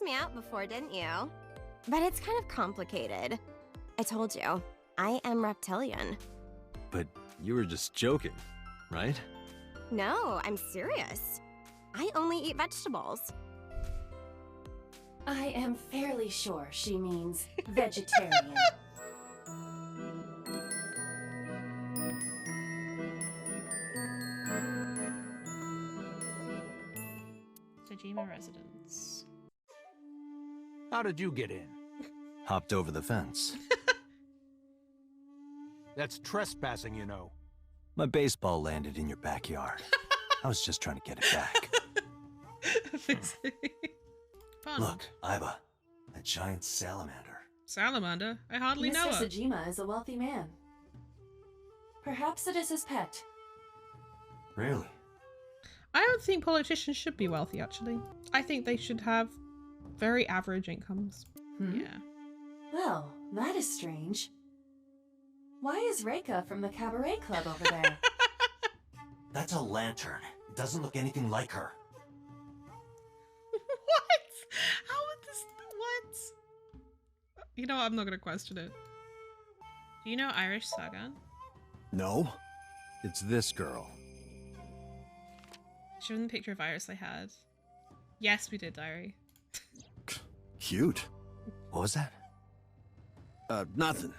me out before, didn't you? But it's kind of complicated. I told you, I am reptilian. But you were just joking, right? No, I'm serious. I only eat vegetables. I am fairly sure she means vegetarian. Tajima residence. How did you get in? Hopped over the fence. That's trespassing, you know. My baseball landed in your backyard. I was just trying to get it back. Fun. Look, Iba, a giant salamander. Salamander? I hardly know Mr. her. Sajima is a wealthy man. Perhaps it is his pet. Really? I don't think politicians should be wealthy, actually. I think they should have very average incomes. Yeah. Well, that is strange. Why is Reika from the cabaret club over there? That's a lantern. It doesn't look anything like her. What? How would this... What? You know what? I'm not gonna question it. Do you know Irish Sagan? No. It's this girl. Show them the picture of Iris I had. Yes, we did, Diary. Cute. What was that? Nothing.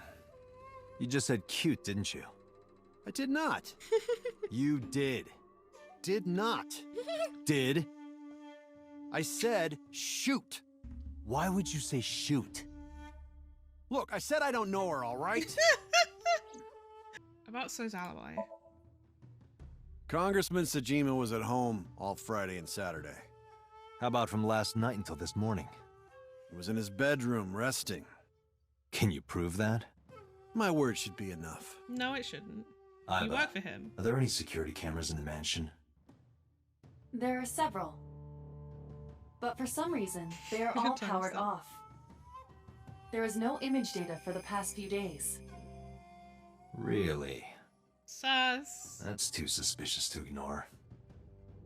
You just said cute, didn't you? I did not. You did. Did not. Did? I said shoot. Why would you say shoot? Look, I said I don't know her, all right? About So's alibi. Congressman Sajima was at home all Friday and Saturday. How about from last night until this morning? He was in his bedroom, resting. Can you prove that? My word should be enough. No, it shouldn't. Iba, You work for him. Are there any security cameras in the mansion? There are several. But for some reason, they are all powered off. There is no image data for the past few days. Really? Sus. That's too suspicious to ignore.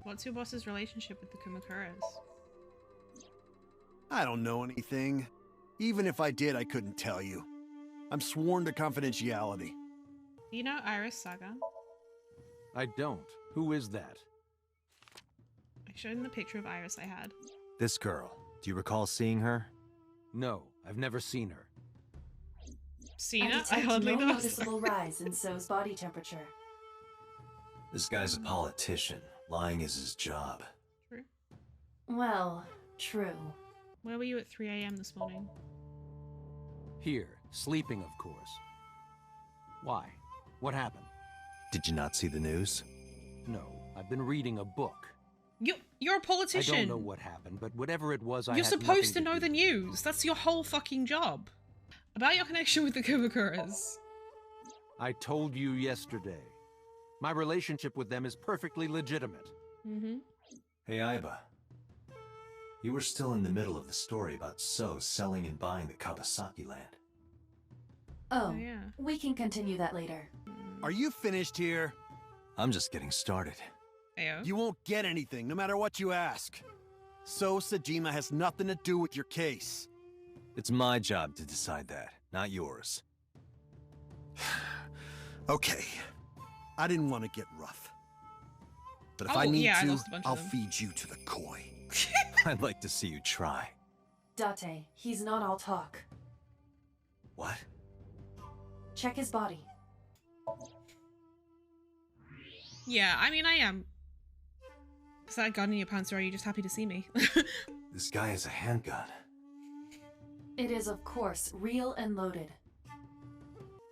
What's your boss's relationship with the Kumakuras? I don't know anything. Even if I did, I couldn't tell you. I'm sworn to confidentiality. Do you know Iris Saga? I don't. Who is that? I showed him the picture of Iris I had. This girl, do you recall seeing her? No, I've never seen her. Seen I it? I detect hardly no know. noticeable rise in So's body temperature. This guy's a politician. Lying is his job. True. Well, true. Where were you at 3 AM this morning? Here, sleeping, of course. Why? What happened? Did you not see the news? No, I've been reading a book. You're a politician. I don't know what happened, but whatever it was, I You're had supposed to nothing know do the with it. news. That's your whole fucking job. About your connection with the Kumakuras. I told you yesterday. My relationship with them is perfectly legitimate. Mm-hmm. Hey, Iba. You were still in the middle of the story about So selling and buying the Kawasaki land. Oh, yeah. we can continue that later. Are you finished here? I'm just getting started. Ayo. You won't get anything, no matter what you ask. So Sajima has nothing to do with your case. It's my job to decide that, not yours. Okay. I didn't want to get rough. But if Oh, I need yeah, I to, lost a bunch of I'll them. feed you to the koi. I'd like to see you try. Date, he's not all talk. What? Check his body. Yeah, I mean, I am. Is that a gun in your pants, or are you just happy to see me? This guy has a handgun. It is, of course, real and loaded.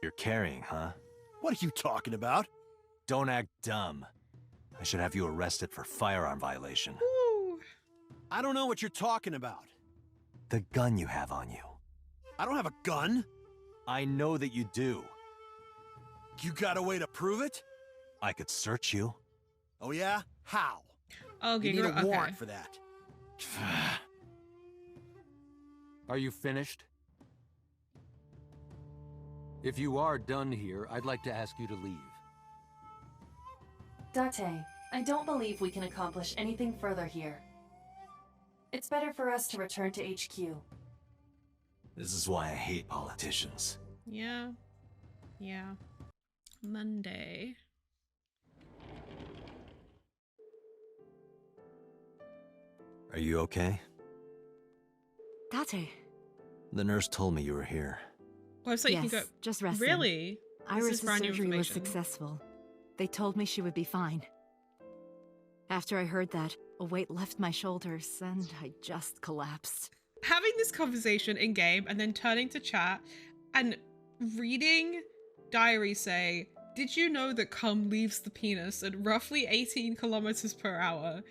You're carrying, huh? What are you talking about? Don't act dumb. I should have you arrested for firearm violation. Ooh. I don't know what you're talking about. The gun you have on you. I don't have a gun. I know that you do. You got a way to prove it? I could search you. Oh yeah? How? Oh, You need a okay. warrant for that. Are you finished? If you are done here, I'd like to ask you to leave. Date, I don't believe we can accomplish anything further here. It's better for us to return to HQ. This is why I hate politicians. Yeah. Yeah. Monday. Are you okay? Tate. The nurse told me you were here. Well, so you Yes, can go. just resting. Really? This is Iris' brand new surgery was information. successful. They told me she would be fine. After I heard that, a weight left my shoulders and I just collapsed. Having this conversation in game and then turning to chat and reading diary say, "Did you know that cum leaves the penis at roughly 18 kilometers per hour?"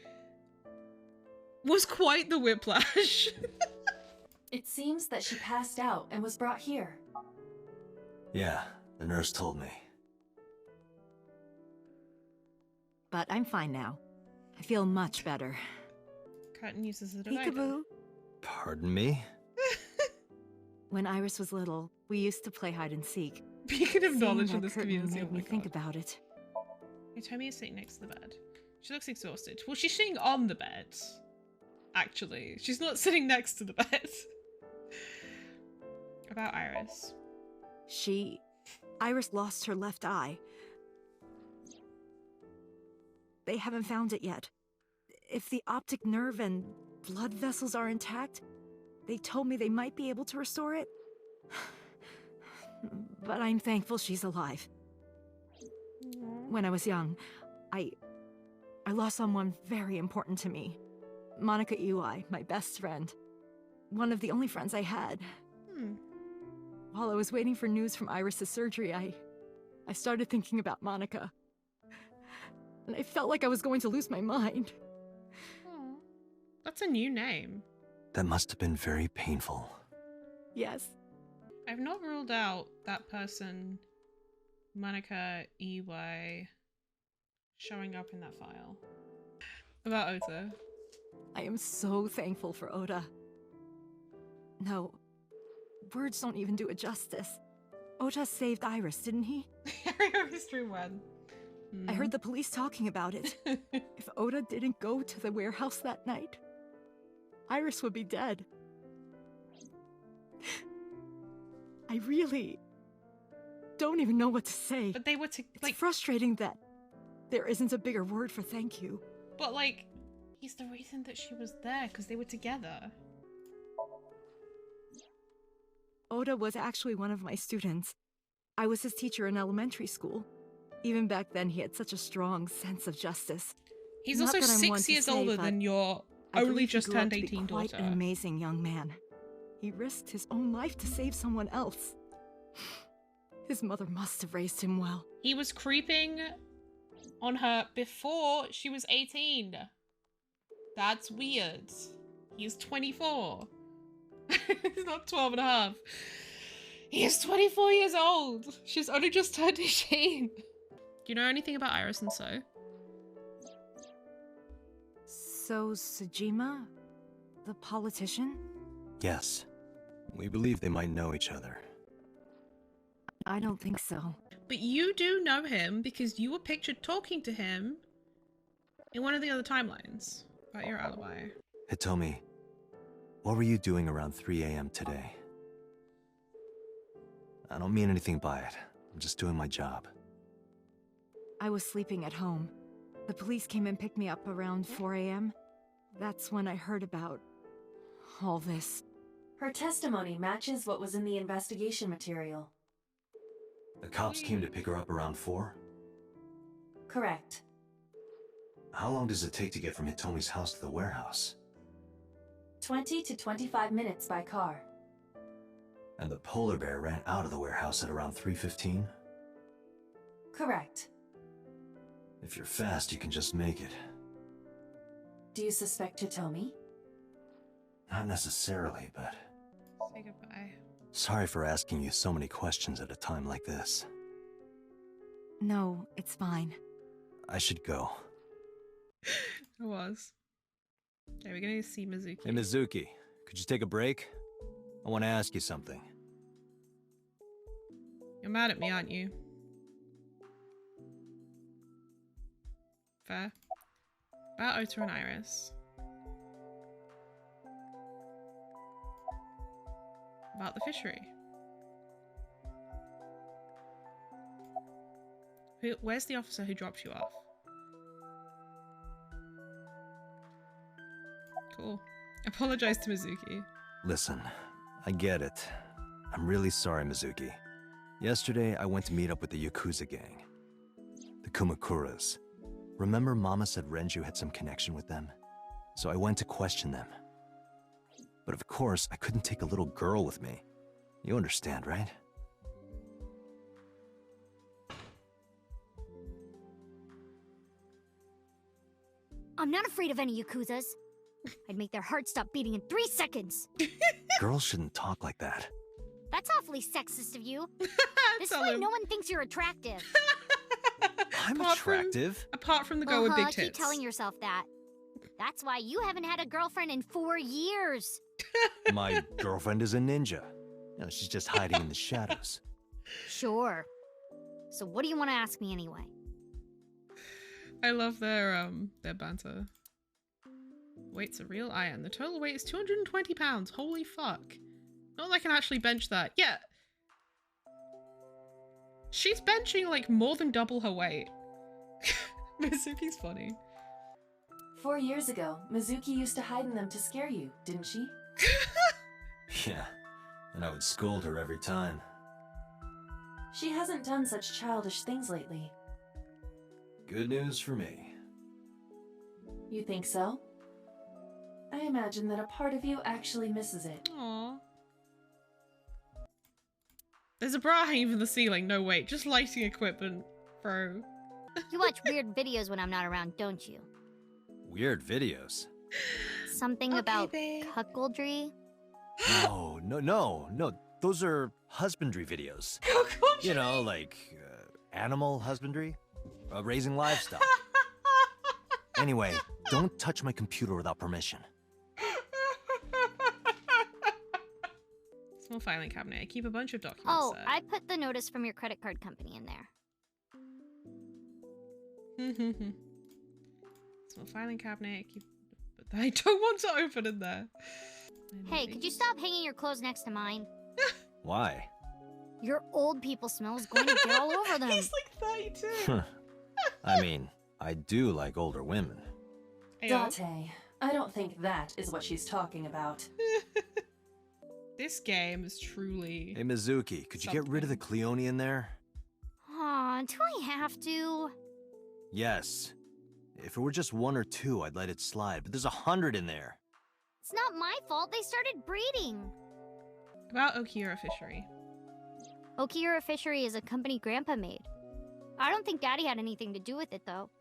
was quite the whiplash. It seems that she passed out and was brought here. Yeah, the nurse told me. But I'm fine now. I feel much better. Curtin uses a divider. Peekaboo. Pardon me? When Iris was little, we used to play hide and seek. Beacon of Seeing knowledge that in this curtain community. made Oh my me think God. about it. Hey, Tommy is sitting next to the bed. She looks exhausted. Well, she's sitting on the bed. Actually, she's not sitting next to the bed. About Iris. Iris lost her left eye. They haven't found it yet. If the optic nerve and blood vessels are intact, they told me they might be able to restore it. But I'm thankful she's alive. When I was young, I lost someone very important to me. Monica Iwai, my best friend. One of the only friends I had. While I was waiting for news from Iris' surgery, I started thinking about Monica. And I felt like I was going to lose my mind. Aw. That's a new name. That must have been very painful. Yes. I've not ruled out that person, Monica EY, showing up in that file. About Ota. I am so thankful for Oda. No, words don't even do it justice. Oda saved Iris, didn't he? Area of History 1. I heard the police talking about it. If Oda didn't go to the warehouse that night, Iris would be dead. I really don't even know what to say. But they were to It's like, frustrating that there isn't a bigger word for thank you. but like, he's the reason that she was there because they were together. Oda was actually one of my students. I was his teacher in elementary school. Even back then, he had such a strong sense of justice. He's Not also that I'm one 6 to years say, older but than your I only believe he just grew up turned to be 18 quite daughter. an amazing young man. He risked his own life to save someone else. His mother must have raised him well. He was creeping on her before she was 18. That's weird. He's 24. He's not 12 and a half. He is 24 years old. She's only just turned 18. Do you know anything about Iris and So? So, Sejima? The politician? Yes. We believe they might know each other. I don't think so. But you do know him because you were pictured talking to him in one of the other timelines about your alibi. Hitomi, what were you doing around 3 a.m. today? I don't mean anything by it. I'm just doing my job. I was sleeping at home. The police came and picked me up around 4 a.m. That's when I heard about all this. Her testimony matches what was in the investigation material. The cops came to pick her up around 4? Correct. How long does it take to get from Hitomi's house to the warehouse? 20 to 25 minutes by car. And the polar bear ran out of the warehouse at around 3:15? Correct. If you're fast, you can just make it. Do you suspect Hitomi? Not necessarily, but Say goodbye. sorry for asking you so many questions at a time like this. No, it's fine. I should go. It was. Okay, we're gonna see Mizuki. Hey, Mizuki, could you take a break? I want to ask you something. You're mad at me, aren't you? Fair. About Ota and Iris. about the fishery. Where's the officer who dropped you off? Cool. Apologize to Mizuki. Listen, I get it. I'm really sorry, Mizuki. Yesterday, I went to meet up with the Yakuza gang. The Kumakuras. Remember Mama said Renju had some connection with them? So I went to question them. But of course, I couldn't take a little girl with me. You understand, right? I'm not afraid of any Yakuzas. I'd make their hearts stop beating in 3 seconds. Girls shouldn't talk like that. That's awfully sexist of you. This is Tell why him. no one thinks you're attractive. I'm Apart from- attractive. Apart from the girl with big Keep tits. telling yourself that. That's why you haven't had a girlfriend in 4 years. My girlfriend is a ninja. You know, she's just hiding in the shadows. Sure. So what do you want to ask me anyway? I love their banter. Weight's a real iron. The total weight is 220 pounds. Holy fuck. Not like I can actually bench that. Yeah. She's benching like more than double her weight. Mizuki's funny. 4 years ago, Mizuki used to hide in them to scare you, didn't she? Yeah, and I would scold her every time. She hasn't done such childish things lately. Good news for me. You think so? I imagine that a part of you actually misses it. Aww. There's a bra hanging from the ceiling. No, wait. Just lighting equipment, bro. You watch weird videos when I'm not around, don't you? Weird videos. Something Okay, about babe. cuckoldry? No. Those are husbandry videos. You know, like animal husbandry, raising livestock. Anyway, don't touch my computer without permission. Small filing cabinet. I keep a bunch of documents Oh, there. I put the notice from your credit card company in there. Small filing cabinet. I keep. But I don't want to open it there. Hey, could you stop hanging your clothes next to mine? Why? Your old people smell is going to get all over them. He's like 32. I mean, I do like older women. Ayo. Date, I don't think that is what she's talking about. This game is truly. Hey, Mizuki, could you get rid of the Cleone in there? Aw, do I have to? Yes. If it were just 1 or 2, I'd let it slide, but there's 100 in there. It's not my fault they started breeding. About Okiura Fishery. Okiura Fishery is a company Grandpa made. I don't think Daddy had anything to do with it, though.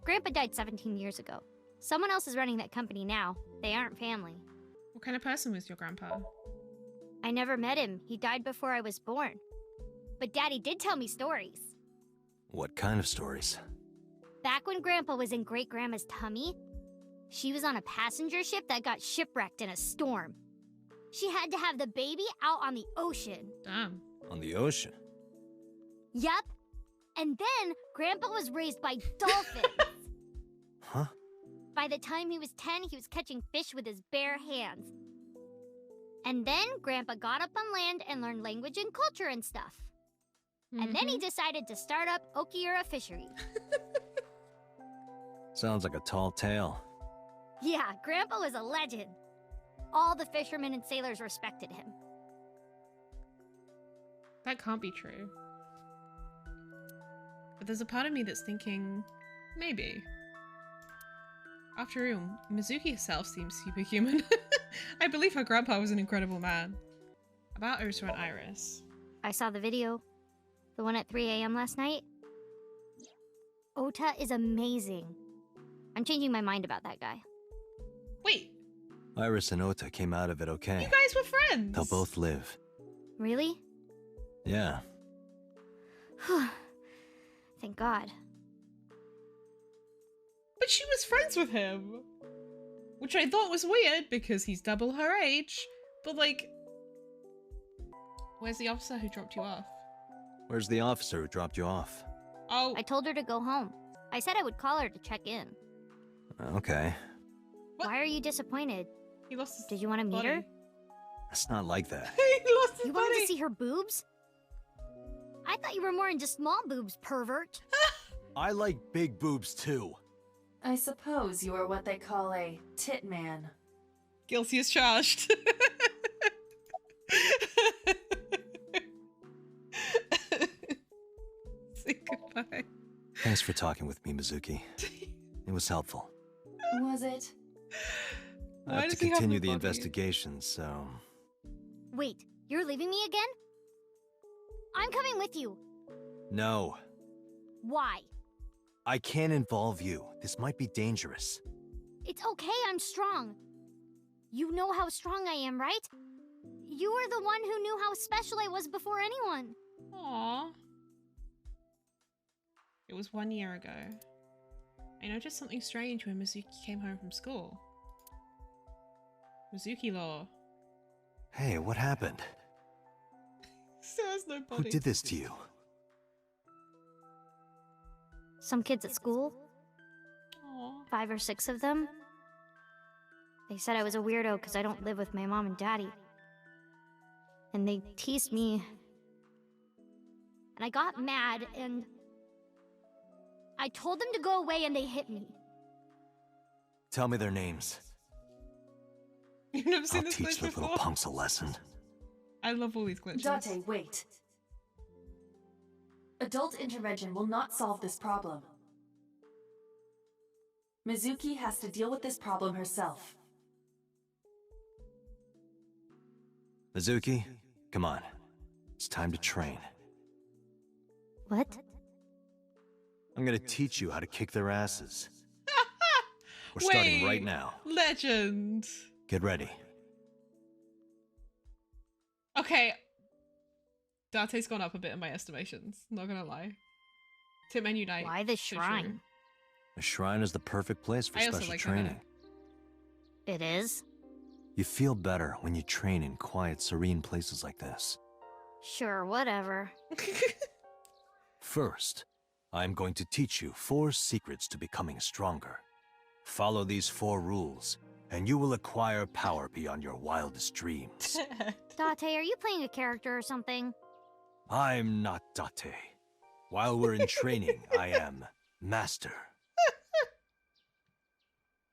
Grandpa died 17 years ago. Someone else is running that company now. They aren't family. What kind of person was your grandpa? I never met him. He died before I was born. But Daddy did tell me stories. What kind of stories? Back when Grandpa was in Great-Grandma's tummy, she was on a passenger ship that got shipwrecked in a storm. She had to have the baby out on the ocean. Damn. On the ocean. Yup. And then Grandpa was raised by dolphins. Huh? By the time he was 10, he was catching fish with his bare hands. And then Grandpa got up on land and learned language and culture and stuff. And then he decided to start up Okiura Fishery. Sounds like a tall tale. Yeah, Grandpa was a legend. All the fishermen and sailors respected him. That can't be true. But there's a part of me that's thinking, maybe. After all, Mizuki herself seems superhuman. I believe her grandpa was an incredible man. About Ota and Iris. I saw the video. The one at 3 a.m. last night. Ota is amazing. I'm changing my mind about that guy. Wait, Iris and Ota came out of it okay. you guys were friends! They'll both live. Really? Yeah. Thank God. But she was friends with him! Which I thought was weird because he's double her age. But like... Where's the officer who dropped you off? Where's the officer who dropped you off? Oh, I told her to go home. I said I would call her to check in. Okay. What? Why are you disappointed? he lost his Did you want to meet her? body. It's not like that. He lost his You wanted buddy. to see her boobs? I thought you were more into small boobs, pervert. I like big boobs too. I suppose you are what they call a tit man. Guilty as charged. Say goodbye. Thanks for talking with me, Mizuki. It was helpful. Was it? I Why have to does he have continue a the body? investigation, so... Wait, you're leaving me again? I'm coming with you. No, Why? I can't involve you. This might be dangerous. It's okay, I'm strong. You know how strong I am, right? You were the one who knew how special I was before anyone. Aww. It was 1 year ago. I noticed something strange when Mizuki came home from school. Mizuki law. Hey, what happened? Still has no Who body. did this to you? Some kids at school, Aww. 5 or 6 of them. They said I was a weirdo because I don't live with my mom and daddy. And they teased me. And I got mad and I told them to go away and they hit me. Tell me their names. You've never seen I'll this teach glitch the little before? punks a lesson. I love all these glitches. Date, wait. Adult intervention will not solve this problem. Mizuki has to deal with this problem herself. Mizuki, come on. It's time to train. What? I'm gonna teach you how to kick their asses. We're starting right Wait, now. Legend. Get ready. Okay. Date's gone up a bit in my estimations. Not gonna lie. Tip Unite. Why the so true. shrine? A shrine is the perfect place for I also special like her hair. training. It is? You feel better when you train in quiet, serene places like this. Sure, whatever. First, I'm going to teach you 4 secrets to becoming stronger. Follow these 4 rules, and you will acquire power beyond your wildest dreams. Date, are you playing a character or something? I'm not Date. While we're in training, I am Master.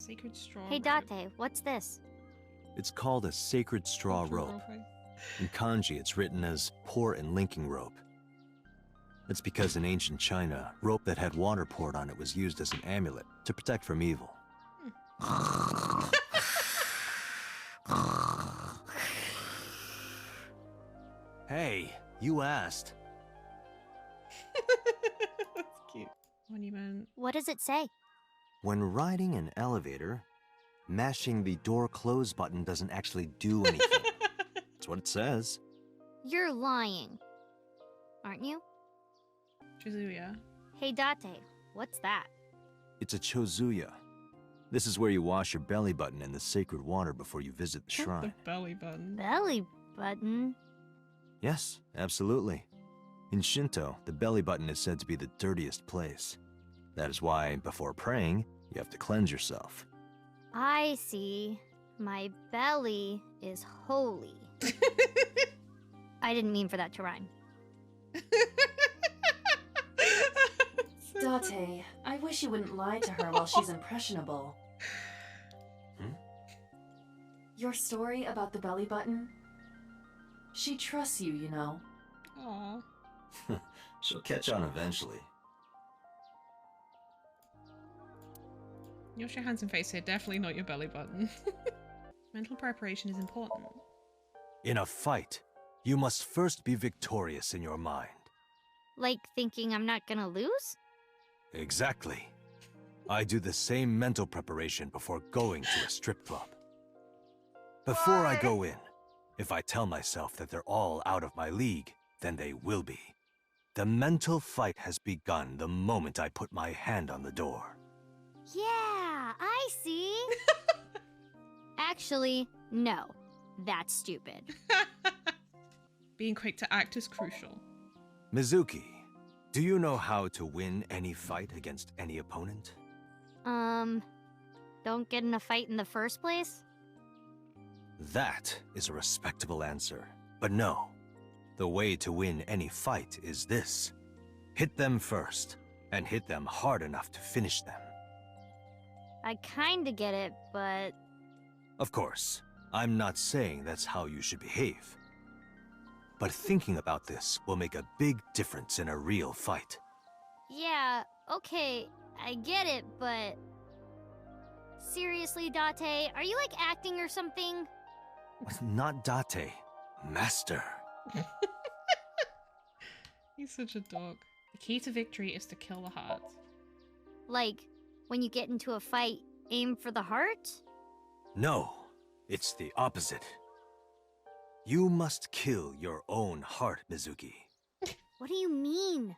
Sacred straw. Hey, rope. Date, what's this? It's called a sacred straw Cultural rope. roleplay. In kanji, it's written as pour and linking rope. It's because in ancient China, rope that had water poured on it was used as an amulet to protect from evil. Hey, you asked. That's cute. Monument. What does it say? When riding an elevator, mashing the door close button doesn't actually do anything. That's what it says. You're lying. Aren't you? Shizuya. Hey, Date, what's that? It's a chozuya. This is where you wash your belly button in the sacred water before you visit the shrine. The belly button. Belly button? Yes, absolutely. In Shinto, the belly button is said to be the dirtiest place. That is why, before praying, you have to cleanse yourself. I see. My belly is holy. I didn't mean for that to rhyme. Date, I wish you wouldn't lie to her while she's impressionable. Hmm? Your story about the belly button? She trusts you, you know. Aww. She'll catch on eventually. Wash your hands and face here, definitely not your belly button. Mental preparation is important. In a fight, you must first be victorious in your mind. Like thinking I'm not gonna lose? Exactly. I do the same mental preparation before going to a strip club. Before I go in, if I tell myself that they're all out of my league, then they will be. The mental fight has begun the moment I put my hand on the door. Yeah, I see. Actually, no. That's stupid. Being quick to act is crucial. Mizuki, do you know how to win any fight against any opponent? Don't get in a fight in the first place? That is a respectable answer. But no, the way to win any fight is this. Hit them first, and hit them hard enough to finish them. I kinda get it, but Of course, I'm not saying that's how you should behave. But thinking about this will make a big difference in a real fight. yeah, okay, I get it, but seriously, Date, are you like acting or something? Not Date, Master. He's such a dog. The key to victory is to kill the heart. Like, when you get into a fight, aim for the heart? No, it's the opposite. You must kill your own heart, Mizuki. What do you mean?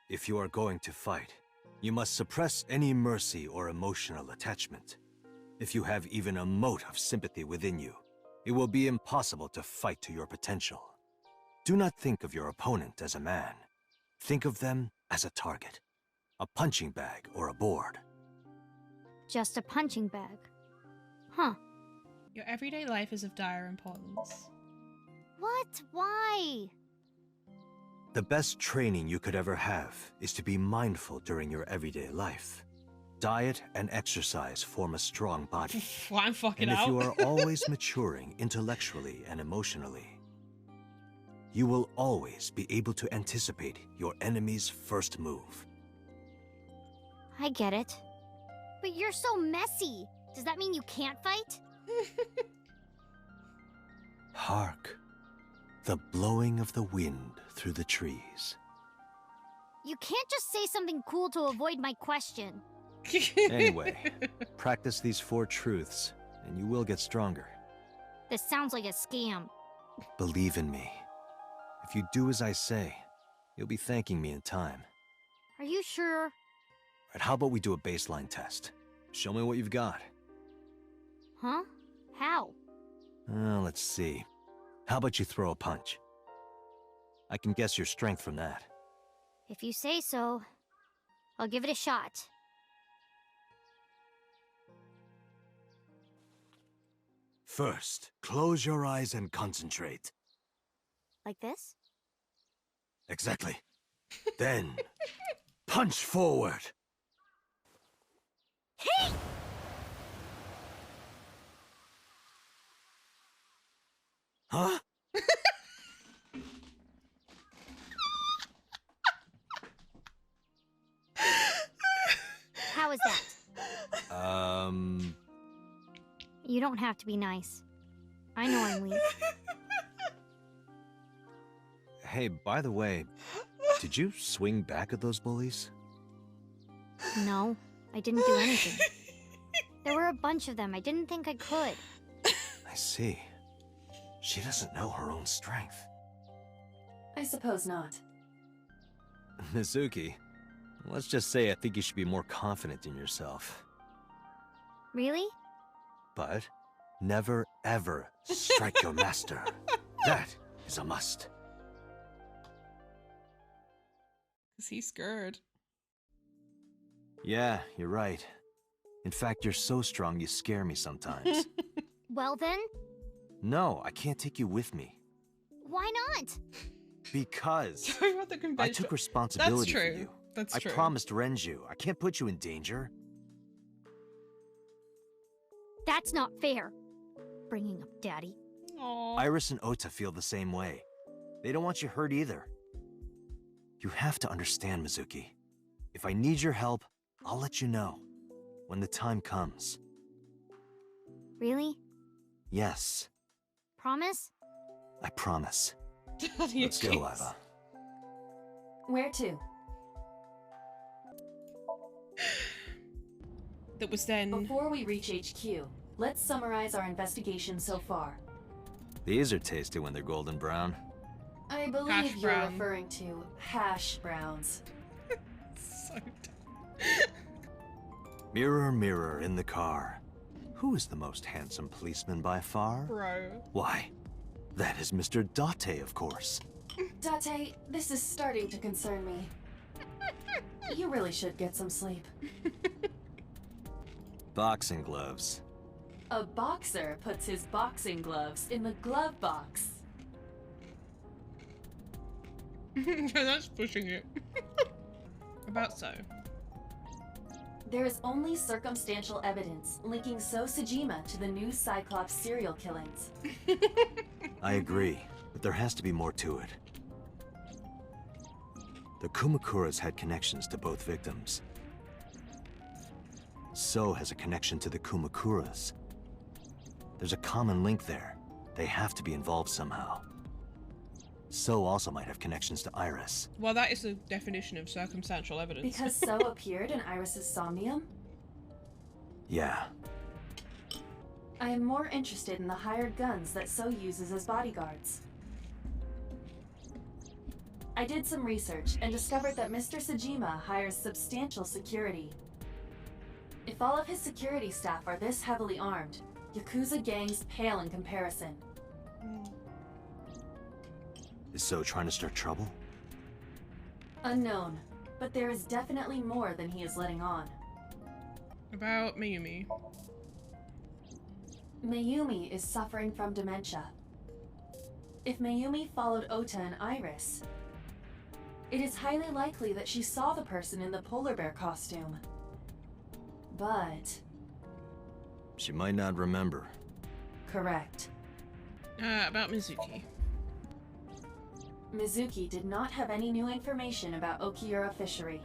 If you are going to fight, you must suppress any mercy or emotional attachment. If you have even a mote of sympathy within you, it will be impossible to fight to your potential. Do not think of your opponent as a man. Think of them as a target, a punching bag or a board. Just a punching bag. Huh. Your everyday life is of dire importance. What? Why? The best training you could ever have is to be mindful during your everyday life. Diet and exercise form a strong body. Well, I'm fucking And if out. you are always maturing intellectually and emotionally, you will always be able to anticipate your enemy's first move. I get it. But you're so messy. Does that mean you can't fight? Hark, the blowing of the wind through the trees. You can't just say something cool to avoid my question. Anyway, practice these 4 truths, and you will get stronger. This sounds like a scam. Believe in me. If you do as I say, you'll be thanking me in time. Are you sure? Right, how about we do a baseline test? Show me what you've got. Huh? How? Let's see. How about you throw a punch? I can guess your strength from that. If you say so, I'll give it a shot. First, close your eyes and concentrate. Like this? Exactly. Then, punch forward. Hey! Huh? How is that? You don't have to be nice. I know I'm weak. Hey, by the way, did you swing back at those bullies? No, I didn't do anything. There were a bunch of them. I didn't think I could. I see. She doesn't know her own strength. I suppose not. Mizuki, let's just say I think you should be more confident in yourself. Really? But never ever strike your master. That is a must. Is he scared? Yeah, you're right. In fact, you're so strong you scare me sometimes. Well then, No, I can't take you with me. why not? Because Sorry about the I convention. took responsibility That's for true. you. That's I true. promised Renju. I can't put you in danger. That's not fair. Bringing up Daddy. Aww. Iris and Ota feel the same way. They don't want you hurt either. You have to understand, Mizuki. If I need your help, I'll let you know. When the time comes. Really? Yes, Promise? I promise. Daddy Let's go, agrees. Iva. Where to? That was then. Before we reach HQ, let's summarize our investigation so far. These are tasty when they're golden brown. I believe Hash you're brown. referring to hash browns. So dumb. Mirror, mirror in the car. Who is the most handsome policeman by far? Bro. Why, that is Mr. Date, of course. Date, this is starting to concern me. You really should get some sleep. Boxing gloves. A boxer puts his boxing gloves in the glove box. That's pushing it. About so. There is only circumstantial evidence linking So Sajima to the new Cyclops serial killings. I agree, but there has to be more to it. The Kumakuras had connections to both victims. So has a connection to the Kumakuras. There's a common link there. They have to be involved somehow. So also might have connections to Iris. Well, that is the definition of circumstantial evidence. Because So appeared in Iris's somnium? Yeah. I am more interested in the hired guns that So uses as bodyguards. I did some research and discovered that Mr. Sajima hires substantial security. If all of his security staff are this heavily armed, Yakuza gangs pale in comparison. Is So trying to start trouble? Unknown, but there is definitely more than he is letting on. About Mayumi. Mayumi is suffering from dementia. If Mayumi followed Ota and Iris, it is highly likely that she saw the person in the polar bear costume. But... She might not remember. correct. About Mizuki. Mizuki did not have any new information about Okiura Fishery.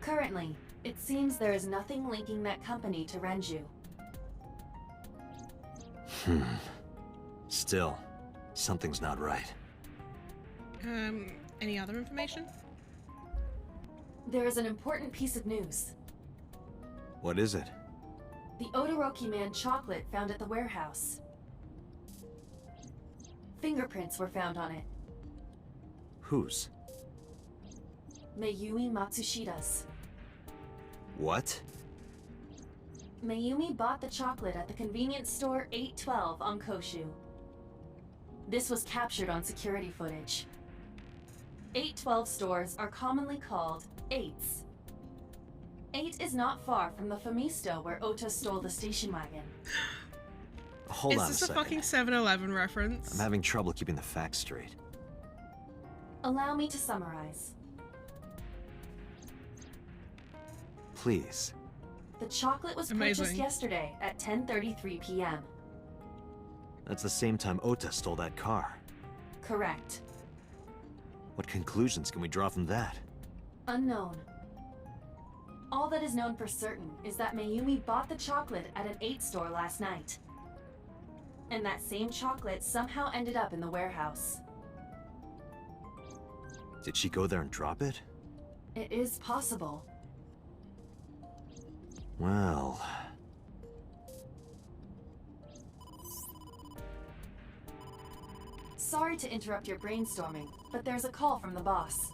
Currently, it seems there is nothing linking that company to Renju. Still, something's not right. Any other information? There is an important piece of news. What is it? The Odoroki Man chocolate found at the warehouse. Fingerprints were found on it. Whose? Mayumi Matsushida's. What? Mayumi bought the chocolate at the convenience store 812 on Koshu. This was captured on security footage. 812 stores are commonly called 8s. 8 is not far from the Famisto where Ota stole the station wagon. Hold on a Is this a second. fucking 7-Eleven reference? I'm having trouble keeping the facts straight. Allow me to summarize. Please. The chocolate was Amazing. purchased yesterday at 10:33 p.m. That's the same time Ota stole that car. Correct. What conclusions can we draw from that? Unknown. All that is known for certain is that Mayumi bought the chocolate at an 8 store last night. And that same chocolate somehow ended up in the warehouse. Did she go there and drop it? It is possible. Well... Sorry to interrupt your brainstorming, but there's a call from the boss.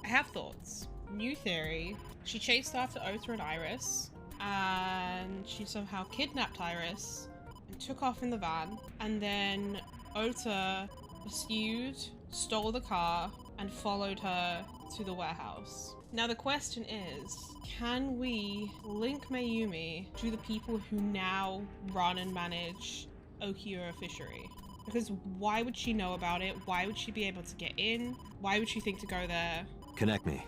I have thoughts. New theory. She chased after Ota and Iris, and she somehow kidnapped Iris and took off in the van, and then Ota pursued, stole the car, and followed her to the warehouse. Now the question is, can we link Mayumi to the people who now run and manage Okiura Fishery? Because why would she know about it? Why would she be able to get in? Why would she think to go there? Connect me.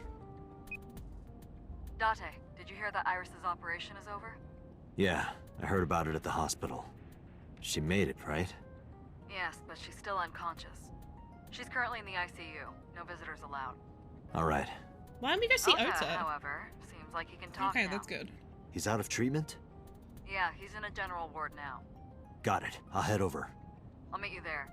Date, did you hear that Iris's operation is over? Yeah, I heard about it at the hospital. She made it, right? Yes, but she's still unconscious. She's currently in the ICU. No visitors allowed. Alright. Why don't we go see Ota, Ota? however, seems like he can talk Okay, now. that's good. He's out of treatment? Yeah, he's in a general ward now. Got it. I'll head over. I'll meet you there.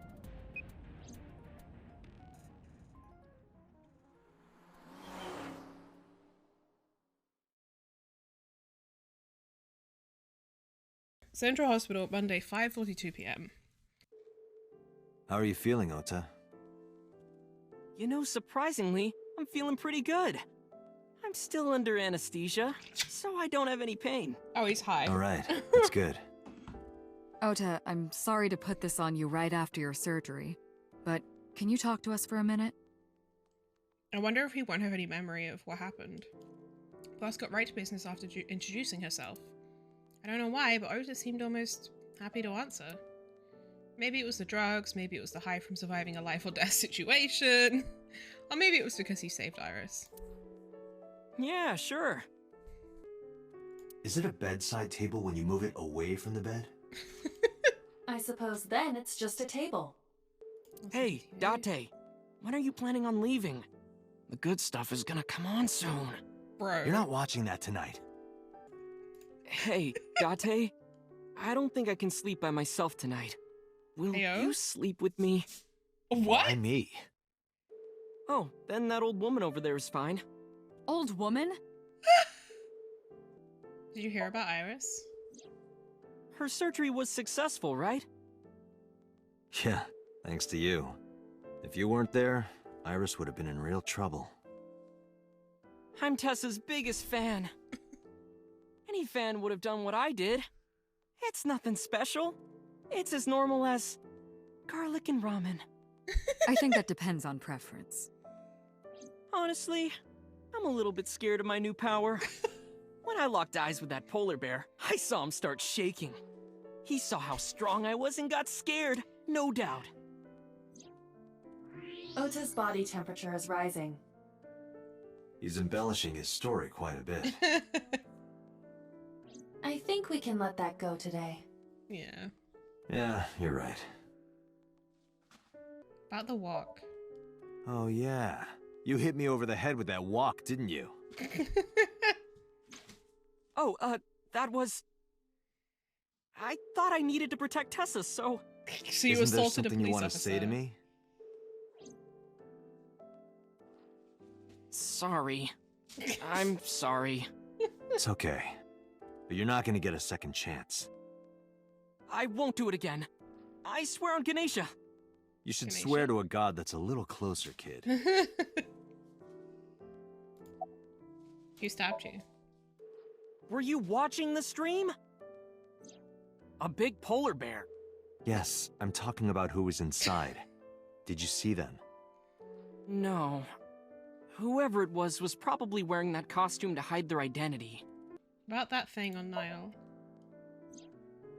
Central Hospital, Monday, 5:42 p.m. How are you feeling, Ota? You know, surprisingly, I'm feeling pretty good. I'm still under anesthesia, so I don't have any pain. Oh, he's high. Alright, that's good. Ota, I'm sorry to put this on you right after your surgery, but can you talk to us for a minute? I wonder if he won't have any memory of what happened. Plus got right to business after introducing herself. I don't know why, but Ota seemed almost happy to answer. Maybe it was the drugs, maybe it was the high from surviving a life or death situation, or maybe it was because he saved Iris. Yeah, sure. Is it a bedside table when you move it away from the bed? I suppose then it's just a table. Hey, Date, when are you planning on leaving? The good stuff is gonna come on soon. Bro. You're not watching that tonight. Hey, Date, I don't think I can sleep by myself tonight. Will Heyo? you sleep with me? What? Why me? Oh, then that old woman over there is fine. Old woman? Did you hear about Iris? Her surgery was successful, right? Yeah, thanks to you. If you weren't there, Iris would have been in real trouble. I'm Tessa's biggest fan. Any fan would have done what I did. It's nothing special. It's as normal as garlic and ramen. I think that depends on preference. Honestly, I'm a little bit scared of my new power. When I locked eyes with that polar bear, I saw him start shaking. He saw how strong I was and got scared, no doubt. Ota's body temperature is rising. He's embellishing his story quite a bit. I think we can let that go today. Yeah. Yeah, you're right. About the walk. Oh yeah. You hit me over the head with that walk, didn't you? Oh, that was... I thought I needed to protect Tessa, so... So you Isn't there assaulted a something you police want to say to officer. me? Sorry. I'm sorry. It's okay. But you're not gonna get a second chance. I won't do it again. I swear on Ganesha. You should Ganesha? swear to a god that's a little closer, kid. Who stabbed you? Were you watching the stream? A big polar bear. Yes, I'm talking about who was inside. Did you see them? No. Whoever it was probably wearing that costume to hide their identity. About that thing on Nile.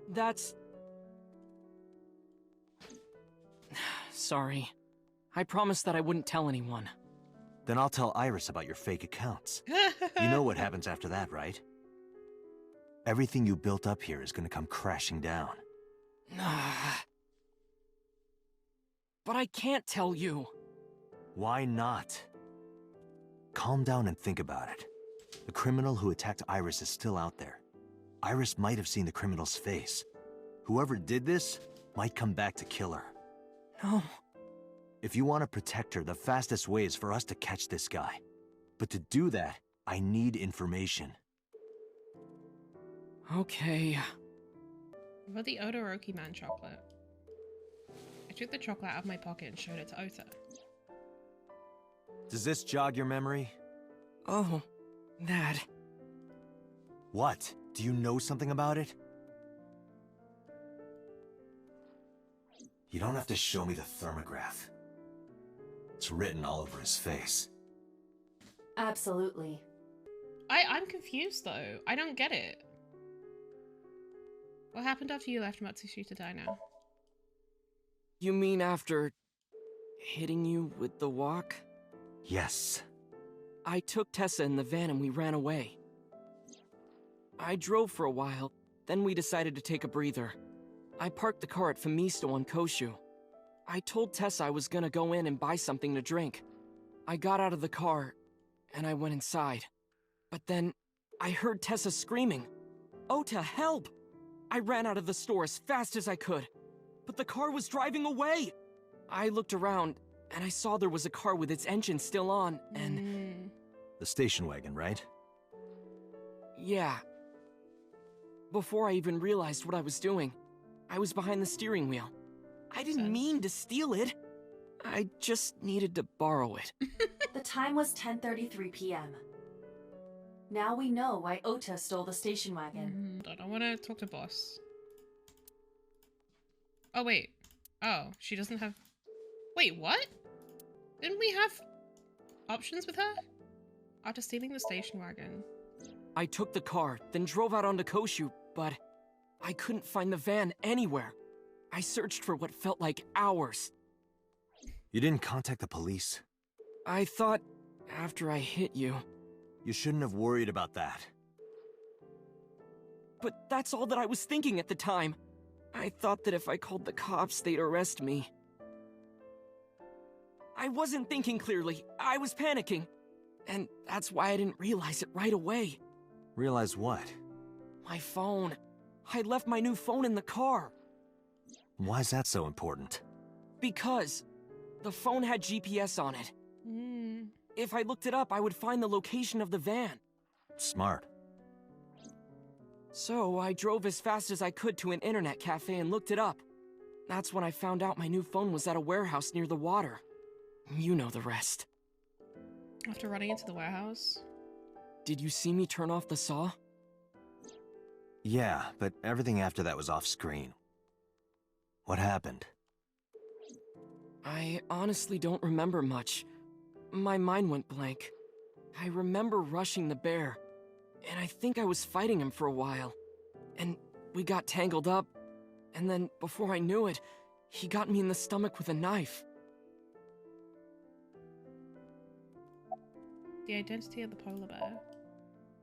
That's... Sorry. I promised that I wouldn't tell anyone. Then I'll tell Iris about your fake accounts. You know what happens after that, right? Everything you built up here is gonna come crashing down. But I can't tell you. Why not? Calm down and think about it. The criminal who attacked Iris is still out there. Iris might have seen the criminal's face. Whoever did this might come back to kill her. No. If you want to protect her, the fastest way is for us to catch this guy. But to do that, I need information. Okay. What about the Odoroki Man chocolate? I took the chocolate out of my pocket and showed it to Ota. Does this jog your memory? Oh, that. What? Do you know something about it? You don't have to show me the thermograph. It's written all over his face. Absolutely. I'm confused though. I don't get it. What happened after you left Matsushi to die now? You mean after hitting you with the walk? Yes. I took Tessa in the van and we ran away. I drove for a while, then we decided to take a breather. I parked the car at Famisto on Koshu. I told Tessa I was gonna go in and buy something to drink. I got out of the car, and I went inside. But then, I heard Tessa screaming, "Ota, help!" I ran out of the store as fast as I could, but the car was driving away! I looked around, and I saw there was a car with its engine still on, and... The station wagon, right? Yeah. Before I even realized what I was doing, I was behind the steering wheel. I didn't mean to steal it. I just needed to borrow it. The time was 10:33 p.m. Now we know why Ota stole the station wagon. I want to talk to boss. Oh, wait. Oh, she doesn't have... Wait, what? Didn't we have options with her? After stealing the station wagon. I took the car, then drove out onto Koshu, but I couldn't find the van anywhere. I searched for what felt like hours. You didn't contact the police? I thought after I hit you. You shouldn't have worried about that. But that's all that I was thinking at the time. I thought that if I called the cops, they'd arrest me. I wasn't thinking clearly. I was panicking. And that's why I didn't realize it right away. Realize what? My phone. I left my new phone in the car. Why's that so important? Because the phone had GPS on it. If I looked it up, I would find the location of the van. Smart. So I drove as fast as I could to an internet cafe and looked it up. That's when I found out my new phone was at a warehouse near the water. You know the rest. After running into the warehouse? Did you see me turn off the saw? Yeah, but everything after that was off screen. What happened? I honestly don't remember much. My mind went blank. I remember rushing the bear, and I think I was fighting him for a while. And we got tangled up, and then before I knew it, he got me in the stomach with a knife. The identity of the polar bear.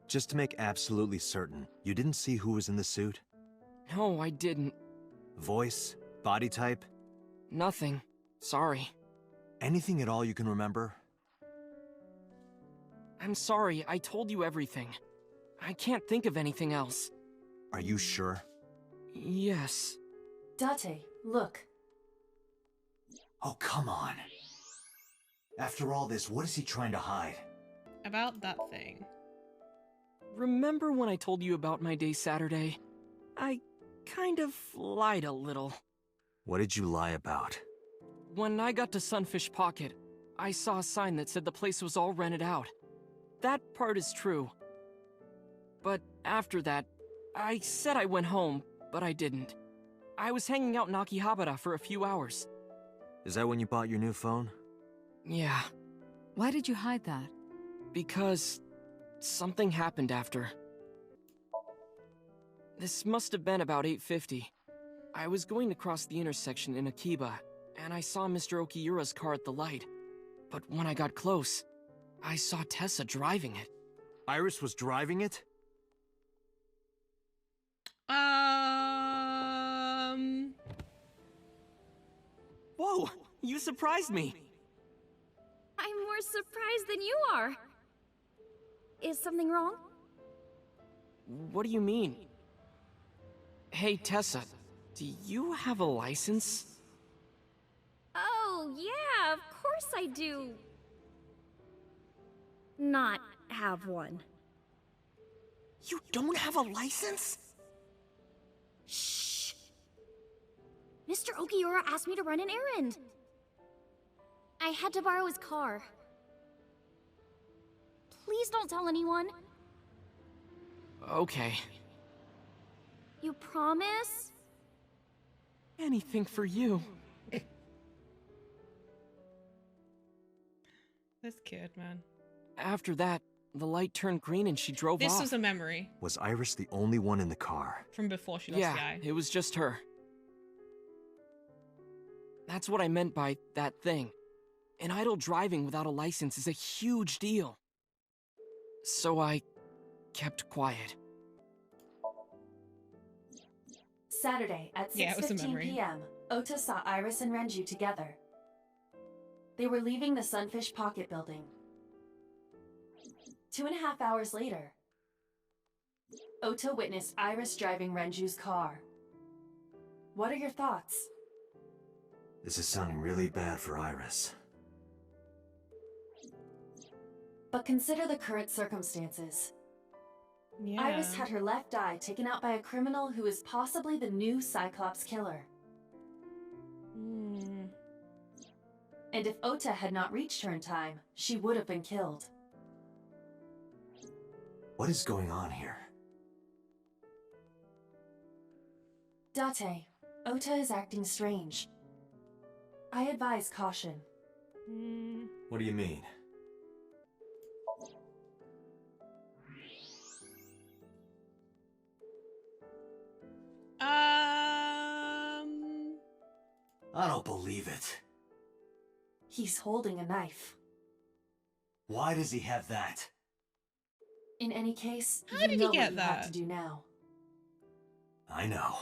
Just to make absolutely certain, you didn't see who was in the suit? No, I didn't. Voice? Body type? Nothing. Sorry. Anything at all you can remember? I'm sorry, I told you everything. I can't think of anything else. Are you sure? Yes. Date, look. Oh, come on. After all this, what is he trying to hide? About that thing. Remember when I told you about my day Saturday? I kind of lied a little. What did you lie about? When I got to Sunfish Pocket, I saw a sign that said the place was all rented out. That part is true. But after that, I said I went home, but I didn't. I was hanging out in Akihabara for a few hours. Is that when you bought your new phone? Yeah. Why did you hide that? Because something happened after. This must have been about 8:50. I was going to cross the intersection in Akiba, and I saw Mr. Okiura's car at the light. But when I got close, I saw Tessa driving it. Iris was driving it? Whoa! You surprised me! I'm more surprised than you are. Is something wrong? What do you mean? Hey, Tessa, do you have a license? Oh, yeah, of course I do. Not have one. You don't have a license? Shh! Mr. Okiura asked me to run an errand. I had to borrow his car. Please don't tell anyone. Okay. You promise? Anything for you. This kid, man. After that, the light turned green and she drove off. This was a memory. Was Iris the only one in the car? From before she lost the eye. Yeah, it was just her. That's what I meant by that thing. An idle driving without a license is a huge deal. So I kept quiet. Saturday at 6:15 p.m., Ota saw Iris and Renju together. They were leaving the Sunfish Pocket building. 2.5 hours later, Ota witnessed Iris driving Renju's car. What are your thoughts? This is sounding really bad for Iris. But consider the current circumstances. Yeah. Iris had her left eye taken out by a criminal who is possibly the new Cyclops killer. And if Ota had not reached her in time, she would have been killed. What is going on here? Date, Ota is acting strange. I advise caution. What do you mean? I don't believe it. He's holding a knife. Why does he have that? In any case, How you did know he what get you have that? to do now. I know.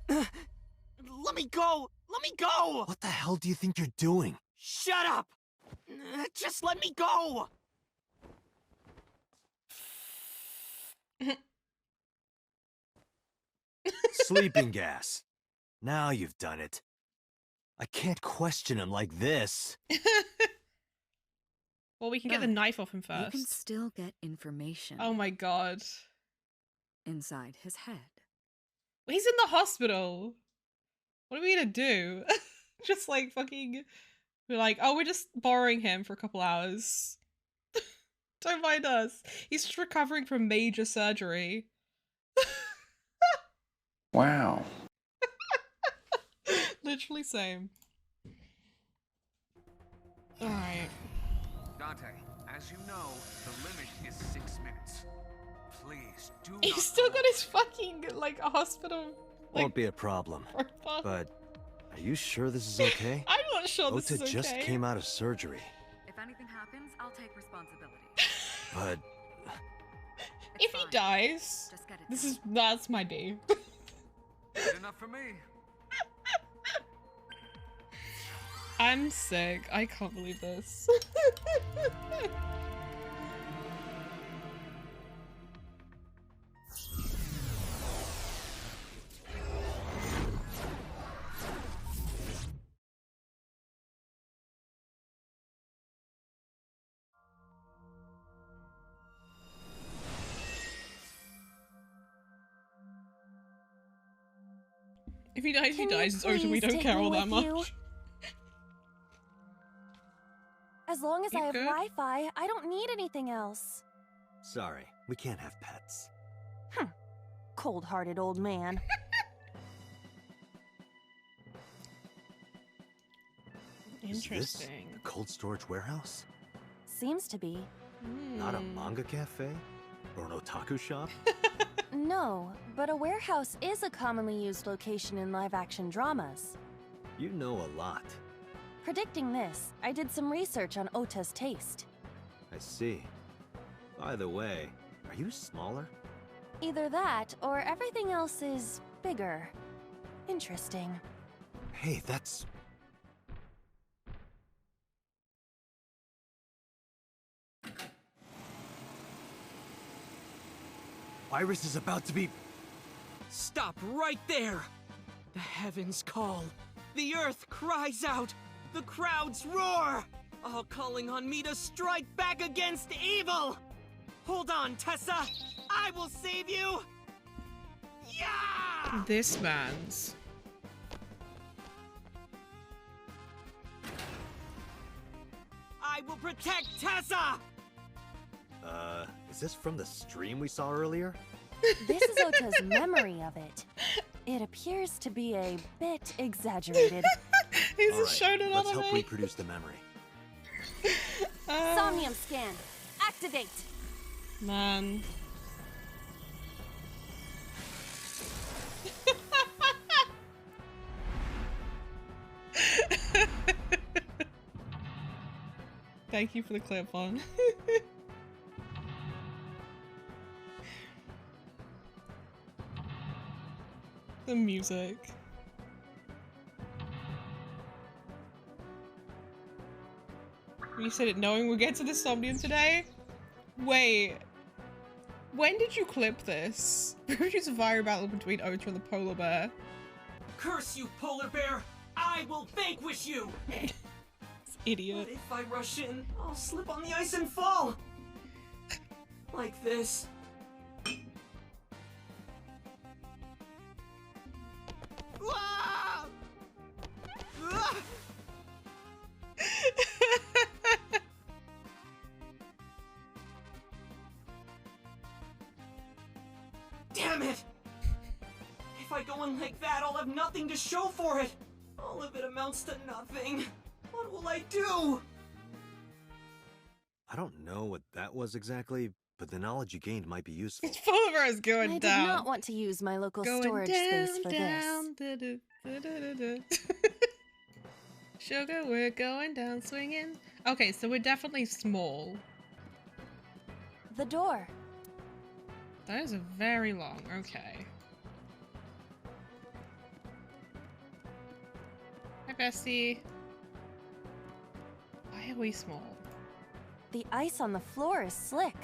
Let me go! Let me go! What the hell do you think you're doing? Shut up! Just let me go! Sleeping gas. Now you've done it. I can't question him like this. Well, we can get the But knife off him You can first. still get information Oh my god. inside his head. Well, he's in the hospital. What are we gonna do? Just like fucking... We're like, oh, we're just borrowing him for a couple hours. Don't mind us. He's just recovering from major surgery. Wow. Literally same. Alright. Dante, as you know, the limit is 6 minutes. Please do not. He's still got his fucking, like, a hospital. Won't be a problem. But are you sure this is okay? I'm not sure this is Ota just okay. came out of surgery. If anything happens, I'll take responsibility. But If he dies, that's my day. Good enough for me. I'm sick. I can't believe this. If he dies, he dies. It's Ota. We don't care all that much. As long as You I have good? Wi-Fi, I don't need anything else. sorry, we can't have pets. Cold-hearted old man. Is this Interesting. a cold storage warehouse? Seems to be. Not a manga cafe? Or an otaku shop? No, but a warehouse is a commonly used location in live-action dramas. You know a lot. Predicting this, I did some research on Ota's taste. I see. By the way, are you smaller? Either that, or everything else is bigger. Interesting. Hey, that's... Iris is about to be... Stop right there! The heavens call. The earth cries out. The crowds roar. All calling on me to strike back against evil. Hold on, Tessa. I will save you. Yeah! This man's. I will protect Tessa. Is this from the stream we saw earlier? This is Ota's memory of it. It appears to be a bit exaggerated. He's All right, shown it let's on help me. reproduce the memory. Somnium scan. Activate. Man. Thank you for the clip on. The music. You said it knowing we'll get to the somnium today? Wait. When did you clip this? It's a viral battle between Ota and the polar bear. Curse you, polar bear! I will vanquish you! Idiot. But if I rush in, I'll slip on the ice and fall! Like this. Ah! Ah! Damn it! If I go in like that, I'll have nothing to show for it! All of it amounts to nothing. What will I do? I don't know what that was exactly, but the knowledge you gained might be useful. Fulver is going I down. did not want to use my local Going storage down, space for down, this. Sugar, we're going down swinging. Okay, so we're definitely small. The door. That is a very long. Okay. Hi, Bessie. Why are we small? The ice on the floor is slick.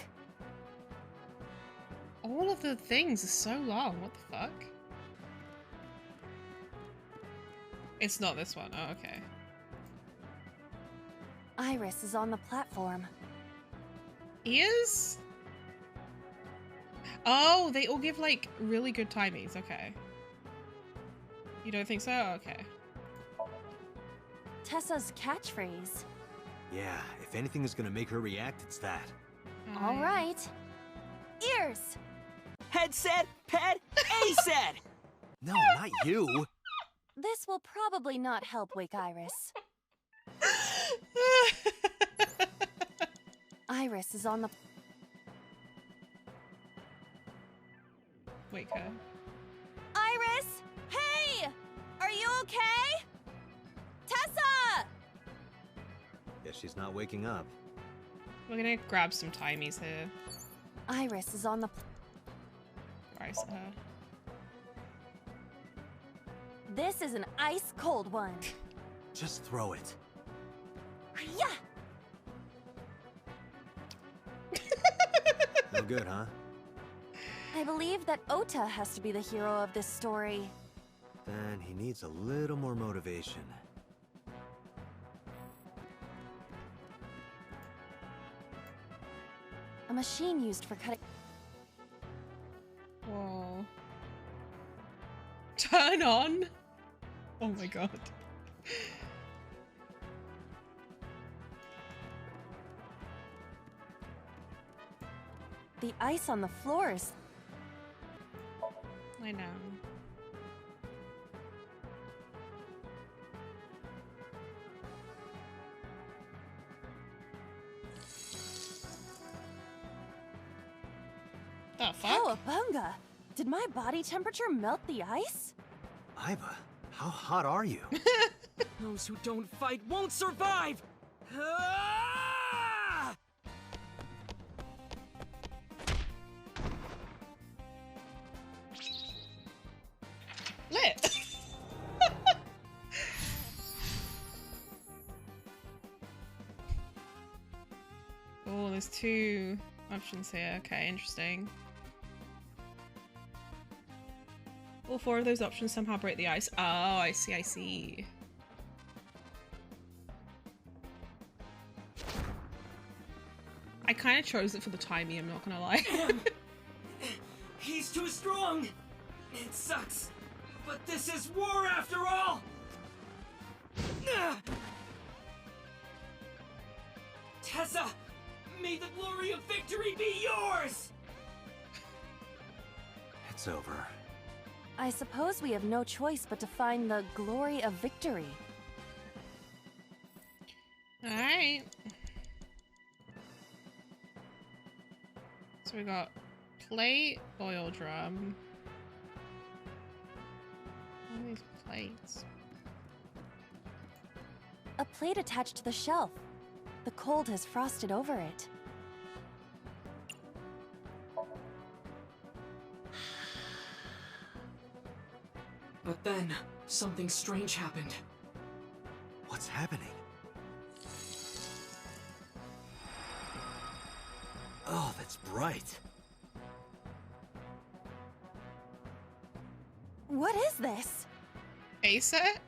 All of the things are so long. What the fuck? It's not this one. Oh, okay. Iris is on the platform. Ears? Oh, they all give like really good timings. Okay. You don't think so? Okay. Tessa's catchphrase. Yeah, if anything is gonna make her react, it's that. All right. Ears. Head said, ped, A said! No, not you! This will probably not help wake Iris. Iris is on the... Wake her. Iris! Hey! Are you okay? Tessa! Guess she's not waking up. We're gonna grab some timies here. Iris is on the... Rise at her. This is an ice-cold one. Just throw it. Yeah! No good, huh? I believe that Ota has to be the hero of this story. Then he needs a little more motivation. A machine used for cutting... Whoa. Turn on? Oh my god. The ice on the floor is... I know. The fuck? Cowabunga! Did my body temperature melt the ice? Iva, how hot are you? Those who don't fight won't survive! Ah! Lit! Oh, there's two options here. Okay, interesting. All four of those options somehow break the ice. Oh, I see, I see. I kind of chose it for the timing, I'm not gonna lie. He's too strong! It sucks, but this is war after all! Tessa, may the glory of victory be yours! It's over. I suppose we have no choice but to find the glory of victory. Alright. So we got plate, oil drum. What are these plates? A plate attached to the shelf. The cold has frosted over it. But then, something strange happened. What's happening? Oh, that's bright. What is this? A set?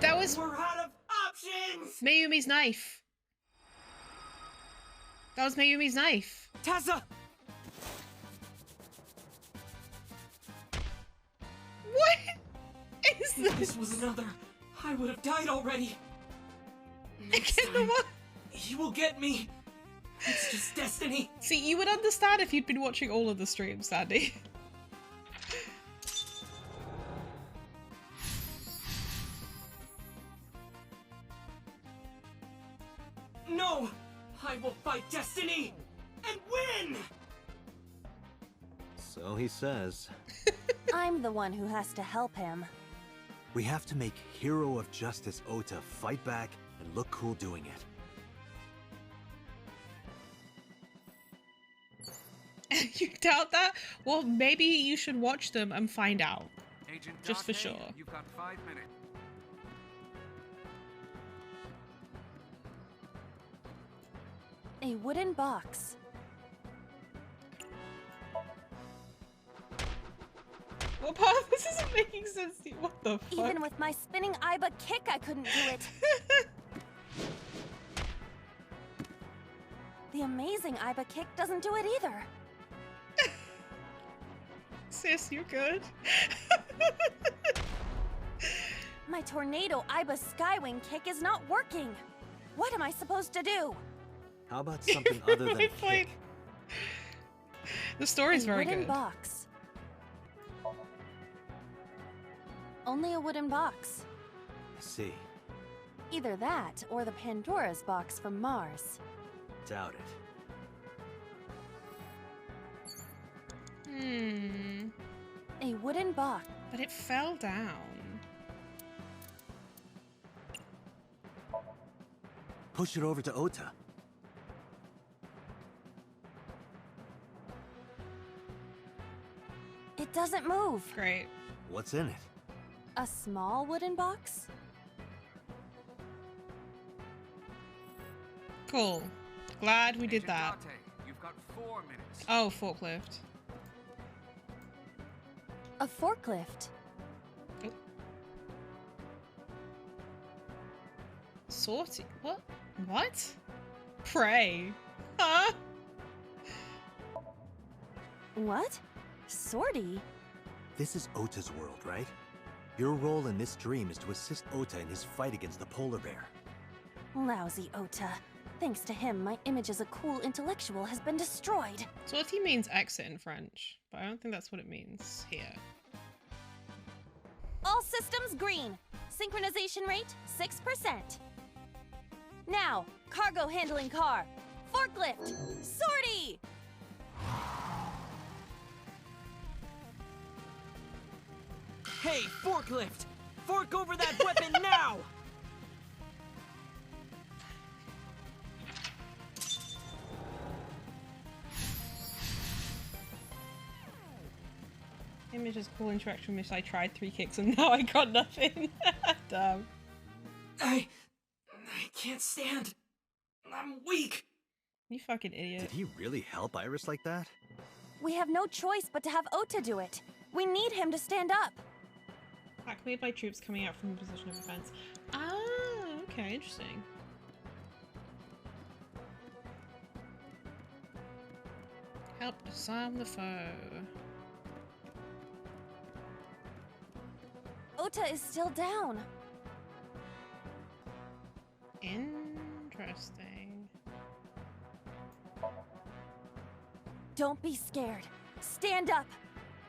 That was... We're out of options! Mayumi's knife. That was Mayumi's knife. Tessa! What is If this was another, I would have died already. Next Again, time, what? he will get me. It's just destiny. See, you would understand if you'd been watching all of the streams, Sandy. No! I will fight destiny and win! So he says. I'm the one who has to help him. We have to make Hero of Justice Ota fight back and look cool doing it. You doubt that? Well, maybe you should watch them and find out. Agent Just for Date, sure. You've got 5 minutes. A wooden box. What part of this isn't making sense to you? What the fuck? Even with my spinning Iba kick, I couldn't do it. The amazing Iba kick doesn't do it either. Sis, you good? My tornado Iba skywing kick is not working. What am I supposed to do? How about something other than Right, kick? The story's very wooden good. Box. Only a wooden box. I see. Either that or the Pandora's box from Mars. Doubt it. A wooden box. But it fell down. Push it over to Ota. It doesn't move. Great. What's in it? A small wooden box? Cool. Glad we did Agent that. Date, you've got 4 minutes. Oh, forklift. A forklift. Oh. Sortie. What? What? Pray. Huh? What? Sortie? This is Ota's world, right? Your role in this dream is to assist Ota in his fight against the polar bear. Lousy Ota. Thanks to him, my image as a cool intellectual has been destroyed. Sortie means exit in French, but I don't think that's what it means here. All systems green. Synchronization rate 6%. Now, cargo handling car. Forklift. Sortie! Hey, forklift! Fork over that weapon now! Image is cool interaction miss. I tried 3 kicks and now I got nothing. Damn. I can't stand. I'm weak. You fucking idiot. Did he really help Iris like that? We have no choice but to have Ota do it. We need him to stand up. Attack made by troops coming out from a position of defense. Ah, okay, interesting. Help disarm the foe. Ota is still down. Interesting. Don't be scared. Stand up.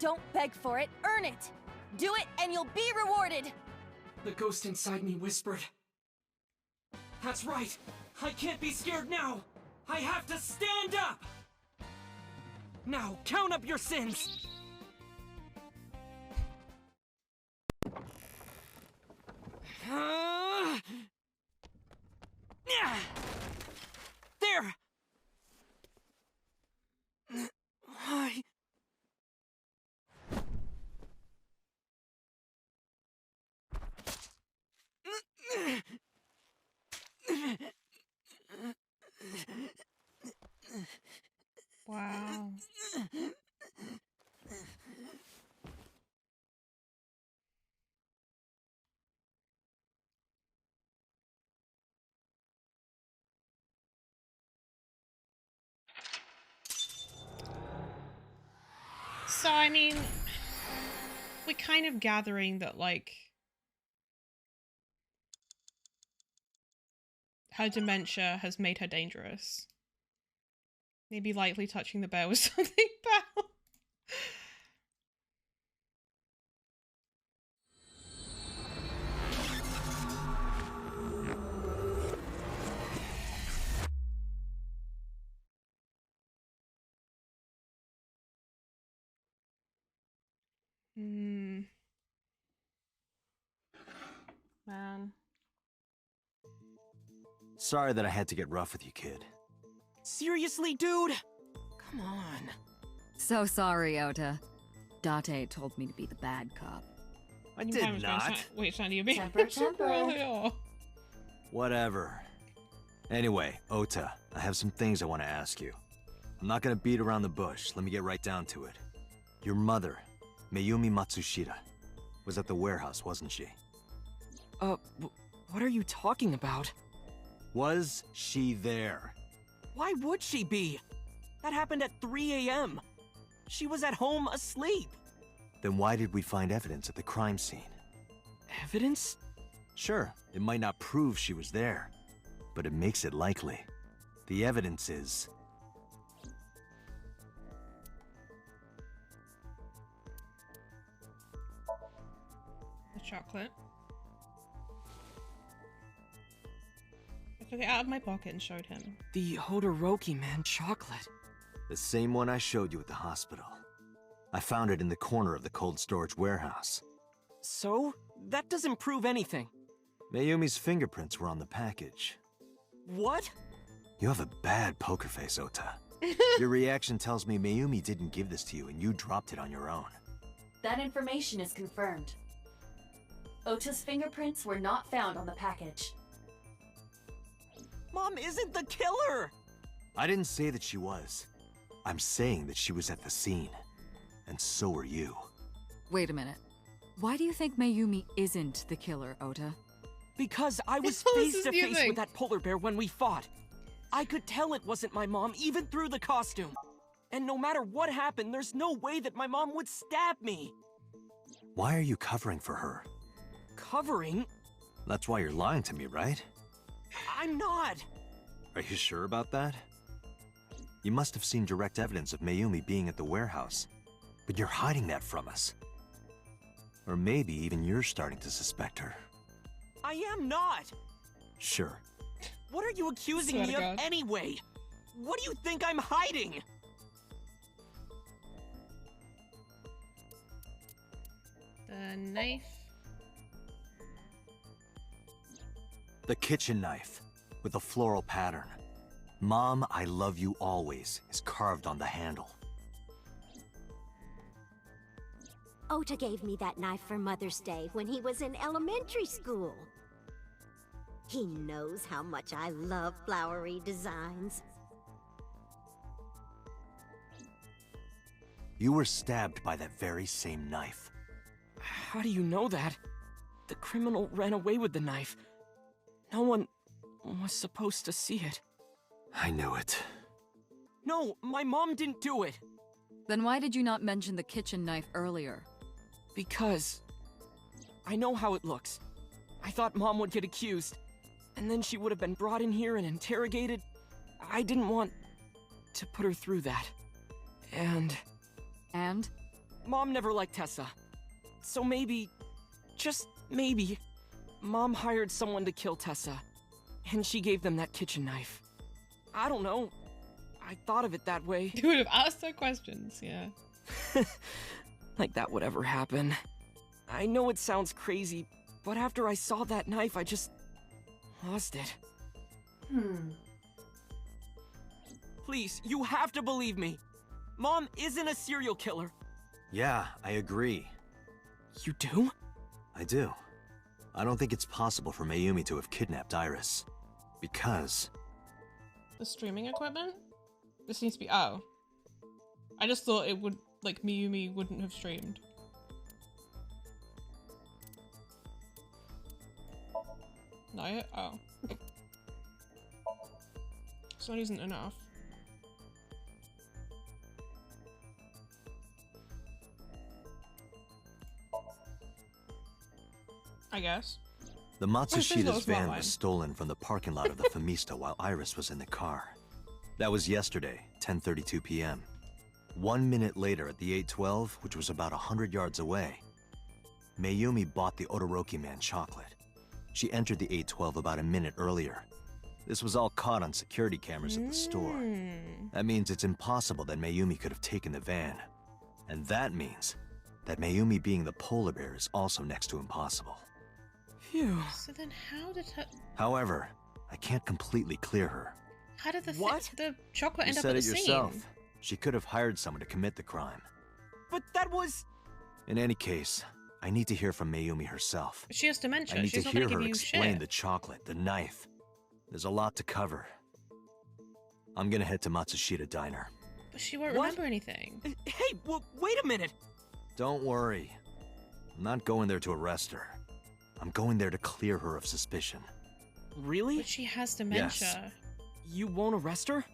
Don't beg for it. Earn it. Do it and you'll be rewarded. The ghost inside me whispered. That's right. I can't be scared now. I have to stand up. Now, count up your sins. There. I... Wow. So, I mean, we're kind of gathering that, like, her dementia has made her dangerous. Maybe lightly touching the bear was something bad. Man. Sorry that I had to get rough with you, kid. Seriously, dude? Come on. So sorry, Ota. Date told me to be the bad cop. I did not. Wait, Sandy, you're being Temper, super temper. early. Whatever. Anyway, Ota, I have some things I want to ask you. I'm not gonna beat around the bush. Let me get right down to it. Your mother, Mayumi Matsushita, was at the warehouse, wasn't she? What are you talking about? Was she there? Why would she be? That happened at 3 a.m. She was at home asleep. Then why did we find evidence at the crime scene? Evidence? Sure, it might not prove she was there, but it makes it likely. The evidence is... The chocolate. I took it out of my pocket and showed him. The Hodoroki man chocolate. The same one I showed you at the hospital. I found it in the corner of the cold storage warehouse. So? That doesn't prove anything. Mayumi's fingerprints were on the package. What? You have a bad poker face, Ota. Your reaction tells me Mayumi didn't give this to you and you dropped it on your own. That information is confirmed. Ota's fingerprints were not found on the package. Mom isn't the killer! I didn't say that she was. I'm saying that she was at the scene. And so are you. Wait a minute. Why do you think Mayumi isn't the killer, Ota? Because I was face to face with that polar bear when we fought. I could tell it wasn't my mom even through the costume. And no matter what happened, there's no way that my mom would stab me. Why are you covering for her? Covering? That's why you're lying to me, right? I'm not. Are you sure about that? You must have seen direct evidence of Mayumi being at the warehouse. But you're hiding that from us. Or maybe even you're starting to suspect her. I am not. Sure. What are you accusing me of anyway? What do you think I'm hiding? The knife. The kitchen knife, with a floral pattern. Mom, I love you always, is carved on the handle. Ota gave me that knife for Mother's Day when he was in elementary school. He knows how much I love flowery designs. You were stabbed by that very same knife. How do you know that? The criminal ran away with the knife. No one was supposed to see it. I knew it. No, my mom didn't do it. Then why did you not mention the kitchen knife earlier? Because I know how it looks. I thought Mom would get accused, and then she would have been brought in here and interrogated. I didn't want to put her through that. And? Mom never liked Tessa. So maybe, just maybe, Mom hired someone to kill Tessa, and she gave them that kitchen knife. I don't know. I thought of it that way. You would have asked her questions, yeah. Like that would ever happen. I know it sounds crazy, but after I saw that knife, I just lost it. Please, you have to believe me. Mom isn't a serial killer. Yeah, I agree. You do? I do. I don't think it's possible for Mayumi to have kidnapped Iris. Because... The streaming equipment? This needs to be... Oh. I just thought it would... Like, Mayumi wouldn't have streamed. No? Oh. So it isn't enough. I guess. The Matsushita's van was stolen from the parking lot of the Famista while Iris was in the car. That was yesterday, 10:32 p.m. 1 minute later at the 812, which was about 100 yards away, Mayumi bought the Odoroki Man chocolate. She entered the 812 about a minute earlier. This was all caught on security cameras at the store. That means it's impossible that Mayumi could have taken the van. And that means that Mayumi being the polar bear is also next to impossible. Phew. So then how did her... However, I can't completely clear her. How did the chocolate You end up said at it the yourself. scene? She could have hired someone to commit the crime. But that was... In any case, I need to hear from Mayumi herself. She has dementia. I need She's to not hear gonna her give you explain shit. the chocolate, the knife. There's a lot to cover. I'm gonna head to Matsushita Diner. But she won't What? remember anything. Hey, well, wait a minute! Don't worry. I'm not going there to arrest her. I'm going there to clear her of suspicion. Really? But she has dementia. You won't arrest her?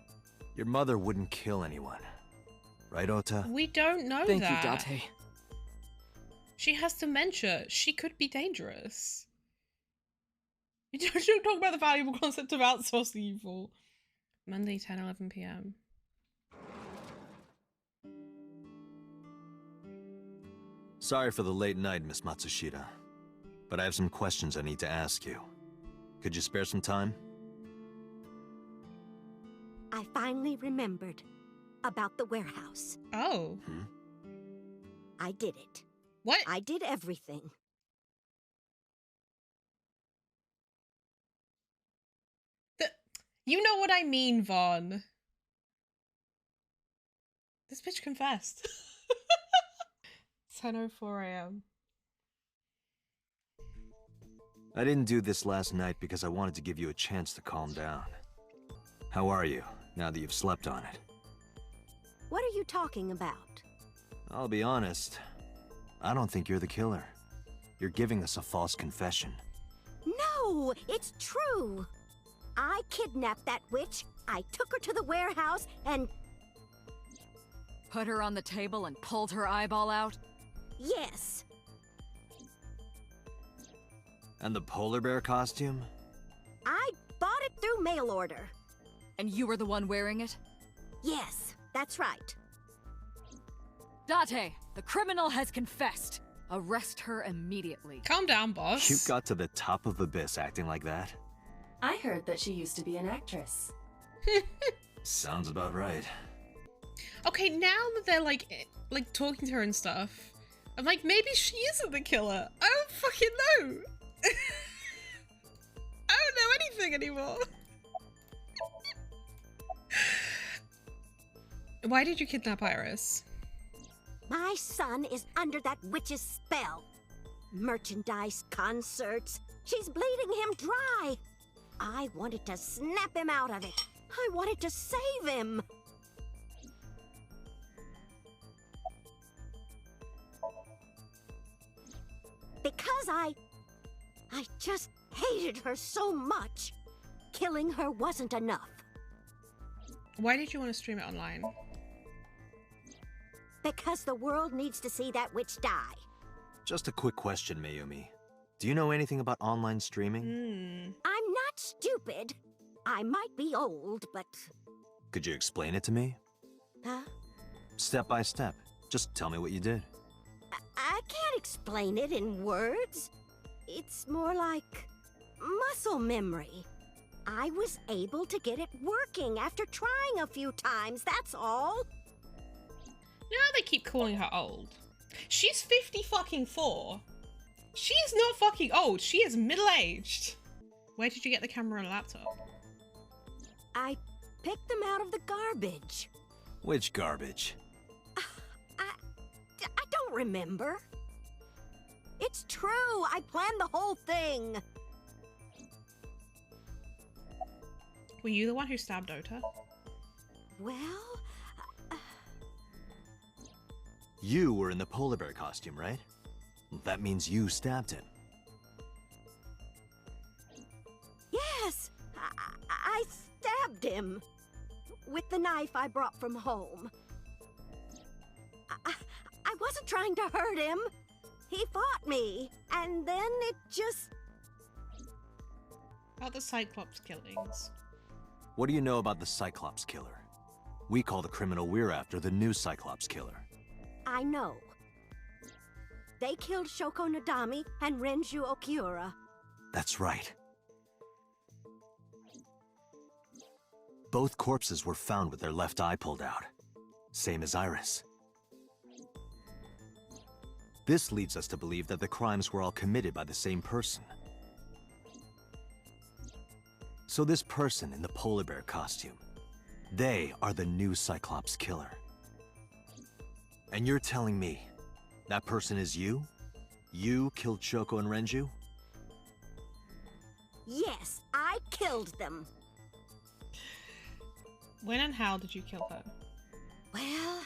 Your mother wouldn't kill anyone. Right, Ota? We don't know Thank that. you, Date. She has dementia. She could be dangerous. You don't talk about the valuable concept of outsourcing evil. Monday, 10:11 p.m. Sorry for the late night, Miss Matsushita. But I have some questions I need to ask you. Could you spare some time? I finally remembered about the warehouse. Oh. I did it. What? I did everything. You know what I mean, Vaughn. This bitch confessed. 10:04 a.m. I didn't do this last night because I wanted to give you a chance to calm down. How are you, now that you've slept on it? What are you talking about? I'll be honest. I don't think you're the killer. You're giving us a false confession. No, it's true. I kidnapped that witch. I took her to the warehouse and... Put her on the table and pulled her eyeball out? Yes. And the polar bear costume? I bought it through mail order. And you were the one wearing it? Yes, that's right. Date, the criminal has confessed. Arrest her immediately. Calm down, boss. You got to the top of Abyss acting like that? I heard that she used to be an actress. Sounds about right. Okay, now that they're like talking to her and stuff, I'm like, maybe she isn't the killer. I don't fucking know. I don't know anything anymore. Why did you kidnap Iris? My son is under that witch's spell. Merchandise, concerts. She's bleeding him dry. I wanted to snap him out of it. I wanted to save him. Because I just hated her so much. Killing her wasn't enough. Why did you want to stream it online? Because the world needs to see that witch die. Just a quick question, Mayumi. Do you know anything about online streaming? I'm not stupid. I might be old, but... Could you explain it to me? Huh? Step by step. Just tell me what you did. I can't explain it in words. It's more like muscle memory. I was able to get it working after trying a few times, that's all. You know how they keep calling her old? She's 50 fucking 4. She is not fucking old. She is middle-aged. Where did you get the camera and laptop? I picked them out of the garbage. Which garbage? I don't remember. It's true. I planned the whole thing. Were you the one who stabbed Ota? Well... You were in the polar bear costume, right? That means you stabbed him. Yes! I stabbed him. With the knife I brought from home. I wasn't trying to hurt him. He fought me. And then it just... About the Cyclops killings. What do you know about the Cyclops killer? We call the criminal we're after the new Cyclops killer. I know. They killed Shoko Nadami and Renju Okiura. That's right. Both corpses were found with their left eye pulled out. Same as Iris. This leads us to believe that the crimes were all committed by the same person. So this person in the polar bear costume, they are the new Cyclops killer. And you're telling me that person is you? You killed Shoko and Renju? Yes, I killed them. When and how did you kill her? Well,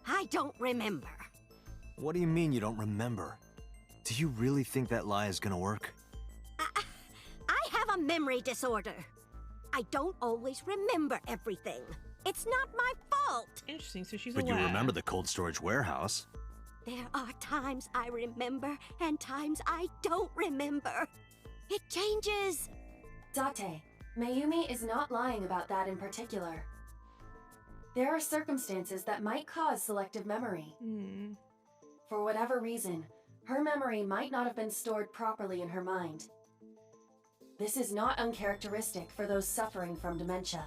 I don't remember. What do you mean you don't remember? Do you really think that lie is gonna work? I have a memory disorder. I don't always remember everything. It's not my fault. Interesting, so she's But aware. you remember the cold storage warehouse. There are times I remember and times I don't remember. It changes. Date, Mayumi is not lying about that in particular. There are circumstances that might cause selective memory. For whatever reason, her memory might not have been stored properly in her mind. This is not uncharacteristic for those suffering from dementia.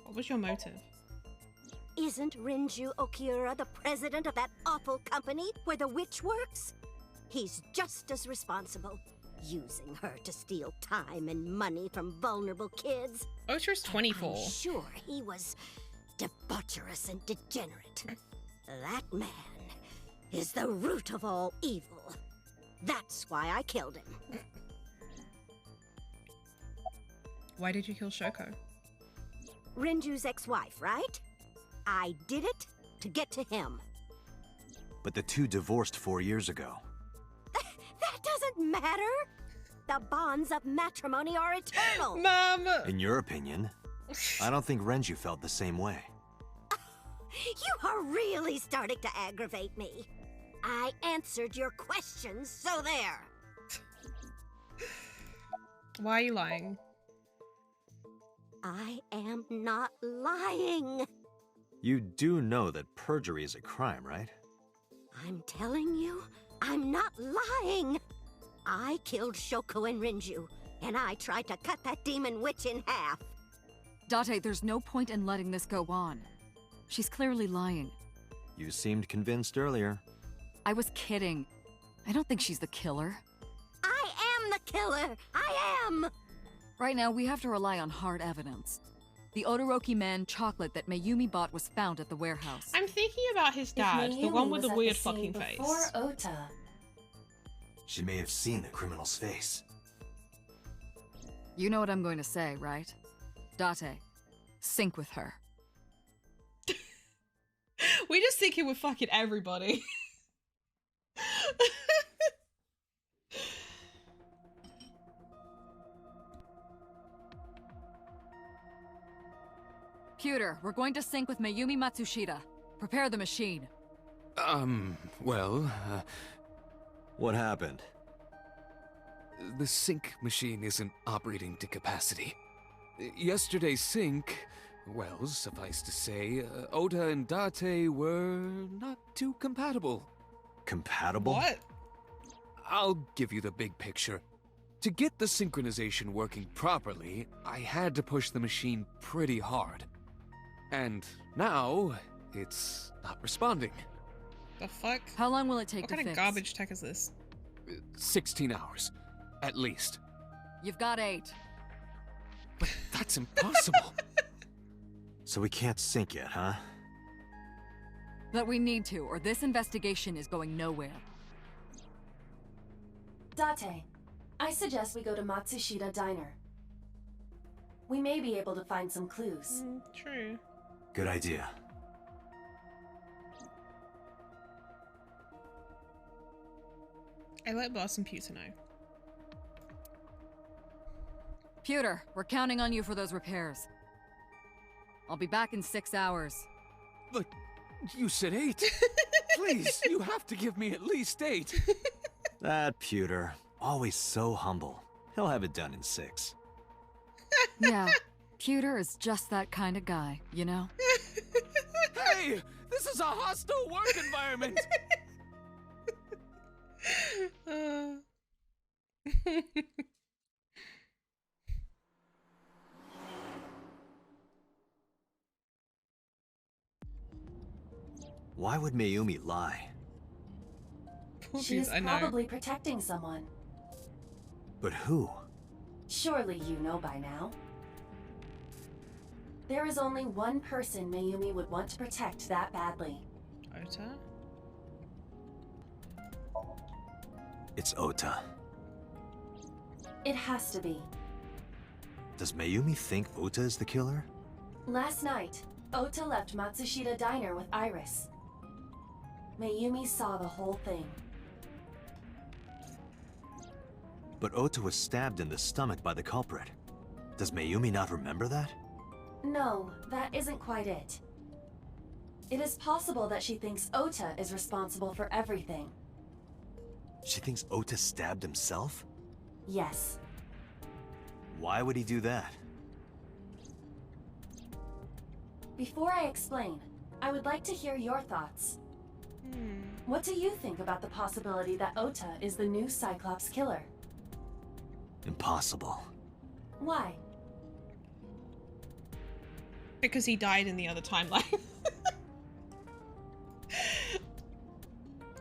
What was your motive? Isn't Renju Okiura the president of that awful company where the witch works? He's just as responsible, using her to steal time and money from vulnerable kids. Ota's 24. I'm sure he was debaucherous and degenerate. That man is the root of all evil. That's why I killed him. Why did you kill Shoko? Renju's ex-wife, right? I did it to get to him. But the two divorced 4 years ago. That doesn't matter. The bonds of matrimony are eternal. Mom! In your opinion, I don't think Renju felt the same way. You are really starting to aggravate me. I answered your questions, so there. Why are you lying? I am not lying. You do know that perjury is a crime, right? I'm telling you, I'm not lying. I killed Shoko and Renju, and I tried to cut that demon witch in half. Date, there's no point in letting this go on. She's clearly lying. You seemed convinced earlier. I was kidding. I don't think she's the killer. I am the killer! I am! Right now, we have to rely on hard evidence. The Odoroki Man chocolate that Mayumi bought was found at the warehouse. I'm thinking about his dad, the one with the weird fucking face. Before Ota. She may have seen the criminal's face. You know what I'm going to say, right? Date, sync with her. We just think we're fucking everybody. Pewter, we're going to sync with Mayumi Matsushita. Prepare the machine. What happened? The sync machine isn't operating to capacity. Yesterday's sync, well, suffice to say, Ota and Date were not too compatible. Compatible? What? I'll give you the big picture. To get the synchronization working properly, I had to push the machine pretty hard. And now, it's not responding. The fuck? How long will it take what to kind fix? of garbage tech is this? 16 hours, at least. You've got 8. But that's impossible. So we can't sync yet, huh? But we need to, or this investigation is going nowhere. Date, I suggest we go to Matsushita Diner. We may be able to find some clues. True. Good idea. I let Boss and Pewter know. Pewter, we're counting on you for those repairs. I'll be back in 6 hours. But you said 8. Please, you have to give me at least 8. That Pewter, always so humble. He'll have it done in 6. Yeah, Pewter is just that kind of guy, you know? Hey! This is a hostile work environment! Why would Mayumi lie? She's probably protecting someone. But who? Surely you know by now. There is only one person Mayumi would want to protect that badly. Ota? It's Ota. It has to be. Does Mayumi think Ota is the killer? Last night, Ota left Matsushita Diner with Iris. Mayumi saw the whole thing. But Ota was stabbed in the stomach by the culprit. Does Mayumi not remember that? No, that isn't quite it. It is possible that she thinks Ota is responsible for everything. She thinks Ota stabbed himself? Yes. Why would he do that? Before I explain, I would like to hear your thoughts. What do you think about the possibility that Ota is the new Cyclops killer? Impossible. Why? Because he died in the other timeline.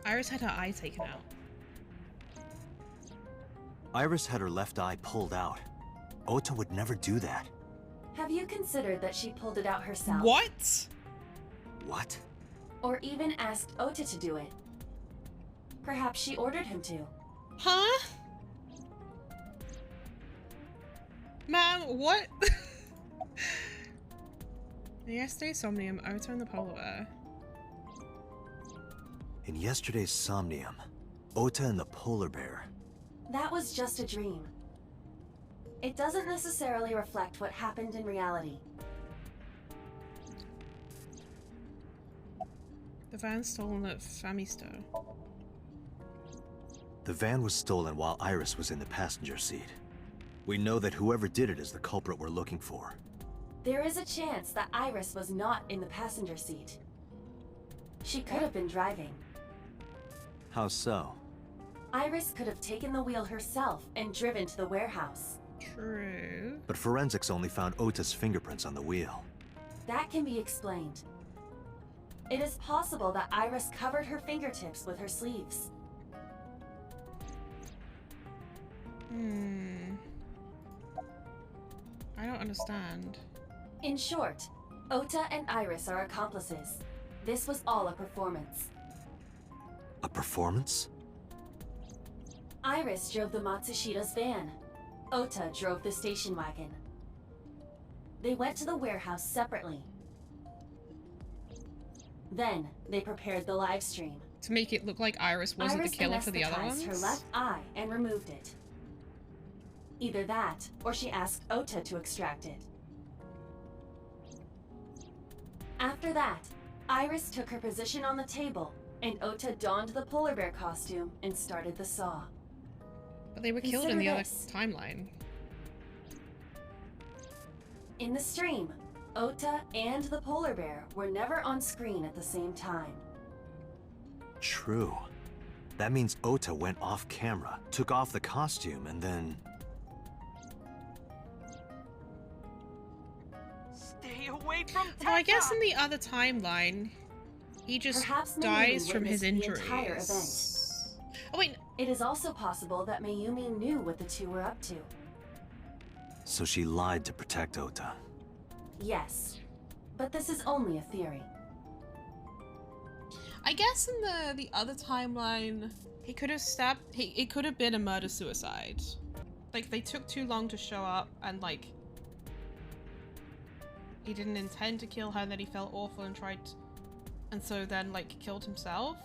Iris had her eye taken out. Iris had her left eye pulled out. Ota would never do that. Have you considered that she pulled it out herself? What? What? Or even asked Ota to do it? Perhaps she ordered him to. Huh? Ma'am, what? Yesterday's somnium, Ota and the polar bear. In yesterday's somnium, Ota and the polar bear. That was just a dream. It doesn't necessarily reflect what happened in reality. The van stolen at Famisto. The van was stolen while Iris was in the passenger seat. We know that whoever did it is the culprit we're looking for. There is a chance that Iris was not in the passenger seat. She could have been driving. How so? Iris could have taken the wheel herself and driven to the warehouse. True. But forensics only found Ota's fingerprints on the wheel. That can be explained. It is possible that Iris covered her fingertips with her sleeves. I don't understand. In short, Ota and Iris are accomplices. This was all a performance. A performance? Iris drove the Matsushita's van. Ota drove the station wagon. They went to the warehouse separately. Then, they prepared the live stream. To make it look like Iris wasn't the killer for the other ones? Iris her left eye and removed it. Either that, or she asked Ota to extract it. After that, Iris took her position on the table, and Ota donned the polar bear costume and started the saw. But they were killed in the other timeline. In the stream, Ota and the polar bear were never on screen at the same time. True. That means Ota went off camera, took off the costume, and then... Stay away from Tessa! No, I guess in the other timeline, he just Perhaps dies Mayumi from his witnessed injuries. the entire event. Oh wait. It is also possible that Mayumi knew what the two were up to. So she lied to protect Ota. Yes, but this is only a theory. I guess in the other timeline, he could have stabbed. It could have been a murder-suicide. Like they took too long to show up, and like he didn't intend to kill her. Then he felt awful and and so then like killed himself.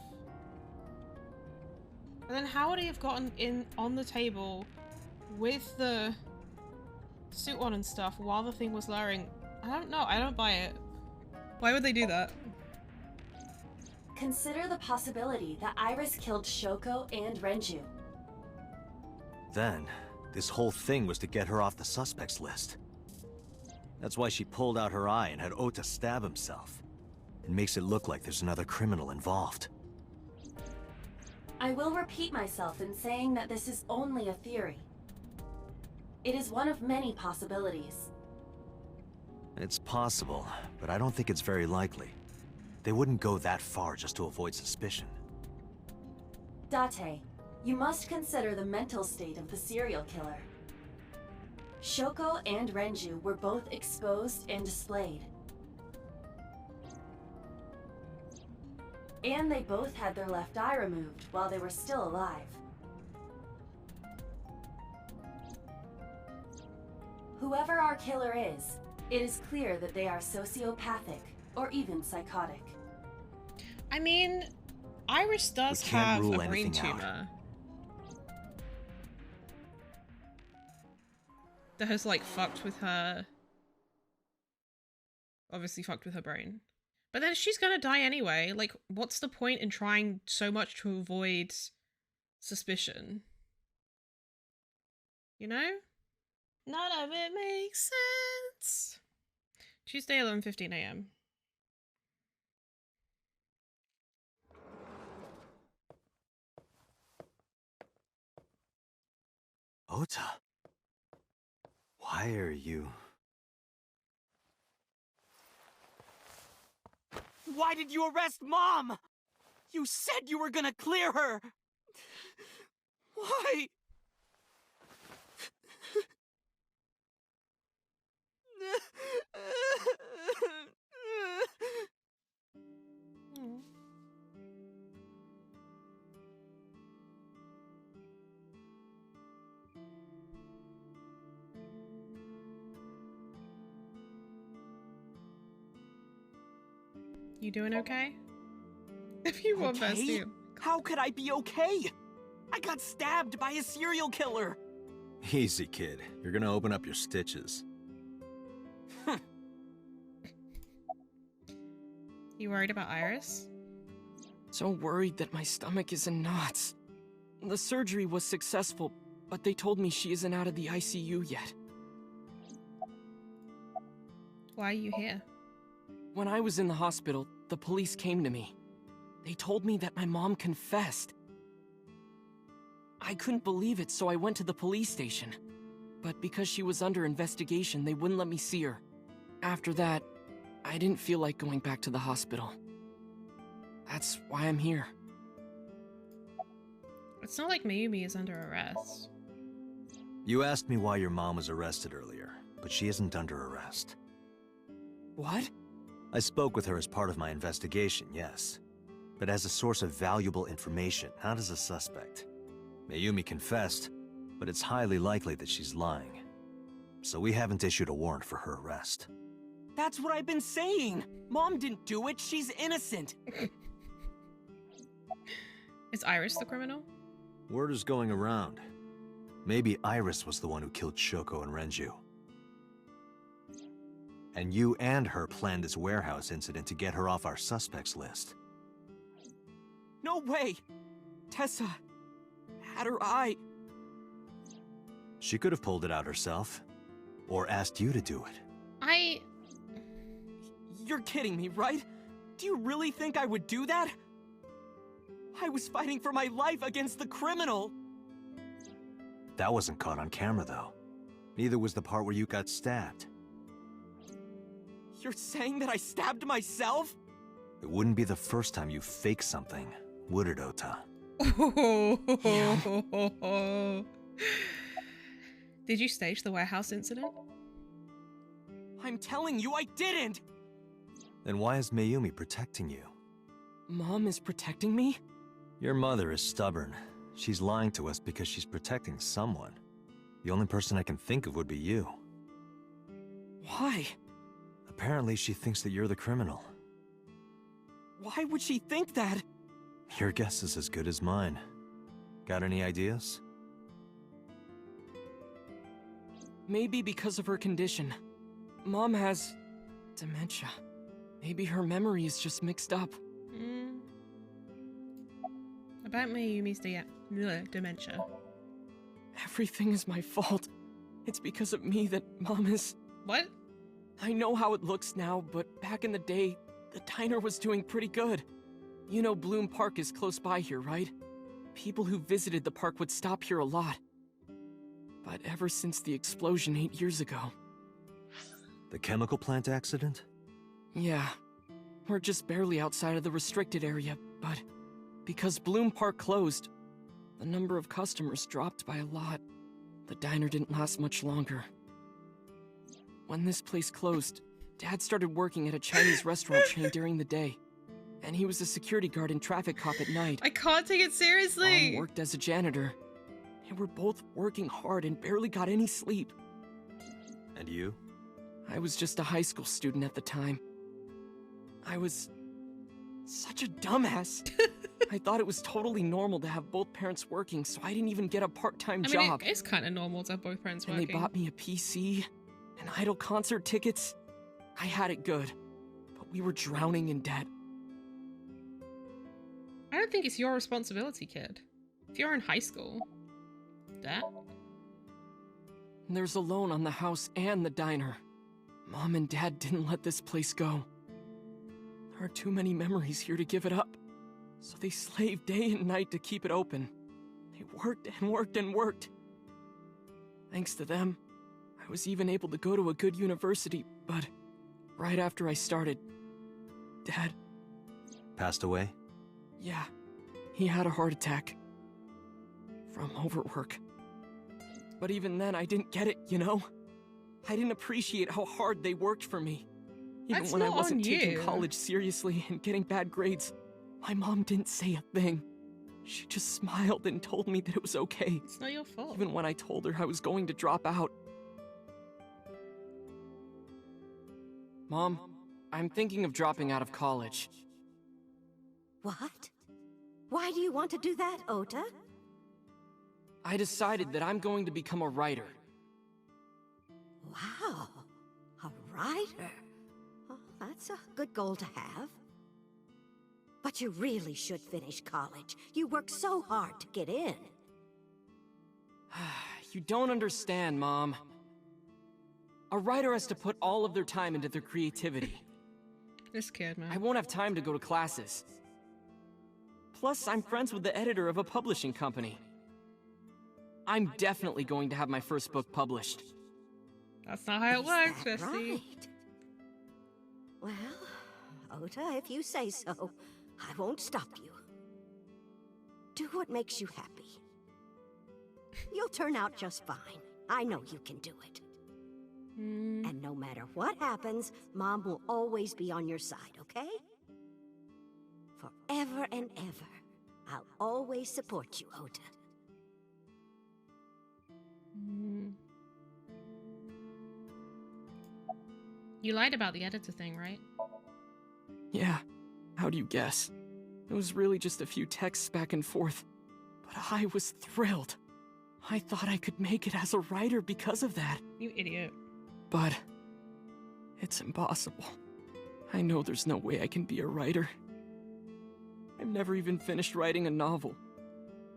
And then how would he have gotten in on the table with the suit on and stuff while the thing was lowering? I don't know. I don't buy it. Why would they do that? Consider the possibility that Iris killed Shoko and Renju. Then, this whole thing was to get her off the suspects list. That's why she pulled out her eye and had Ota stab himself. It makes it look like there's another criminal involved. I will repeat myself in saying that this is only a theory. It is one of many possibilities. It's possible, but I don't think it's very likely. They wouldn't go that far just to avoid suspicion. Date, you must consider the mental state of the serial killer. Shoko and Renju were both exposed and displayed. And they both had their left eye removed while they were still alive. Whoever our killer is, it is clear that they are sociopathic or even psychotic. I mean, Iris does have a brain tumor that has like fucked with her, obviously fucked with her brain. But then she's gonna die anyway. Like, what's the point in trying so much to avoid suspicion? You know? None of it makes sense. Tuesday, 11:15 a.m. Ota, why are you... Why did you arrest Mom? You said you were gonna clear her! Why? You doing okay? If you want best, Okay? you. How could I be okay? I got stabbed by a serial killer. Easy, kid. You're gonna open up your stitches. You worried about Iris? So worried that my stomach is in knots. The surgery was successful, but they told me she isn't out of the ICU yet. Why are you here? When I was in the hospital, the police came to me. They told me that my mom confessed. I couldn't believe it, so I went to the police station. But because she was under investigation, they wouldn't let me see her. After that, I didn't feel like going back to the hospital. That's why I'm here. It's not like Mayumi is under arrest. You asked me why your mom was arrested earlier, but she isn't under arrest. What? I spoke with her as part of my investigation, yes. But as a source of valuable information, not as a suspect. Mayumi confessed, but it's highly likely that she's lying. So we haven't issued a warrant for her arrest. That's what I've been saying! Mom didn't do it, she's innocent! Is Iris the criminal? Word is going around. Maybe Iris was the one who killed Shoko and Renju. And you and her planned this warehouse incident to get her off our suspects list. No way! Tessa had her eye. She could have pulled it out herself. Or asked you to do it. You're kidding me, right? Do you really think I would do that? I was fighting for my life against the criminal! That wasn't caught on camera, though. Neither was the part where you got stabbed. You're saying that I stabbed myself? It wouldn't be the first time you faked something, would it, Ota? Did you stage the warehouse incident? I'm telling you I didn't! Then why is Mayumi protecting you? Mom is protecting me? Your mother is stubborn. She's lying to us because she's protecting someone. The only person I can think of would be you. Why? Apparently she thinks that you're the criminal. Why would she think that? Your guess is as good as mine. Got any ideas? Maybe because of her condition. Mom has dementia. Maybe her memory is just mixed up. About Mayumi's dementia. Everything is my fault. It's because of me that Mom is... What? I know how it looks now, but back in the day, the diner was doing pretty good. You know Bloom Park is close by here, right? People who visited the park would stop here a lot. But ever since the explosion 8 years ago... The chemical plant accident? Yeah. We're just barely outside of the restricted area, but because Bloom Park closed, the number of customers dropped by a lot. The diner didn't last much longer. When this place closed, Dad started working at a Chinese restaurant chain during the day. And he was a security guard and traffic cop at night. I can't take it seriously! Mom worked as a janitor. They were both working hard and barely got any sleep. And you? I was just a high school student at the time. I was such a dumbass. I thought it was totally normal to have both parents working, so I didn't even get a part-time job. It's kind of normal to have both parents and working. They bought me a PC and Idol concert tickets. I had it good, but we were drowning in debt. I don't think it's your responsibility, kid. If you're in high school, that. There's a loan on the house and the diner. Mom and Dad didn't let this place go. There are too many memories here to give it up. So they slaved day and night to keep it open. They worked and worked and worked. Thanks to them, I was even able to go to a good university, but right after I started, Dad... Passed away? Yeah, he had a heart attack. From overwork. But even then, I didn't get it, you know? I didn't appreciate how hard they worked for me. Even That's when I not wasn't on taking you. college seriously and getting bad grades, my mom didn't say a thing. She just smiled and told me that it was okay. It's not your fault. Even when I told her I was going to drop out. Mom, I'm thinking of dropping out of college. What? Why do you want to do that, Ota? I decided that I'm going to become a writer. Wow, a writer. Oh, that's a good goal to have. But you really should finish college. You worked so hard to get in. You don't understand, Mom. A writer has to put all of their time into their creativity. This kid, man. I won't have time to go to classes. Plus, I'm friends with the editor of a publishing company. I'm definitely going to have my first book published. That's not how it works, That Bestie. right? Well, Ota, if you say so, I won't stop you. Do what makes you happy. You'll turn out just fine. I know you can do it. And no matter what happens, Mom will always be on your side, okay? Forever and ever, I'll always support you, Ota. You lied about the editor thing, right? Yeah, how do you guess? It was really just a few texts back and forth. But I was thrilled. I thought I could make it as a writer because of that. You idiot. But it's impossible. I know there's no way I can be a writer. I've never even finished writing a novel.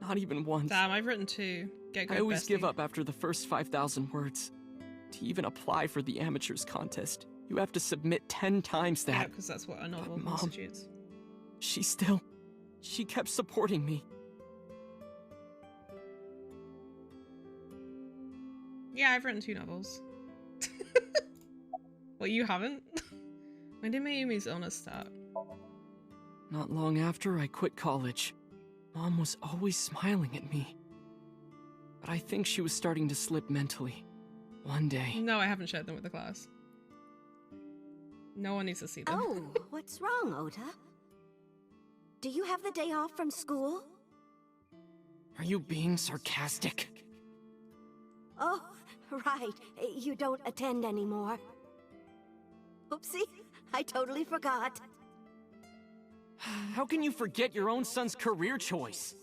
Not even once. Damn, I've written 2. Get good, I always Bestie. give up after the first 5,000 words. To even apply for the amateurs contest, you have to submit 10 times that. Yeah, because that's what a novel Mom, constitutes. She kept supporting me. Yeah, I've written 2 novels. Well, you haven't? When did Mayumi's illness start? Not long after I quit college, Mom was always smiling at me. But I think she was starting to slip mentally. One day... No, I haven't shared them with the class. No one needs to see them. Oh, what's wrong, Ota? Do you have the day off from school? Are you being sarcastic? Oh, right. You don't attend anymore. Oopsie, I totally forgot. How can you forget your own son's career choice?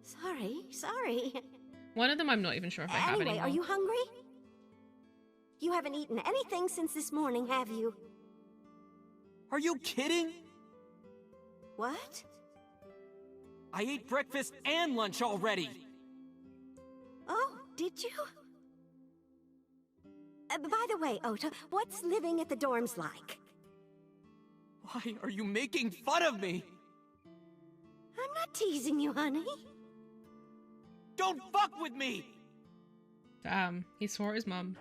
Sorry. One of them I'm not even sure if I have Anyway, anymore. are you hungry? You haven't eaten anything since this morning, have you? Are you kidding? What? I ate breakfast and lunch already! Oh, did you? By the way, Ota, what's living at the dorms like? Why are you making fun of me? I'm not teasing you, honey. Don't fuck with me! Damn, he swore at his mum.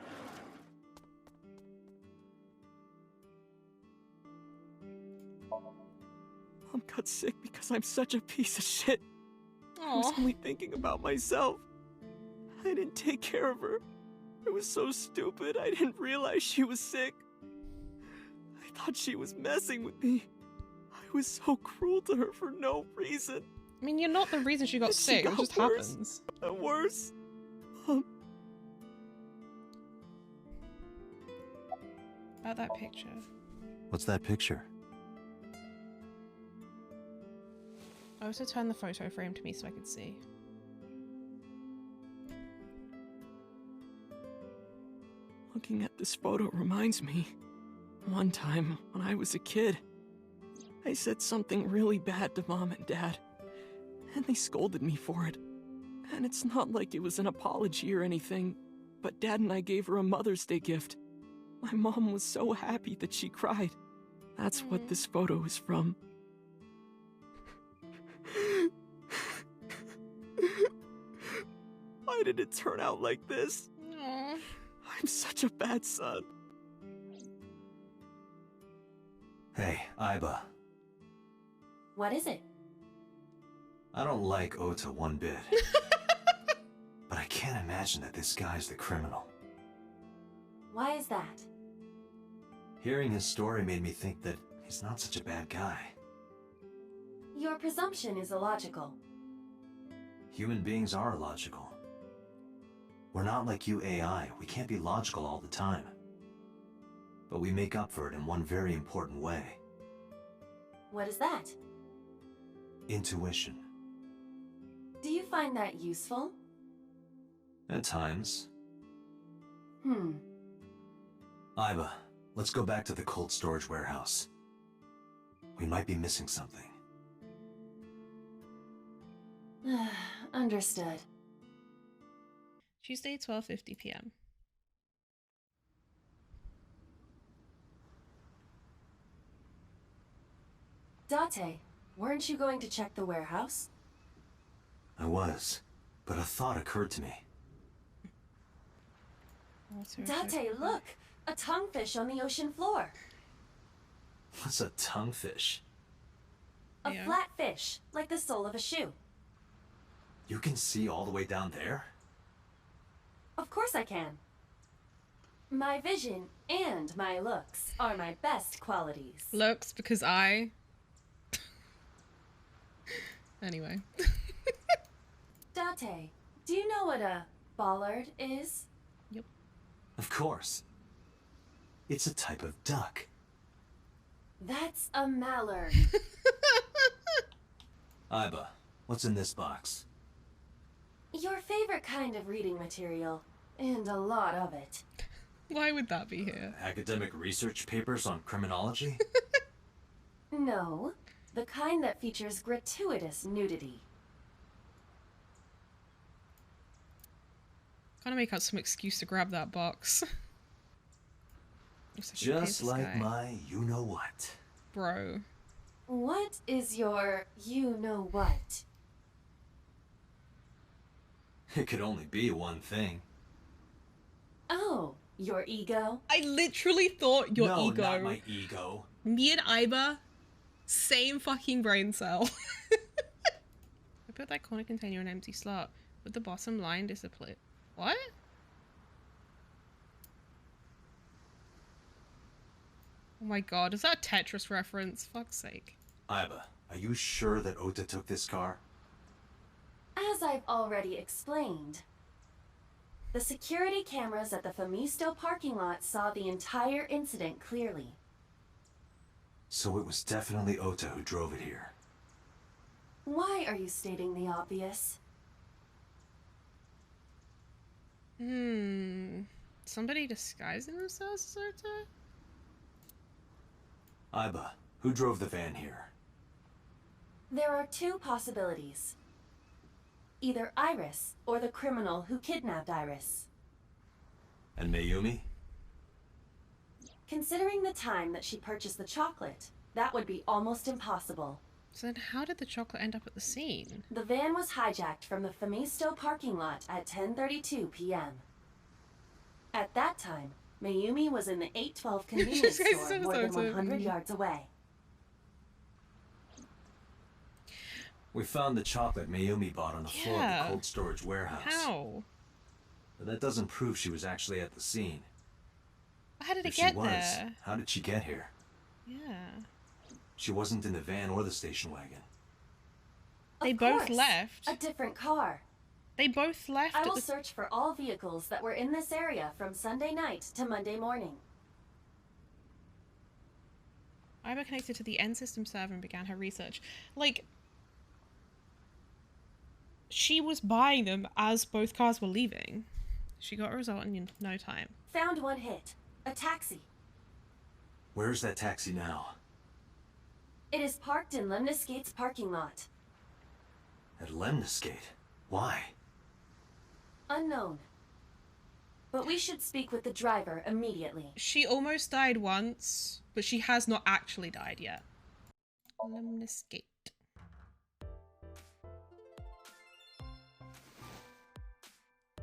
Mom got sick because I'm such a piece of shit. I was Aw. only thinking about myself. I didn't take care of her. I was so stupid, I didn't realize she was sick. I thought she was messing with me. I was so cruel to her for no reason. I mean, you're not the reason she got sick, it just worse happens. and worse. About that picture. What's that picture? I also turned the photo frame to me so I could see. Looking at this photo reminds me. One time, when I was a kid, I said something really bad to Mom and Dad, and they scolded me for it. And it's not like it was an apology or anything, but Dad and I gave her a Mother's Day gift. My mom was so happy that she cried. That's what this photo is from. Why did it turn out like this? Aww. I'm such a bad son. Hey, Aiba. What is it? I don't like Ota one bit. But I can't imagine that this guy's the criminal. Why is that? Hearing his story made me think that he's not such a bad guy. Your presumption is illogical. Human beings are illogical. We're not like you AI. We can't be logical all the time. But we make up for it in one very important way. What is that? Intuition. Do you find that useful? At times. Aiba, let's go back to the cold storage warehouse. We might be missing something. Understood. Tuesday, 12:50 p.m. Date, weren't you going to check the warehouse? I was, but a thought occurred to me. Date, look! A tonguefish on the ocean floor. What's a tonguefish? A flat fish, like the sole of a shoe. You can see all the way down there? Of course I can. My vision and my looks are my best qualities. Looks, because I... Anyway. Date, do you know what a bollard is? Yep. Of course. It's a type of duck. That's a mallard. Aiba, what's in this box? Your favorite kind of reading material, and a lot of it. Why would that be here? Academic research papers on criminology? No, the kind that features gratuitous nudity. Gotta make up some excuse to grab that box. Just like my you-know-what. Bro. What is your you-know-what? It could only be one thing. Oh, your ego? I literally thought your No, ego. not my ego. Me and Aiba, same fucking brain cell. I put that corner container in an empty slot with the bottom line disappeared. What? Oh my god, is that a Tetris reference? Fuck's sake. Aiba, are you sure that Ota took this car? As I've already explained, the security cameras at the Famisto parking lot saw the entire incident clearly. So it was definitely Ota who drove it here. Why are you stating the obvious? Somebody disguising themselves as Ota? Aiba, who drove the van here? There are two possibilities. Either Iris or the criminal who kidnapped Iris. And Mayumi? Considering the time that she purchased the chocolate, that would be almost impossible. So then how did the chocolate end up at the scene? The van was hijacked from the Femisto parking lot at 10:32 p.m. At that time, Mayumi was in the 812 convenience store more than 100 yards away. We found the chocolate Mayumi bought on the floor of the cold storage warehouse. How? But that doesn't prove she was actually at the scene. How did it If get she was, there? how did she get here? Yeah. She wasn't in the van or the station wagon. They Of both course, left. A different car. They both left. I at will the... search for all vehicles that were in this area from Sunday night to Monday morning. Iba connected to the end system server and began her research. Like, she was buying them as both cars were leaving. She got a result in no time. Found one hit. A taxi. Where's that taxi now? It is parked in Lemniscate's parking lot. At Lemniscate? Why? Unknown. But we should speak with the driver immediately. She almost died once, but she has not actually died yet. Lemniscate.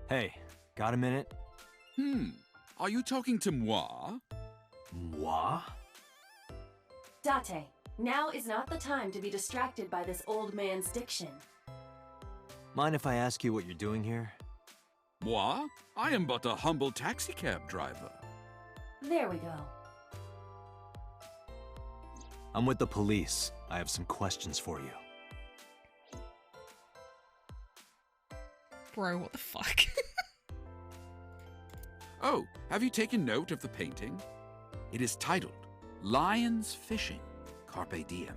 Hey, got a minute? Are you talking to moi? Moi? Date, now is not the time to be distracted by this old man's diction. Mind if I ask you what you're doing here? Moi? I am but a humble taxicab driver. There we go. I'm with the police. I have some questions for you. Bro, what the fuck? Oh, have you taken note of the painting? It is titled Lions Fishing, Carpe Diem.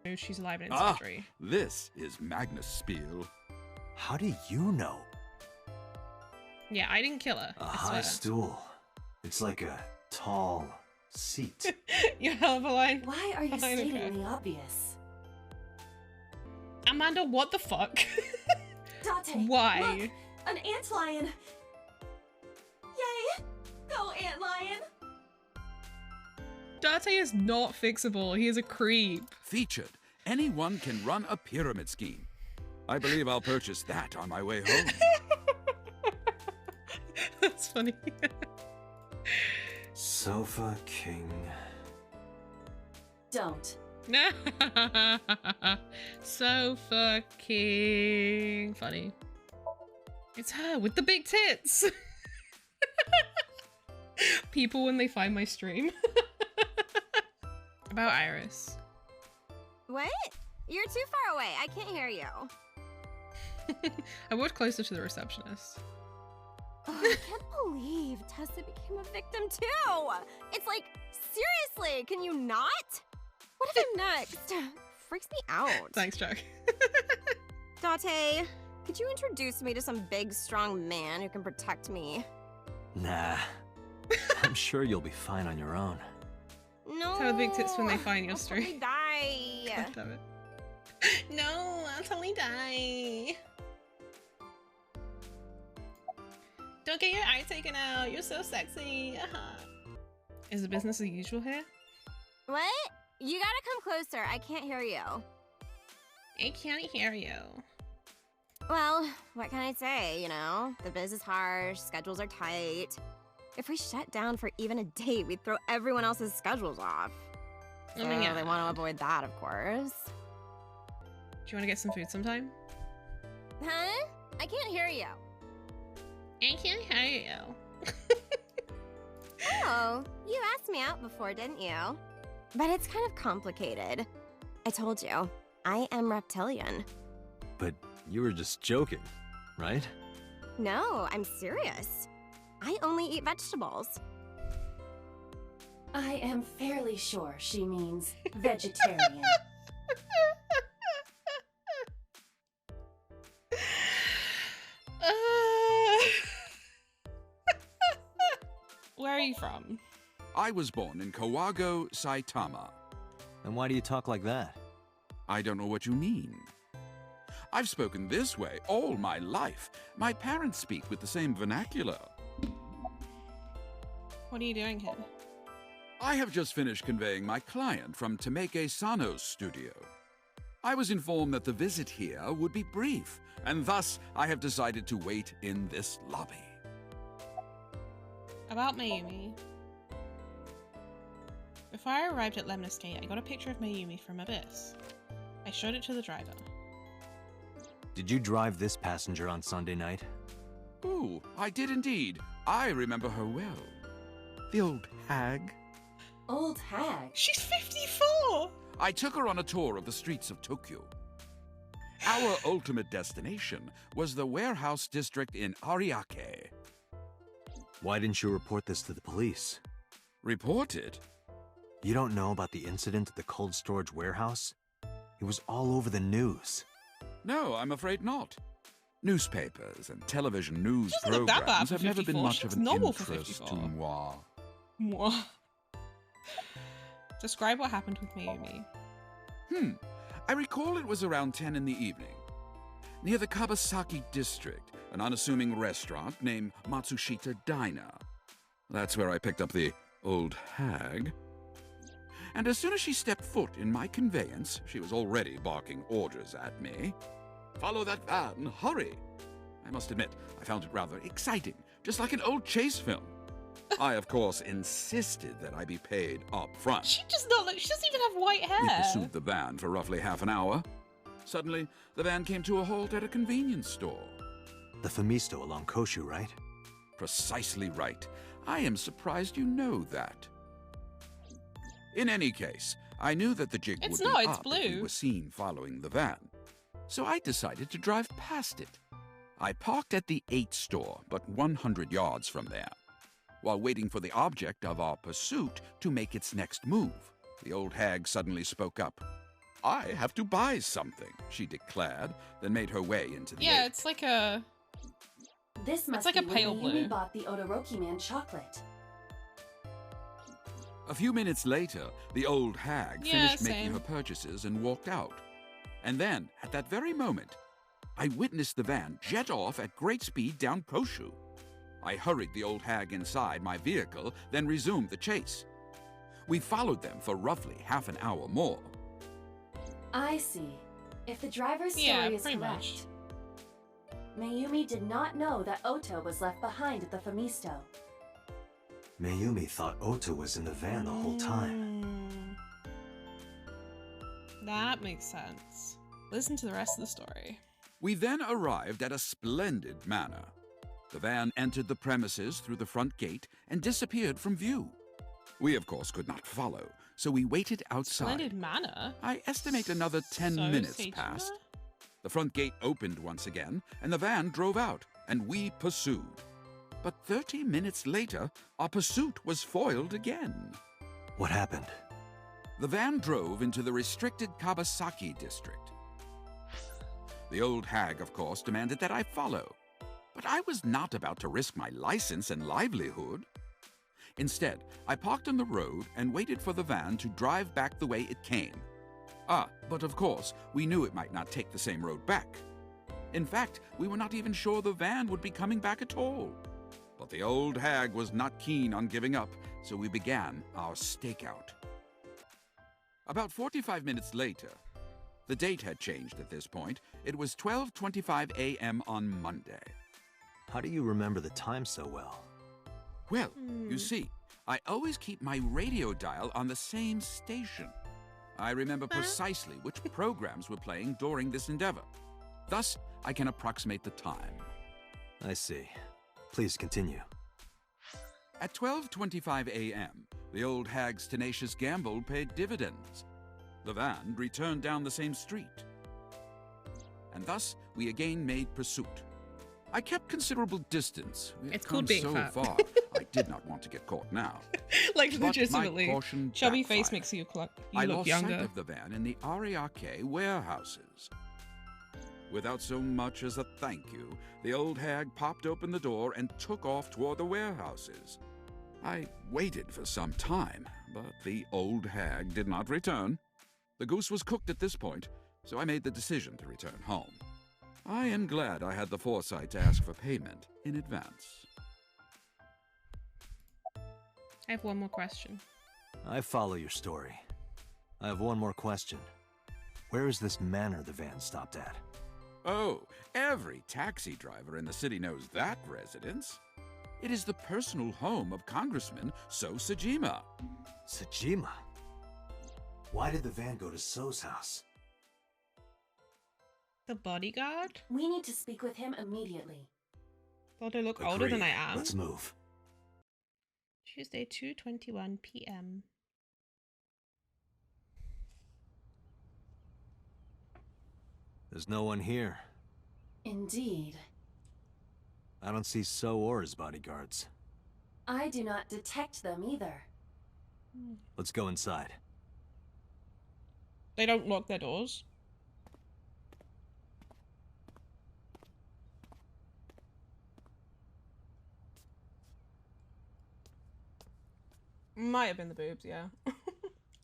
Oh, she's alive and in surgery. This is Magnus Spiel. How do you know? Yeah, I didn't kill her. A I high swear. stool. It's like a tall seat. You hell of a line. Why are you Fine, okay. stating the obvious? Amanda, what the fuck? Date, Why? look, an antlion. Yay! Go, antlion! Date is not fixable. He is a creep. Featured, anyone can run a pyramid scheme. I believe I'll purchase that on my way home. That's funny. Sofa King. Don't. So fucking funny. It's her with the big tits. People when they find my stream. About Iris. What? You're too far away. I can't hear you. I walked closer to the receptionist. Oh, I can't believe Tessa became a victim too. It's like, seriously, can you not? What if I'm next? Freaks me out. Thanks, Chuck. Date, could you introduce me to some big, strong man who can protect me? Nah. I'm sure you'll be fine on your own. No. Tell the big tits when they find your I'll totally stream. die. God damn it. No, I'll totally die. Don't get your eye taken out. You're so sexy. Is the business as usual here? What? You gotta come closer. I can't hear you. I can't hear you. Well, what can I say, you know? The biz is harsh, schedules are tight. If we shut down for even a day, we'd throw everyone else's schedules off. So Oh my God. they want to avoid that, of course. Do you want to get some food sometime? Huh? I can't hear you. I can't hear you. Oh, you asked me out before, didn't you? But it's kind of complicated. I told you, I am reptilian. But you were just joking, right? No, I'm serious. I only eat vegetables. I am fairly sure she means vegetarian. Where are you from? I was born in Kawago, Saitama. And why do you talk like that? I don't know what you mean. I've spoken this way all my life. My parents speak with the same vernacular. What are you doing here? I have just finished conveying my client from Temeke Sano's studio. I was informed that the visit here would be brief, and thus I have decided to wait in this lobby. About Mayumi. Before I arrived at Lemon Estate, I got a picture of Mayumi from Abyss. I showed it to the driver. Did you drive this passenger on Sunday night? Ooh, I did indeed. I remember her well. The old hag. Old hag? She's 54! I took her on a tour of the streets of Tokyo. Our ultimate destination was the warehouse district in Ariake. Why didn't you report this to the police? Report it? You don't know about the incident at the cold storage warehouse? It was all over the news. No, I'm afraid not. Newspapers and television news She doesn't look that bad programs for have never 54. been much She of looks an normal for interest to 54. moi. Moi. Describe what happened with Mayumi. I recall it was around 10 in the evening. Near the Kabasaki district, an unassuming restaurant named Matsushita Diner. That's where I picked up the old hag. And as soon as she stepped foot in my conveyance, she was already barking orders at me. Follow that van, hurry! I must admit, I found it rather exciting, just like an old chase film. I, of course, insisted that I be paid up front. She does not look, she doesn't even have white We hair. pursued the van for roughly half an hour. Suddenly, the van came to a halt at a convenience store. The Famisto along Koshu, right? Precisely right. I am surprised you know that. In any case, I knew that the jig It's would not, be it's up if we blue. were seen following the van. So I decided to drive past it. I parked at the 8 store, but 100 yards from there. While waiting for the object of our pursuit to make its next move, the old hag suddenly spoke up. I have to buy something, she declared, then made her way into the Yeah, eight. it's like a... This must like a be when pale Mayumi blue. bought the Odoroki Man chocolate. A few minutes later, the old hag Yeah, finished making same. her purchases and walked out. And then, at that very moment, I witnessed the van jet off at great speed down Koshu. I hurried the old hag inside my vehicle, then resumed the chase. We followed them for roughly half an hour more. I see. If the driver's story Yeah, is pretty correct, much. Mayumi did not know that Ota was left behind at the Famisto. Mayumi thought Ota was in the van the whole time. That makes sense. Listen to the rest of the story. We then arrived at a splendid manor. The van entered the premises through the front gate and disappeared from view. We, of course, could not follow, so we waited outside. Splendid manor. I estimate another 10 So minutes Seijima? passed. The front gate opened once again, and the van drove out, and we pursued. But 30 minutes later, our pursuit was foiled again. What happened? The van drove into the restricted Kabasaki district. The old hag, of course, demanded that I follow. But I was not about to risk my license and livelihood. Instead, I parked on the road and waited for the van to drive back the way it came. But of course, we knew it might not take the same road back. In fact, we were not even sure the van would be coming back at all. But the old hag was not keen on giving up, so we began our stakeout. About 45 minutes later, the date had changed at this point. It was 12:25 a.m. on Monday. How do you remember the time so well? Well, you see, I always keep my radio dial on the same station. I remember precisely which programs were playing during this endeavor. Thus, I can approximate the time. I see. Please continue. At 12:25 a.m., the old hag's tenacious gamble paid dividends. The van returned down the same street. And thus, we again made pursuit. I kept considerable distance. We had It's called come being so fat. far, I did not want to get caught now. Like, But my legitimately. caution Chubby face backfired. makes you look I lost younger. sight of the van in the Ariake warehouses. Without so much as a thank you, the old hag popped open the door and took off toward the warehouses. I waited for some time, but the old hag did not return. The goose was cooked at this point, so I made the decision to return home. I am glad I had the foresight to ask for payment in advance. I have one more question. I follow your story. I have one more question. Where is this manor the van stopped at? Oh, every taxi driver in the city knows that residence. It is the personal home of Congressman So Sajima. Sajima? Why did the van go to So's house? The bodyguard? We need to speak with him immediately. Thought I look older than I am. Let's move. Tuesday, 2:21 p.m. There's no one here. Indeed. I don't see So or his bodyguards. I do not detect them either. Let's go inside. They don't lock their doors. Might have been the boobs, yeah.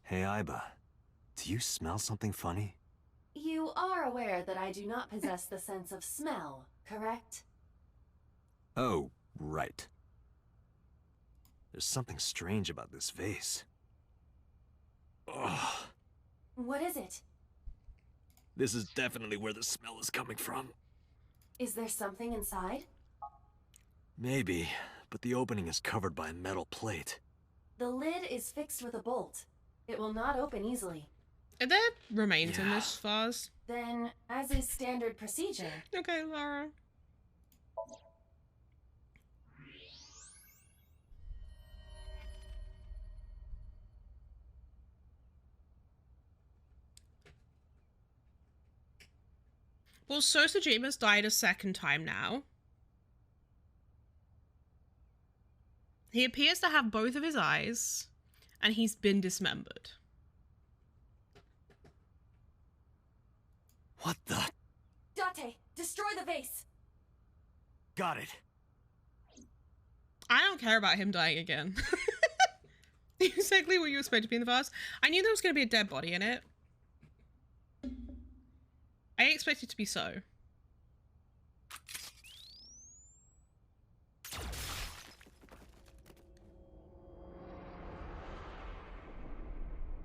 Hey, Iba. Do you smell something funny? You are aware that I do not possess the sense of smell, correct? Oh, right. There's something strange about this vase. Ugh. What is it? This is definitely where the smell is coming from. Is there something inside? Maybe, but the opening is covered by a metal plate. The lid is fixed with a bolt. It will not open easily. Are there remains in this vase? Then, as is standard procedure... Okay, Laura. Well, So Sajima's died a second time now. He appears to have both of his eyes, and he's been dismembered. What the? Date, destroy the vase! Got it. I don't care about him dying again. Exactly what you expected to be in the vase. I knew there was going to be a dead body in it. I expected it to be So.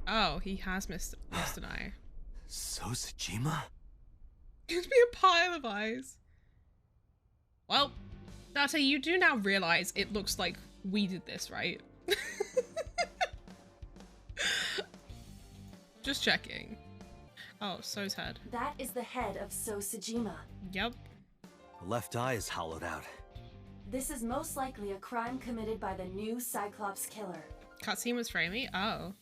Oh, he has missed an eye. So Sajima? Gives me a pile of eyes. Well, Date, you do now realize it looks like we did this, right? Just checking. Oh, So's head. That is the head of So Sajima. Yep. The left eye is hollowed out. This is most likely a crime committed by the new Cyclops killer. Cutscene was framey? Oh.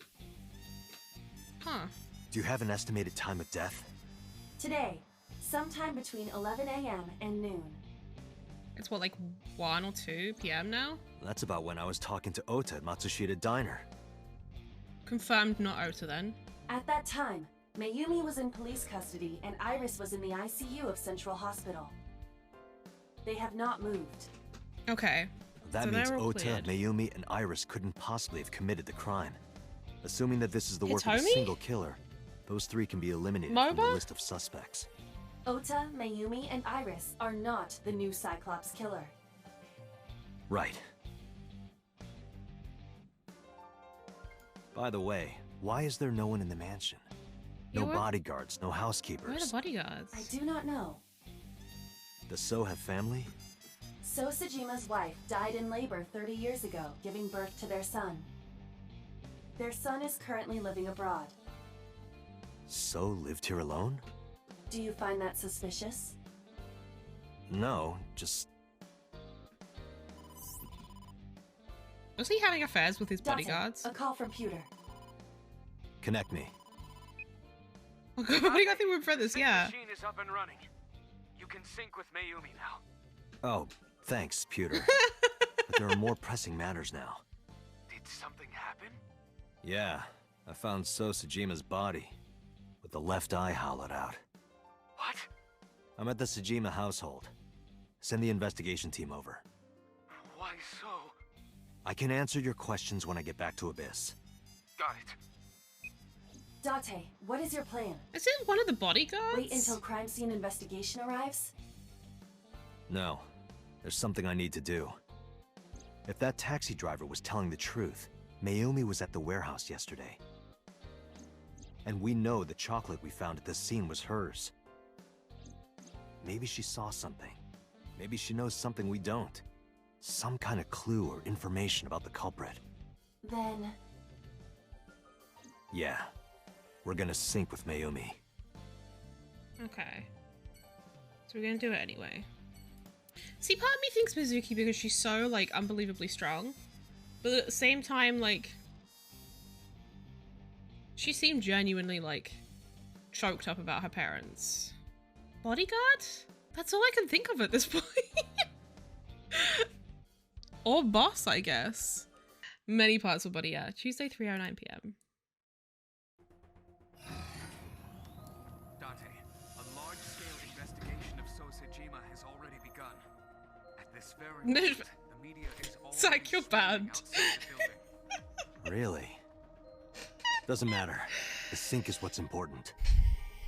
Huh. Do you have an estimated time of death? Today, sometime between 11 a.m. and noon. It's what, like 1 or 2 p.m. now? That's about when I was talking to Ota at Matsushita Diner. Confirmed not Ota then. At that time, Mayumi was in police custody and Iris was in the ICU of Central Hospital. They have not moved. Okay. That means Ota, Mayumi, and Iris couldn't possibly have committed the crime. Assuming that this is the work of a single killer, those 3 can be eliminated from the list of suspects. Ota, Mayumi, and Iris are not the new Cyclops killer. Right. By the way, why is there no one in the mansion? No bodyguards, no housekeepers. Where are the bodyguards? I do not know. Does So have family? So Sajima's wife died in labor 30 years ago, giving birth to their son. Their son is currently living abroad. So lived here alone? Do you find that suspicious? No, just... Was he having affairs with his bodyguards? A call from Pewter. Connect me. Oh god, I think we've read this, yeah. The machine is up and running. You can sync with Mayumi now. Oh, thanks, Pewter. But there are more pressing matters now. Did something happen? Yeah, I found So Sajima's body, with the left eye hollowed out. What? I'm at the Sajima household. Send the investigation team over. Why so? I can answer your questions when I get back to Abyss. Got it. Date, what is your plan? Is it one of the bodyguards? Wait until crime scene investigation arrives? No, there's something I need to do. If that taxi driver was telling the truth, Mayumi was at the warehouse yesterday. And we know the chocolate we found at the scene was hers. Maybe she saw something. Maybe she knows something we don't. Some kind of clue or information about the culprit. Then... Yeah. We're gonna sync with Mayumi. Okay. So we're gonna do it anyway. See, part of me thinks Mizuki because she's so, like, unbelievably strong. But at the same time, like... she seemed genuinely, like, choked up about her parents. Bodyguard? That's all I can think of at this point. Or boss, I guess. Many parts of body, yeah. Tuesday, 3:09 p.m. Dante, a large-scale investigation of Sosejima has already begun. At this very moment, the media is already Zach, you're bad. outside the building. Really? Doesn't matter. The sync is what's important.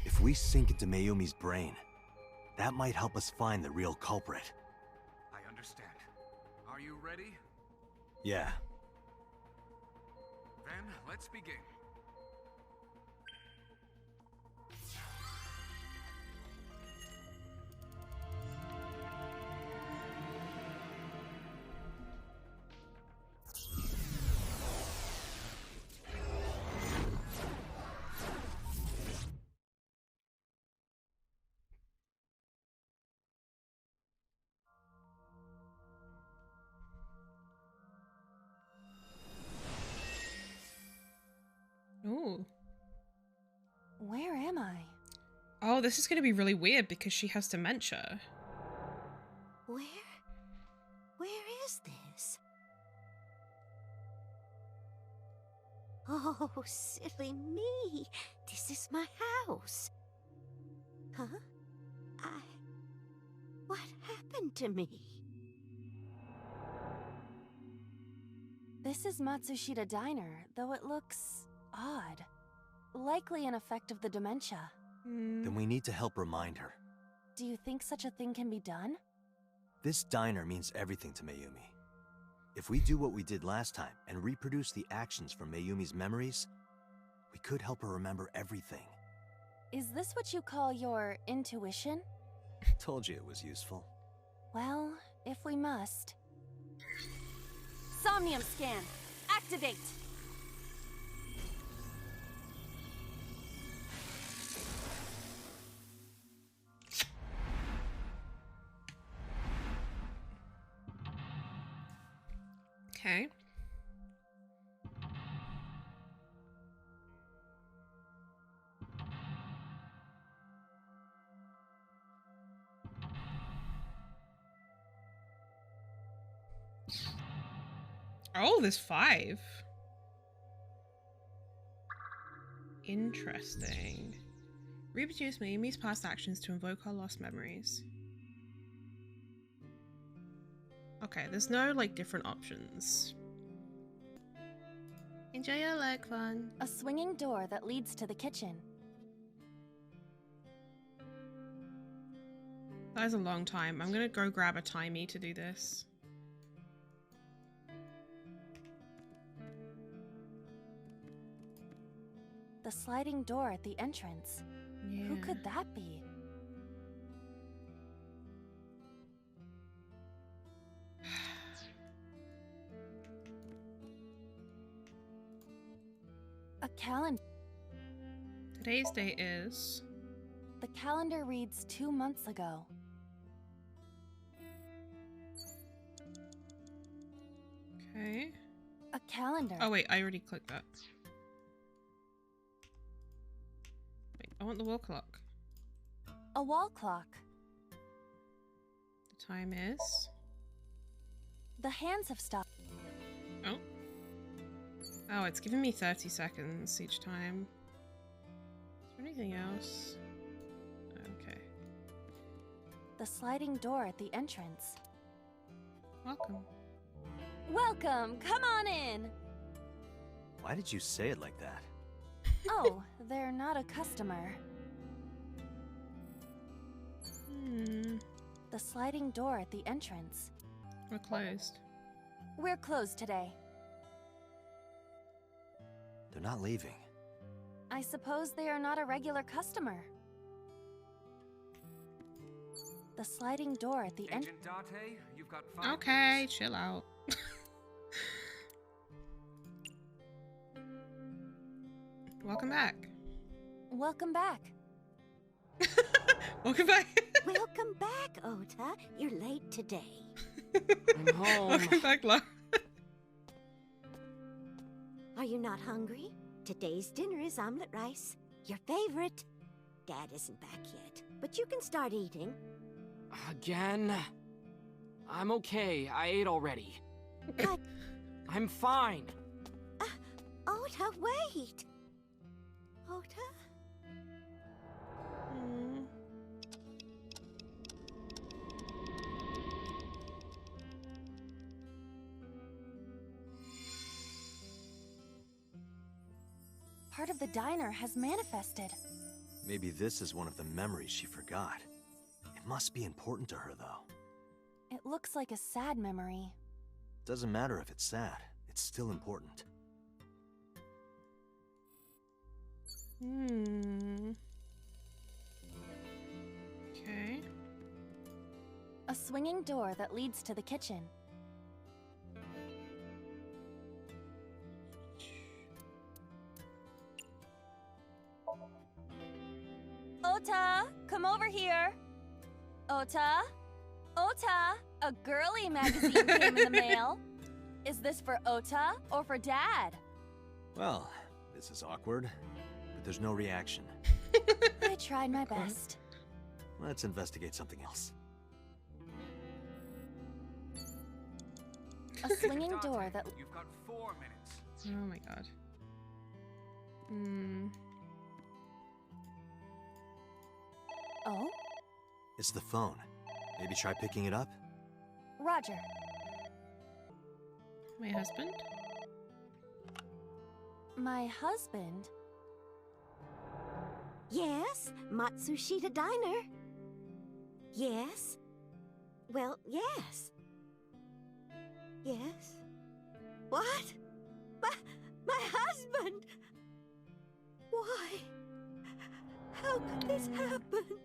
If we sink into Mayumi's brain, that might help us find the real culprit. I understand. Are you ready? Yeah. Then, let's begin. Ooh. Where am I? Oh, this is gonna be really weird because she has dementia. Where is this? Oh, silly me. This is my house. Huh? What happened to me? This is Matsushita Diner, though it looks odd. Likely an effect of the dementia. Then we need to help remind her. Do you think such a thing can be done? This diner means everything to Mayumi. If we do what we did last time and reproduce the actions from Mayumi's memories, we could help her remember everything. Is this what you call your intuition? Told you it was useful. Well, if we must. Somnium scan! Activate! Okay. Oh, there's 5. Interesting. Reproduce Mayumi's past actions to invoke her lost memories. Okay, there's no, like, different options. Enjoy your leg fun. A swinging door that leads to the kitchen. That is a long time. I'm gonna go grab a timey to do this. The sliding door at the entrance. Yeah. Who could that be? A calendar. Today's date is... The calendar reads 2 months ago. Okay. A calendar. Oh wait, I already clicked that. Wait, I want the wall clock. A wall clock. The time is... The hands have stopped. Oh. Oh, it's giving me 30 seconds each time. Is there anything else? Okay. The sliding door at the entrance. Welcome. Welcome! Come on in! Why did you say it like that? Oh, they're not a customer. The sliding door at the entrance. We're closed. We're closed today. They're not leaving. I suppose they are not a regular customer. The sliding door at the end. Agent Date, you've got 5 Okay, minutes. chill out. Welcome back. Welcome back. Welcome back. Welcome back, Ota. You're late today. I'm home. Welcome back, Laura. Are you not hungry? Today's dinner is omelet rice. Your favorite. Dad isn't back yet, but you can start eating. Again? I'm okay. I ate already. But... I'm fine. Ota, wait! Ota? Part of the diner has manifested. Maybe this is one of the memories she forgot. It must be important to her, though. It looks like a sad memory. Doesn't matter if it's sad. It's still important. Okay. A swinging door that leads to the kitchen. Ota, come over here. Ota? Ota, a girly magazine came in the mail. Is this for Ota or for Dad? Well, this is awkward, but there's no reaction. I tried my best. Let's investigate something else. A swinging door that... You've got 4 minutes. Oh my god. Oh? It's the phone. Maybe try picking it up? Roger. My husband? My husband? Yes, Matsushita Diner. Yes. Well, yes. Yes. What? My husband! Why? How could this happen?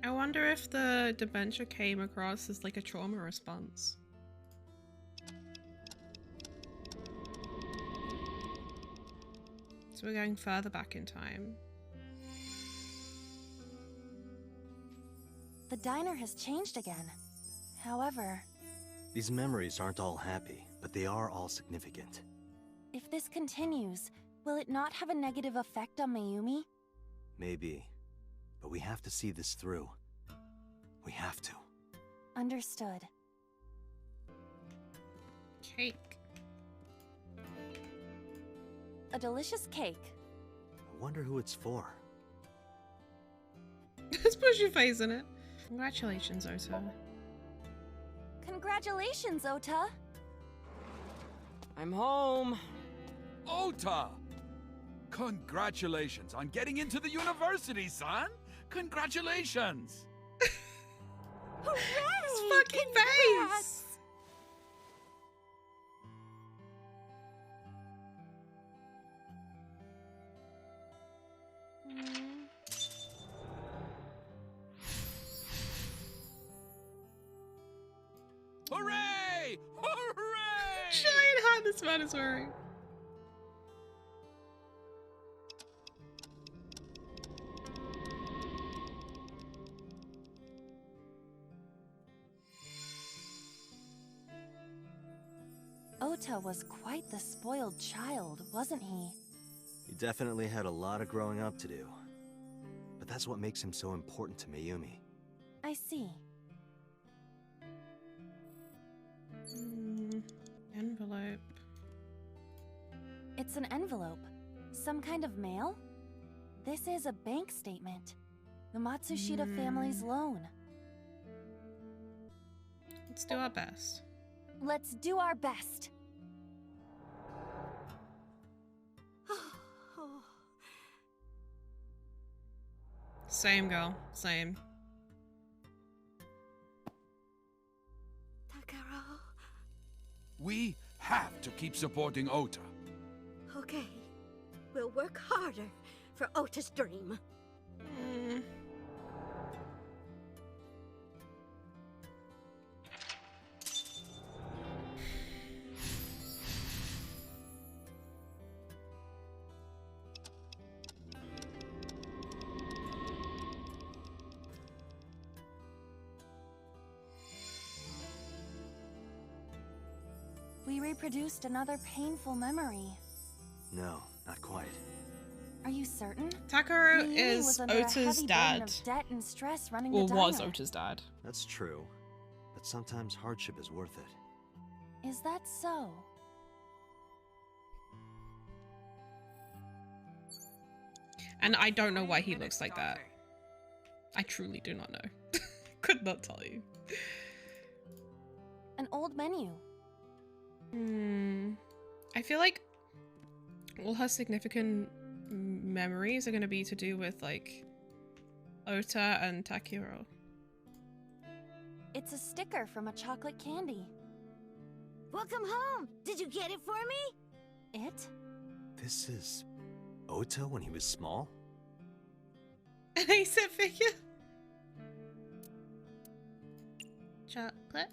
I wonder if the dementia came across as like a trauma response. So we're going further back in time. The diner has changed again. However, These memories aren't all happy, but they are all significant. if this continues, will it not have a negative effect on Mayumi? Maybe. But we have to see this through. We have to. Understood. Cake. A delicious cake. I wonder who it's for. Let's push your face in it. Congratulations, Ota. Congratulations, Ota! I'm home. Ota! Congratulations on getting into the university, son! Congratulations! Hooray! His fucking face! Hooray! Hooray! Giant hat this man is wearing. Ota was quite the spoiled child, wasn't he? He definitely had a lot of growing up to do. But that's what makes him so important to Mayumi. I see. Envelope. It's an envelope. Some kind of mail? This is a bank statement. The Matsushita family's loan. Let's do our best. Let's do our best. Same, girl. Same. Takaro. We have to keep supporting Ota. Okay. We'll work harder for Ota's dream. We reproduced another painful memory. No, not quite. Are you certain? Takaro Mayumi is was under a Ota's heavy burden dad. of debt and stress running Or the was diner. Ota's dad. That's true. But sometimes hardship is worth it. Is that so? And I don't know why he looks like that. I truly do not know. Could not tell you. An old menu. I feel like all her significant memories are going to be to do with, like, Ota and Takiro. It's a sticker from a chocolate candy. Welcome home! Did you get it for me? It? This is Ota when he was small? An ASAP figure? Chocolate?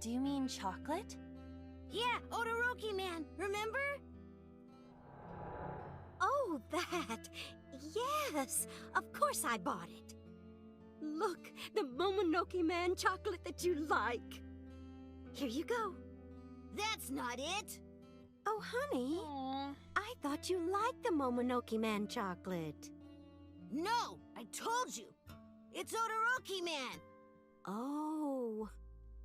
Do you mean chocolate? Yeah, Odoroki man, remember? Oh, that. Yes, of course I bought it. Look, the Momonoke man chocolate that you like. Here you go. That's not it. Oh, honey. Aww. I thought you liked the Momonoke man chocolate. No, I told you. It's Odoroki man. Oh.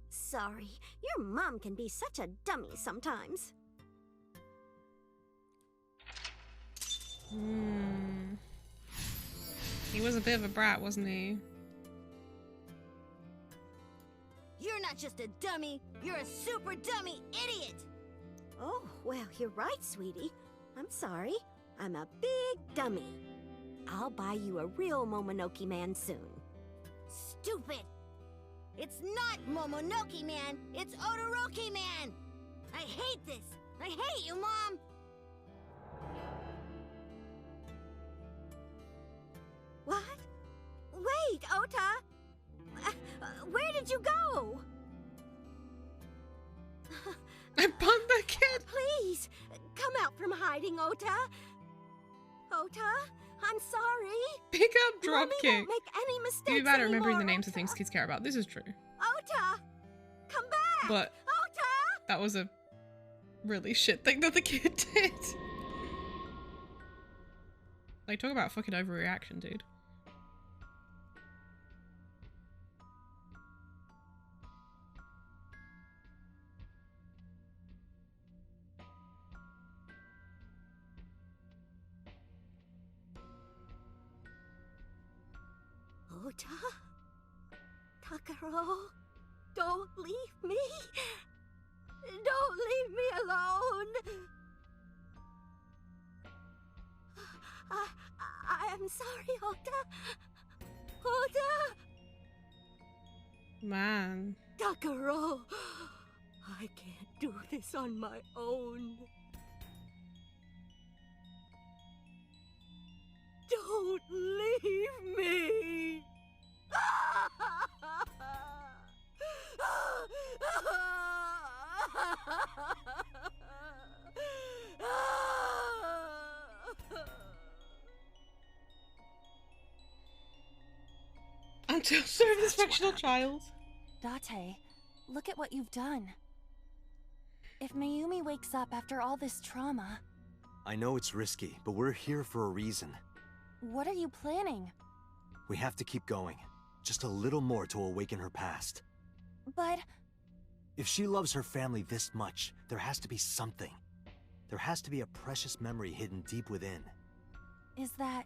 Sorry, your mom can be such a dummy sometimes. He was a bit of a brat, wasn't he? You're not just a dummy, you're a super dummy idiot! Oh, well, you're right, sweetie. I'm sorry. I'm a big dummy. I'll buy you a real Momonoke man soon. Stupid! It's not Momonoke man, it's Odoroki man! I hate this! I hate you, Mom! What? Wait, Ota! Where did you go? I bumped the kid! Please, come out from hiding, Ota! Ota, I'm sorry. Pick up Mommy dropkick. won't make any mistakes You better remembering the anymore, names of things kids care about. This is true. Ota! Come back! But Ota! that was a really shit thing that the kid did. Like, talk about fucking overreaction, dude. Ota? Takaro? Don't leave me! Don't leave me alone! I am sorry, Ota! Ota! Man. Takaro! I can't do this on my own. Don't leave me! Until serving this fictional child. Date, look at what you've done. If Mayumi wakes up after all this trauma... I know it's risky, but we're here for a reason. What are you planning? We have to keep going. Just a little more to awaken her past. But... If she loves her family this much, there has to be something. There has to be a precious memory hidden deep within. is that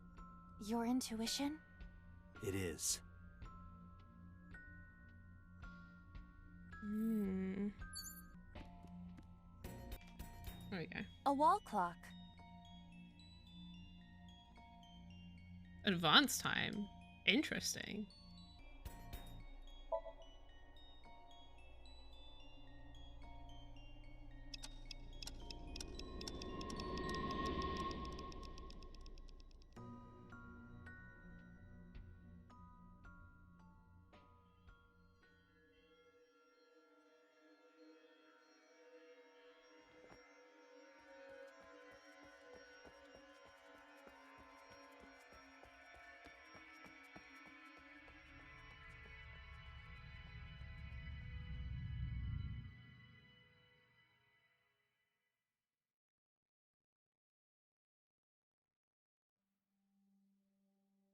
your intuition? It is. There we go. A wall clock. Advance time. Interesting.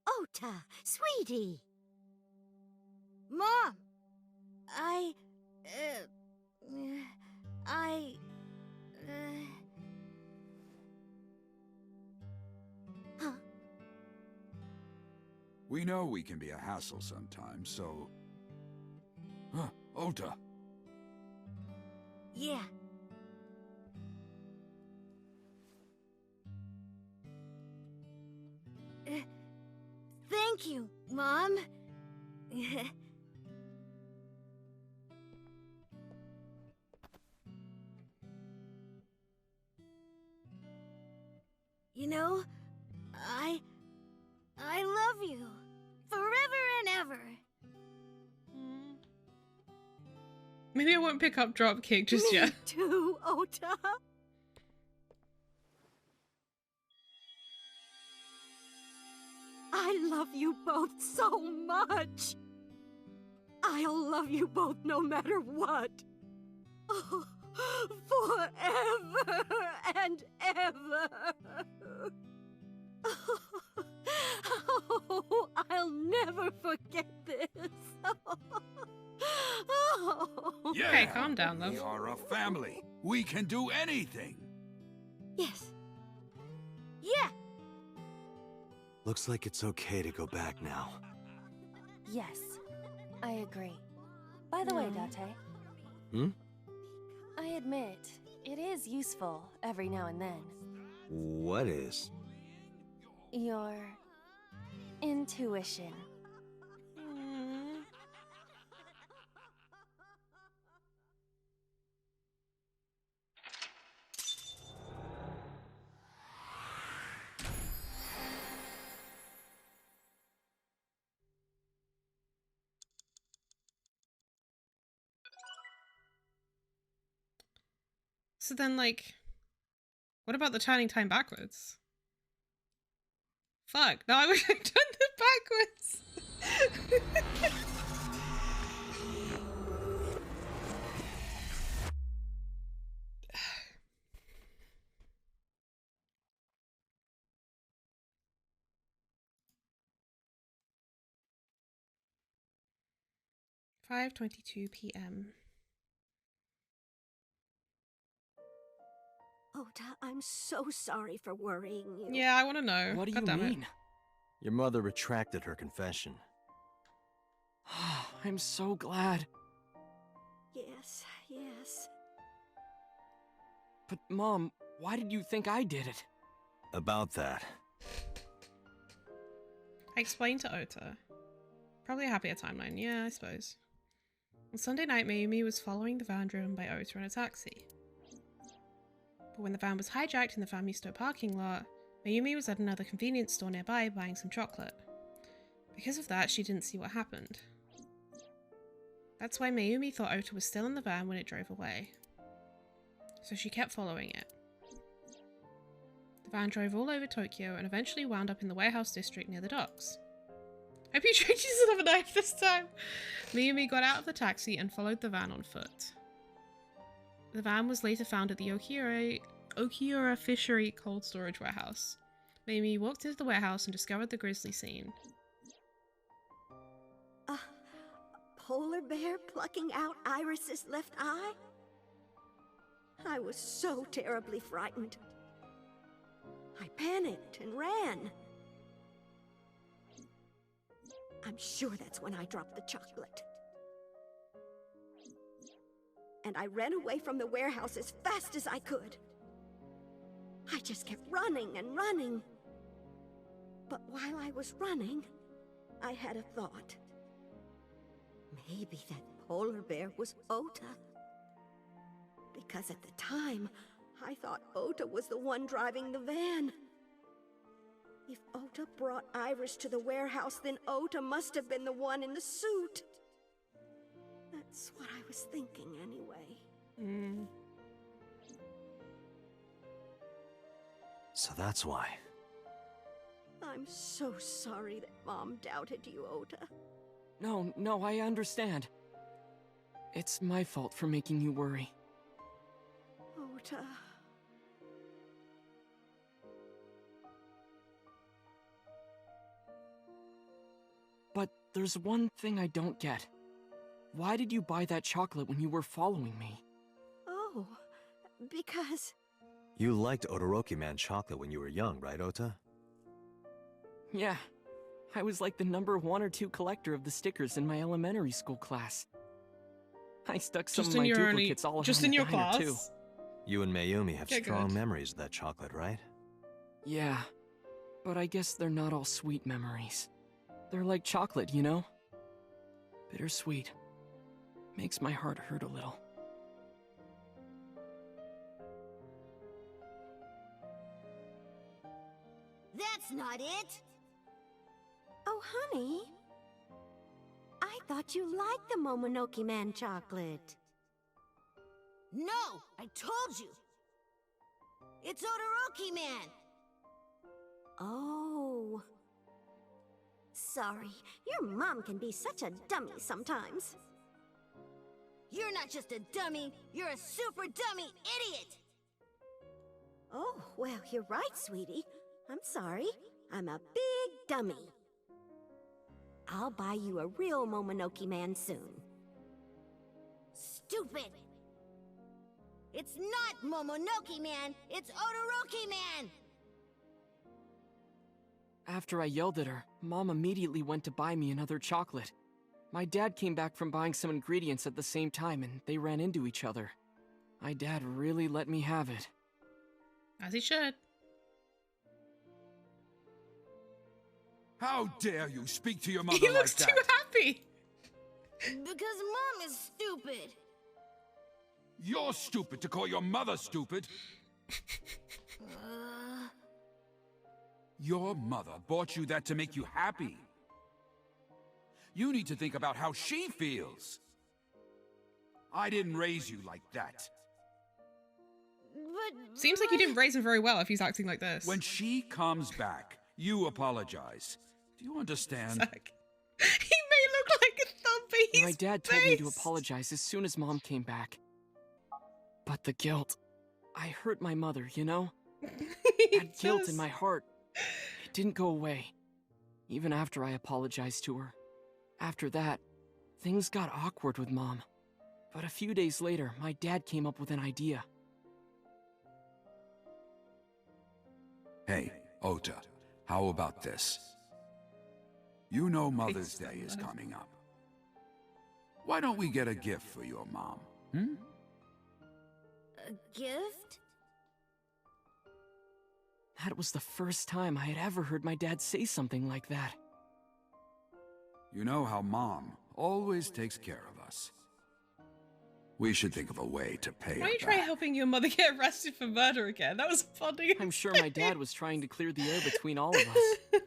Ota, sweetie. Mom, I. Huh? We know we can be a hassle sometimes, so... Huh, Ota. Yeah. Thank you, Mom. You know, I love you. Forever and ever. Maybe I won't pick up Dropkick just Me yet. too, Ota. I love you both so much. I'll love you both no matter what. Oh, forever and ever. Oh, I'll never forget this. Oh. Yeah. Okay, calm down, love. We are a family. We can do anything. Yes. Yeah. Looks like it's okay to go back now. Yes, I agree. By the way, Date. Hmm? I admit, it is useful every now and then. What is? Your intuition. Mm. So then, like, what about the turning time backwards? Fuck, no, I wish I'd done it backwards. "5:22 p.m. Ota, I'm so sorry for worrying you. Yeah, I want to know. What do God you damn it. mean? Your mother retracted her confession. I'm so glad. Yes, yes. But Mom, why did you think I did it? About that. I explained to Ota. Probably a happier timeline, yeah, I suppose. On Sunday night, Mayumi was following the van driven by Ota in a taxi. But when the van was hijacked in the family store parking lot, Mayumi was at another convenience store nearby buying some chocolate. Because of that, she didn't see what happened. That's why Mayumi thought Ota was still in the van when it drove away. So she kept following it. The van drove all over Tokyo and eventually wound up in the warehouse district near the docks. Hope you tried using another knife this time! Mayumi got out of the taxi and followed the van on foot. The van was later found at the Okiura Fishery Cold Storage Warehouse. Mayumi walked into the warehouse and discovered the grisly scene. A polar bear plucking out Iris's left eye? I was so terribly frightened. I panicked and ran. I'm sure that's when I dropped the chocolate. And I ran away from the warehouse as fast as I could. I just kept running and running. But while I was running, I had a thought. Maybe that polar bear was Ota. Because at the time, I thought Ota was the one driving the van. If Ota brought Iris to the warehouse, then Ota must have been the one in the suit. That's what I was thinking anyway. So that's why. I'm so sorry that Mom doubted you, Ota. No, I understand. It's my fault for making you worry. Ota. But there's one thing I don't get. Why did you buy that chocolate when you were following me? Oh, because... You liked Todoroki Man chocolate when you were young, right, Ota? Yeah. I was like the number 1 or 2 collector of the stickers in my elementary school class. I stuck some of my duplicates all around the diner, too. You and Mayumi have strong memories of that chocolate, right? Yeah. But I guess they're not all sweet memories. They're like chocolate, you know? Bittersweet. Makes my heart hurt a little. That's not it! Oh, honey. I thought you liked the Momonoki Man chocolate. No! I told you! It's Todoroki Man! Oh. Sorry, your mom can be such a dummy sometimes. You're not just a dummy, you're a super dummy idiot! Oh, well, you're right, sweetie. I'm sorry. I'm a big dummy. I'll buy you a real Momonoki Man soon. Stupid! It's not Momonoki Man, it's Todoroki Man! After I yelled at her, Mom immediately went to buy me another chocolate. My dad came back from buying some ingredients at the same time and they ran into each other. My dad really let me have it. As he should. How dare you speak to your mother He like looks that? too happy. Because Mom is stupid. You're stupid to call your mother stupid. Your mother bought you that to make you happy. You need to think about how she feels. I didn't raise you like that. But Seems like you didn't raise him very well if he's acting like this. When she comes back, you apologize. Do you understand? Zach. He may look like a thumb, but he's My dad told me to apologize as soon as Mom came back. But the guilt. I hurt my mother, you know? That guilt in my heart. It didn't go away. Even after I apologized to her. After that, things got awkward with Mom. But a few days later, my dad came up with an idea. Hey, Ota, how about this? You know Mother's Day is coming up. Why don't we get a gift for your mom, a gift? That was the first time I had ever heard my dad say something like that. You know how Mom always takes care of us. We should think of a way to pay Why her don't you try back. helping your mother get arrested for murder again? That was funny. I'm sure my dad was trying to clear the air between all of us.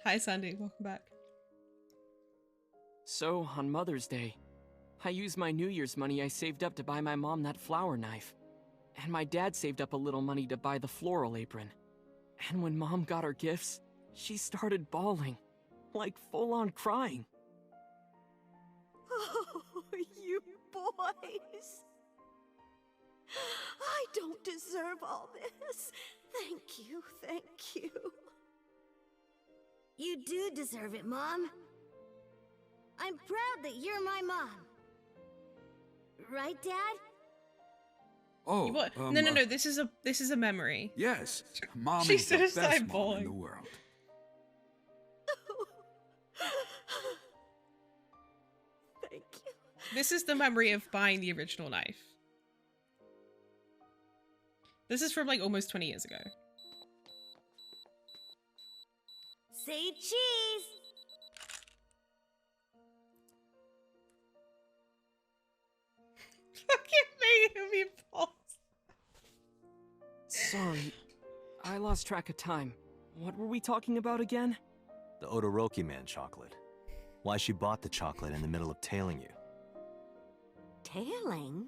Hi, Sandy. Welcome back. So, on Mother's Day, I used my New Year's money I saved up to buy my mom that flower knife. And my dad saved up a little money to buy the floral apron. And when Mom got her gifts, she started bawling. Like full-on crying. Oh, you boys. I don't deserve all this. Thank you, thank you. You do deserve it, Mom. I'm proud that you're my mom. Right, Dad? Oh, What? No. This is a memory. Yes, Mom She is the just best started mom in bawling. the world. Thank you. This is the memory of buying the original knife. This is from like almost 20 years ago. Say cheese! Fucking Mayumi balls. Sorry, I lost track of time. What were we talking about again? The Todoroki Man chocolate. Why she bought the chocolate in the middle of tailing you. Tailing?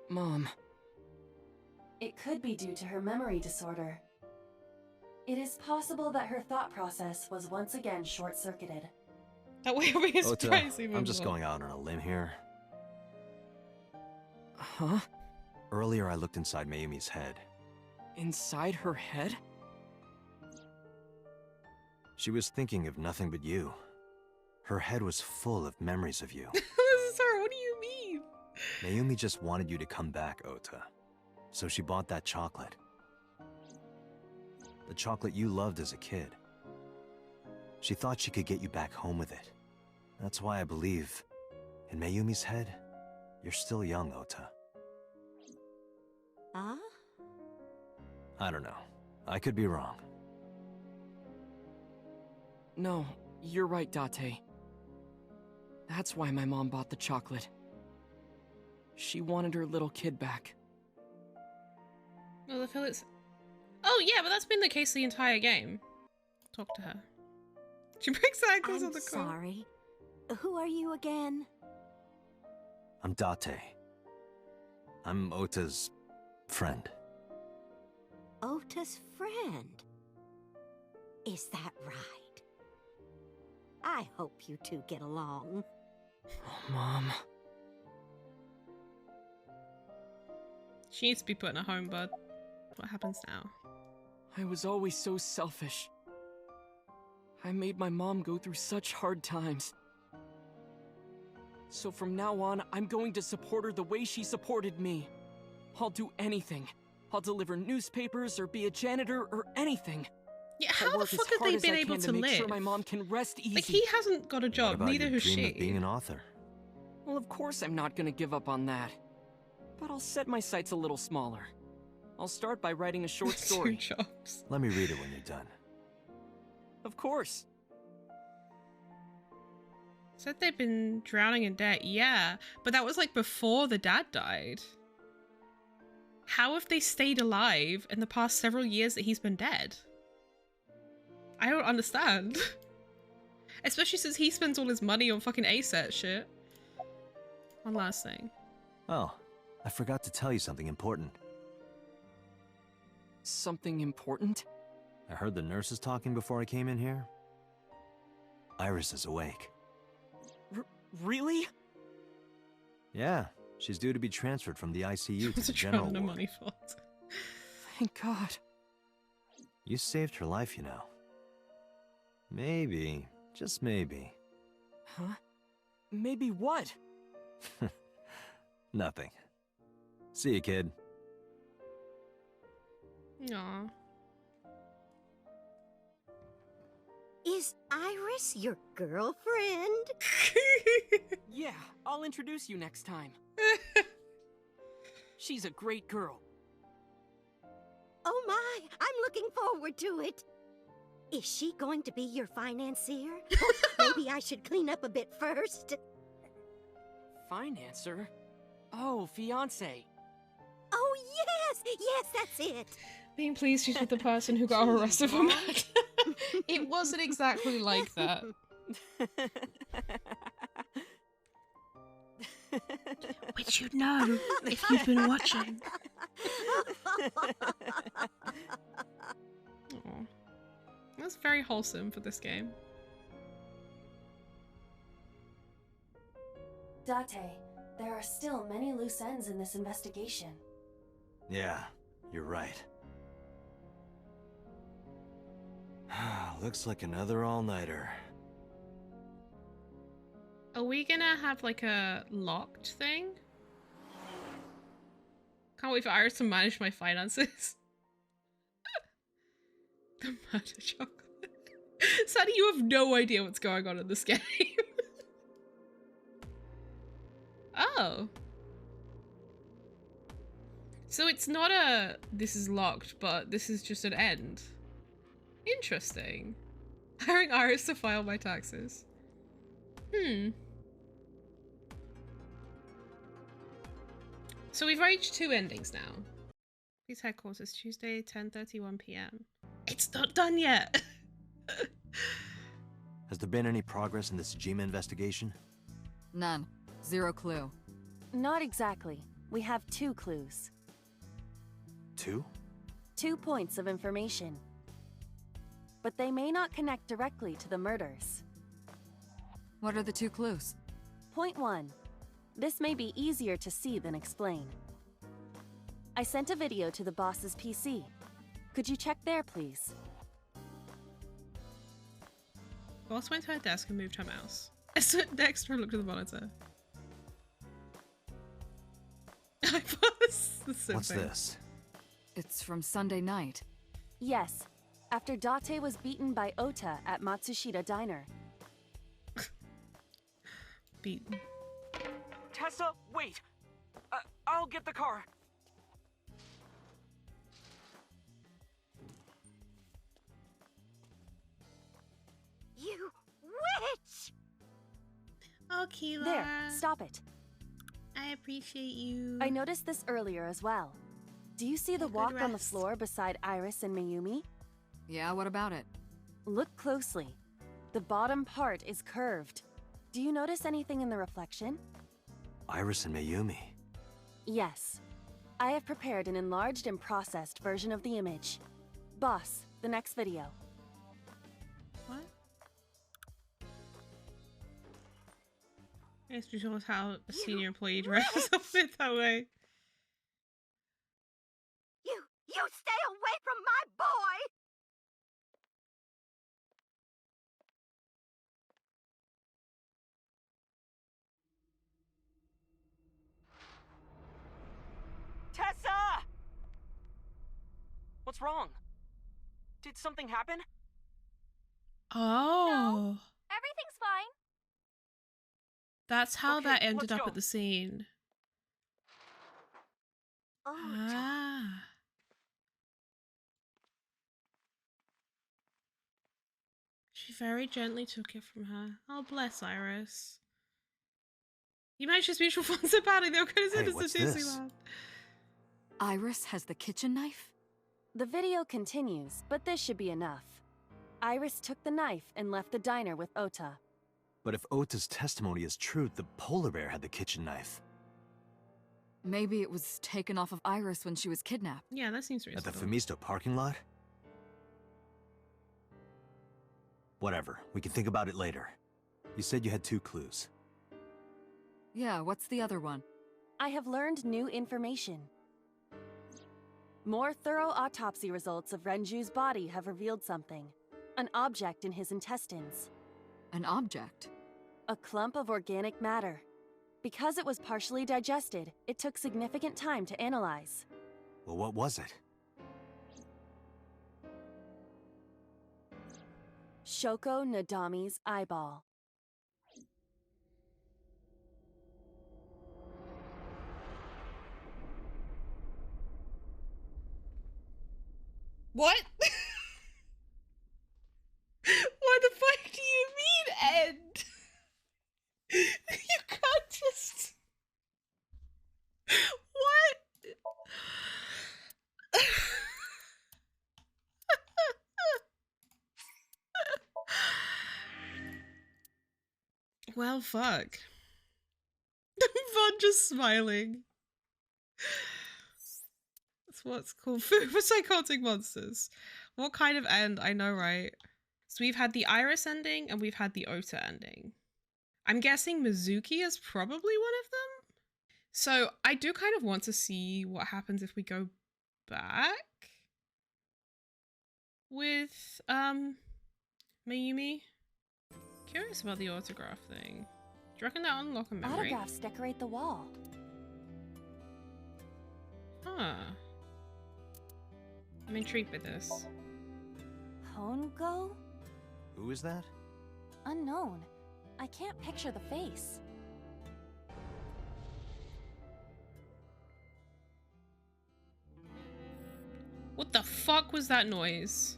Mom. It could be due to her memory disorder. It is possible that her thought process was once again short-circuited. That way we Ota, I'm just going out on a limb here. Huh? Earlier I looked inside Mayumi's head. Inside her head? She was thinking of nothing but you. Her head was full of memories of you. This is her, what do you mean? Mayumi just wanted you to come back, Ota. So she bought that chocolate. The chocolate you loved as a kid. She thought she could get you back home with it. That's why I believe, in Mayumi's head, you're still young, Ota. Huh? I don't know. I could be wrong. No, you're right, Date. That's why my mom bought the chocolate. She wanted her little kid back. Well, I feel it's... Oh yeah, but that's been the case the entire game. Talk to her. She breaks the ankles I'm of the car. sorry. Who are you again? I'm Date. I'm Ota's friend. Ota's friend? Is that right? I hope you two get along. Oh, Mom. She needs to be put in a home, bud. What happens now? I was always so selfish. I made my mom go through such hard times. So from now on, I'm going to support her the way she supported me. I'll do anything. I'll deliver newspapers or be a janitor or anything. Yeah, how the fuck have they been able to make live? sure my mom can rest easy. Like, he hasn't got a What job, about neither your has dream she. of being an author? Well, of course I'm not gonna give up on that. But I'll set my sights a little smaller. I'll start by writing a short story. Let me read it when you're done. Of course. Said they've been drowning in debt, yeah. But that was like before the dad died. How have they stayed alive in the past several years that he's been dead? I don't understand. Especially since he spends all his money on fucking asset shit. One last thing. Oh, I forgot to tell you something important. Something important? I heard the nurses talking before I came in here. Iris is awake. Really? Yeah, she's due to be transferred from the ICU to the general ward. Money fault. Thank God. You saved her life, you know. Maybe, just maybe. Huh? Maybe what? Nothing. See you, kid. Aww. Is Iris your girlfriend? Yeah, I'll introduce you next time. She's a great girl. Oh my, I'm looking forward to it. Is she going to be your financier? Or maybe I should clean up a bit first. Financer? Oh, fiance. Oh yes, yes, that's it. Being pleased she's with the person who got arrested for murder. It wasn't exactly like that. Which you'd know if you'd been watching. Aw. That's very wholesome for this game. Date, there are still many loose ends in this investigation. Yeah, you're right. Looks like another all-nighter. Are we gonna have like a locked thing? Can't wait for Iris to manage my finances. The murder chocolate. Sadie, you have no idea what's going on in this game. Oh. So it's not a this is locked, but this is just an end. Interesting. Hiring Iris to file my taxes. So we've reached 2 endings now. Police headquarters, Tuesday, 10:31 p.m. It's not done yet! Has there been any progress in this Jima investigation? None. Zero clue. Not exactly. We have 2 clues. 2? 2 points of information. But they may not connect directly to the murders. What are the 2 clues? Point 1. This may be easier to see than explain. I sent a video to the boss's PC. Could you check there, please? Boss went to her desk and moved her mouse. I stood next to her and looked at the monitor. I paused. What's this? It's from Sunday night. Yes. After Date was beaten by Ota at Matsushita Diner. Beaten. Tessa, wait! I'll get the car. You witch! Oh, Keela. There, stop it. I appreciate you. I noticed this earlier as well. Do you see the walk on the floor beside Iris and Mayumi? Yeah, what about it? Look closely. The bottom part is curved. Do you notice anything in the reflection? Iris and Mayumi. Yes. I have prepared an enlarged and processed version of the image. Boss, the next video. What? It's usually how a senior employee dresses up it that way. You stay away from my boy! Tessa! What's wrong? Did something happen? Oh. Everything's fine. That's how Okay, that ended let's up go. at the scene. Oh, Ah. She very gently took it from her. Oh, bless Iris. You managed to mutual funds about it. They were going to send Hey, us what's to this? Disneyland. Iris has the kitchen knife? The video continues, but this should be enough. Iris took the knife and left the diner with Ota. But if Ota's testimony is true, the polar bear had the kitchen knife. Maybe it was taken off of Iris when she was kidnapped. Yeah, that seems At reasonable. the Femisto parking lot? Whatever, we can think about it later. You said you had 2 clues. Yeah, what's the other one? I have learned new information. More thorough autopsy results of Renju's body have revealed something. An object in his intestines. An object? A clump of organic matter. Because it was partially digested, it took significant time to analyze. Well, what was it? Shoko Nadami's eyeball. What? What the fuck do you mean, Ed? You can't just... What? Well, fuck. Von just smiling. That's what's called food for psychotic monsters. What kind of end? I know, right? So we've had the Iris ending and we've had the Ota ending. I'm guessing Mizuki is probably one of them. So I do kind of want to see what happens if we go back with Mayumi. Curious about the autograph thing. Do you reckon that'll unlock a memory? Autographs decorate the wall. Huh. I'm intrigued by this. Hongo? Who is that? Unknown. I can't picture the face. What the fuck was that noise?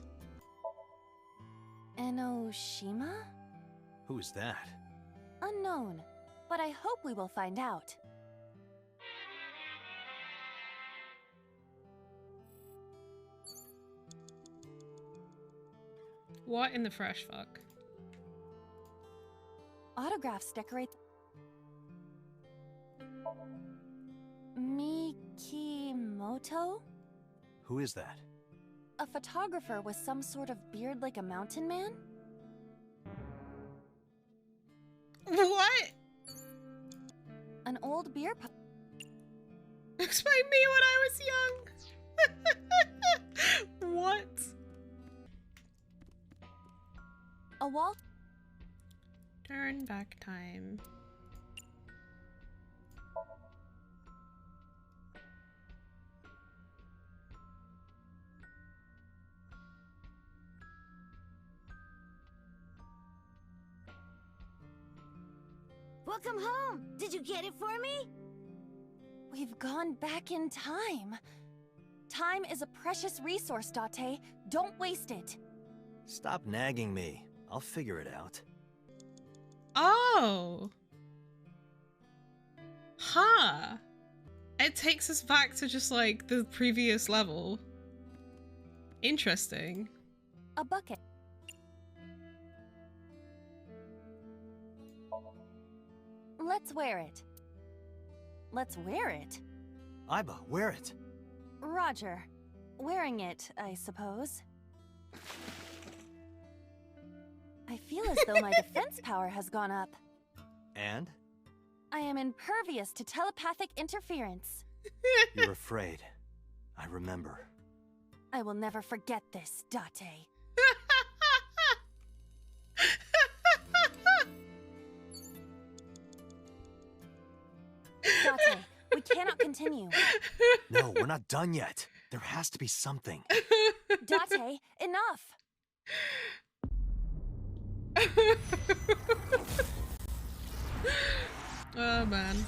Enoshima? Who's that? Unknown, but I hope we will find out. What in the fresh fuck? Autographs decorate. Mikimoto? Who is that? A photographer with some sort of beard like a mountain man? What? An old beer pub. Explain me when I was young. What? A wall. Turn back time. Welcome home! Did you get it for me? We've gone back in time. Time is a precious resource, Date. Don't waste it. Stop nagging me. I'll figure it out. Oh. Huh. It takes us back to just like the previous level. Interesting. A bucket. Let's wear it. Let's wear it? Aiba, wear it. Roger. Wearing it, I suppose. I feel as though my defense power has gone up. And? I am impervious to telepathic interference. You're afraid. I remember. I will never forget this, Date. Date, we cannot continue. No, we're not done yet. There has to be something. Date, enough! Oh man.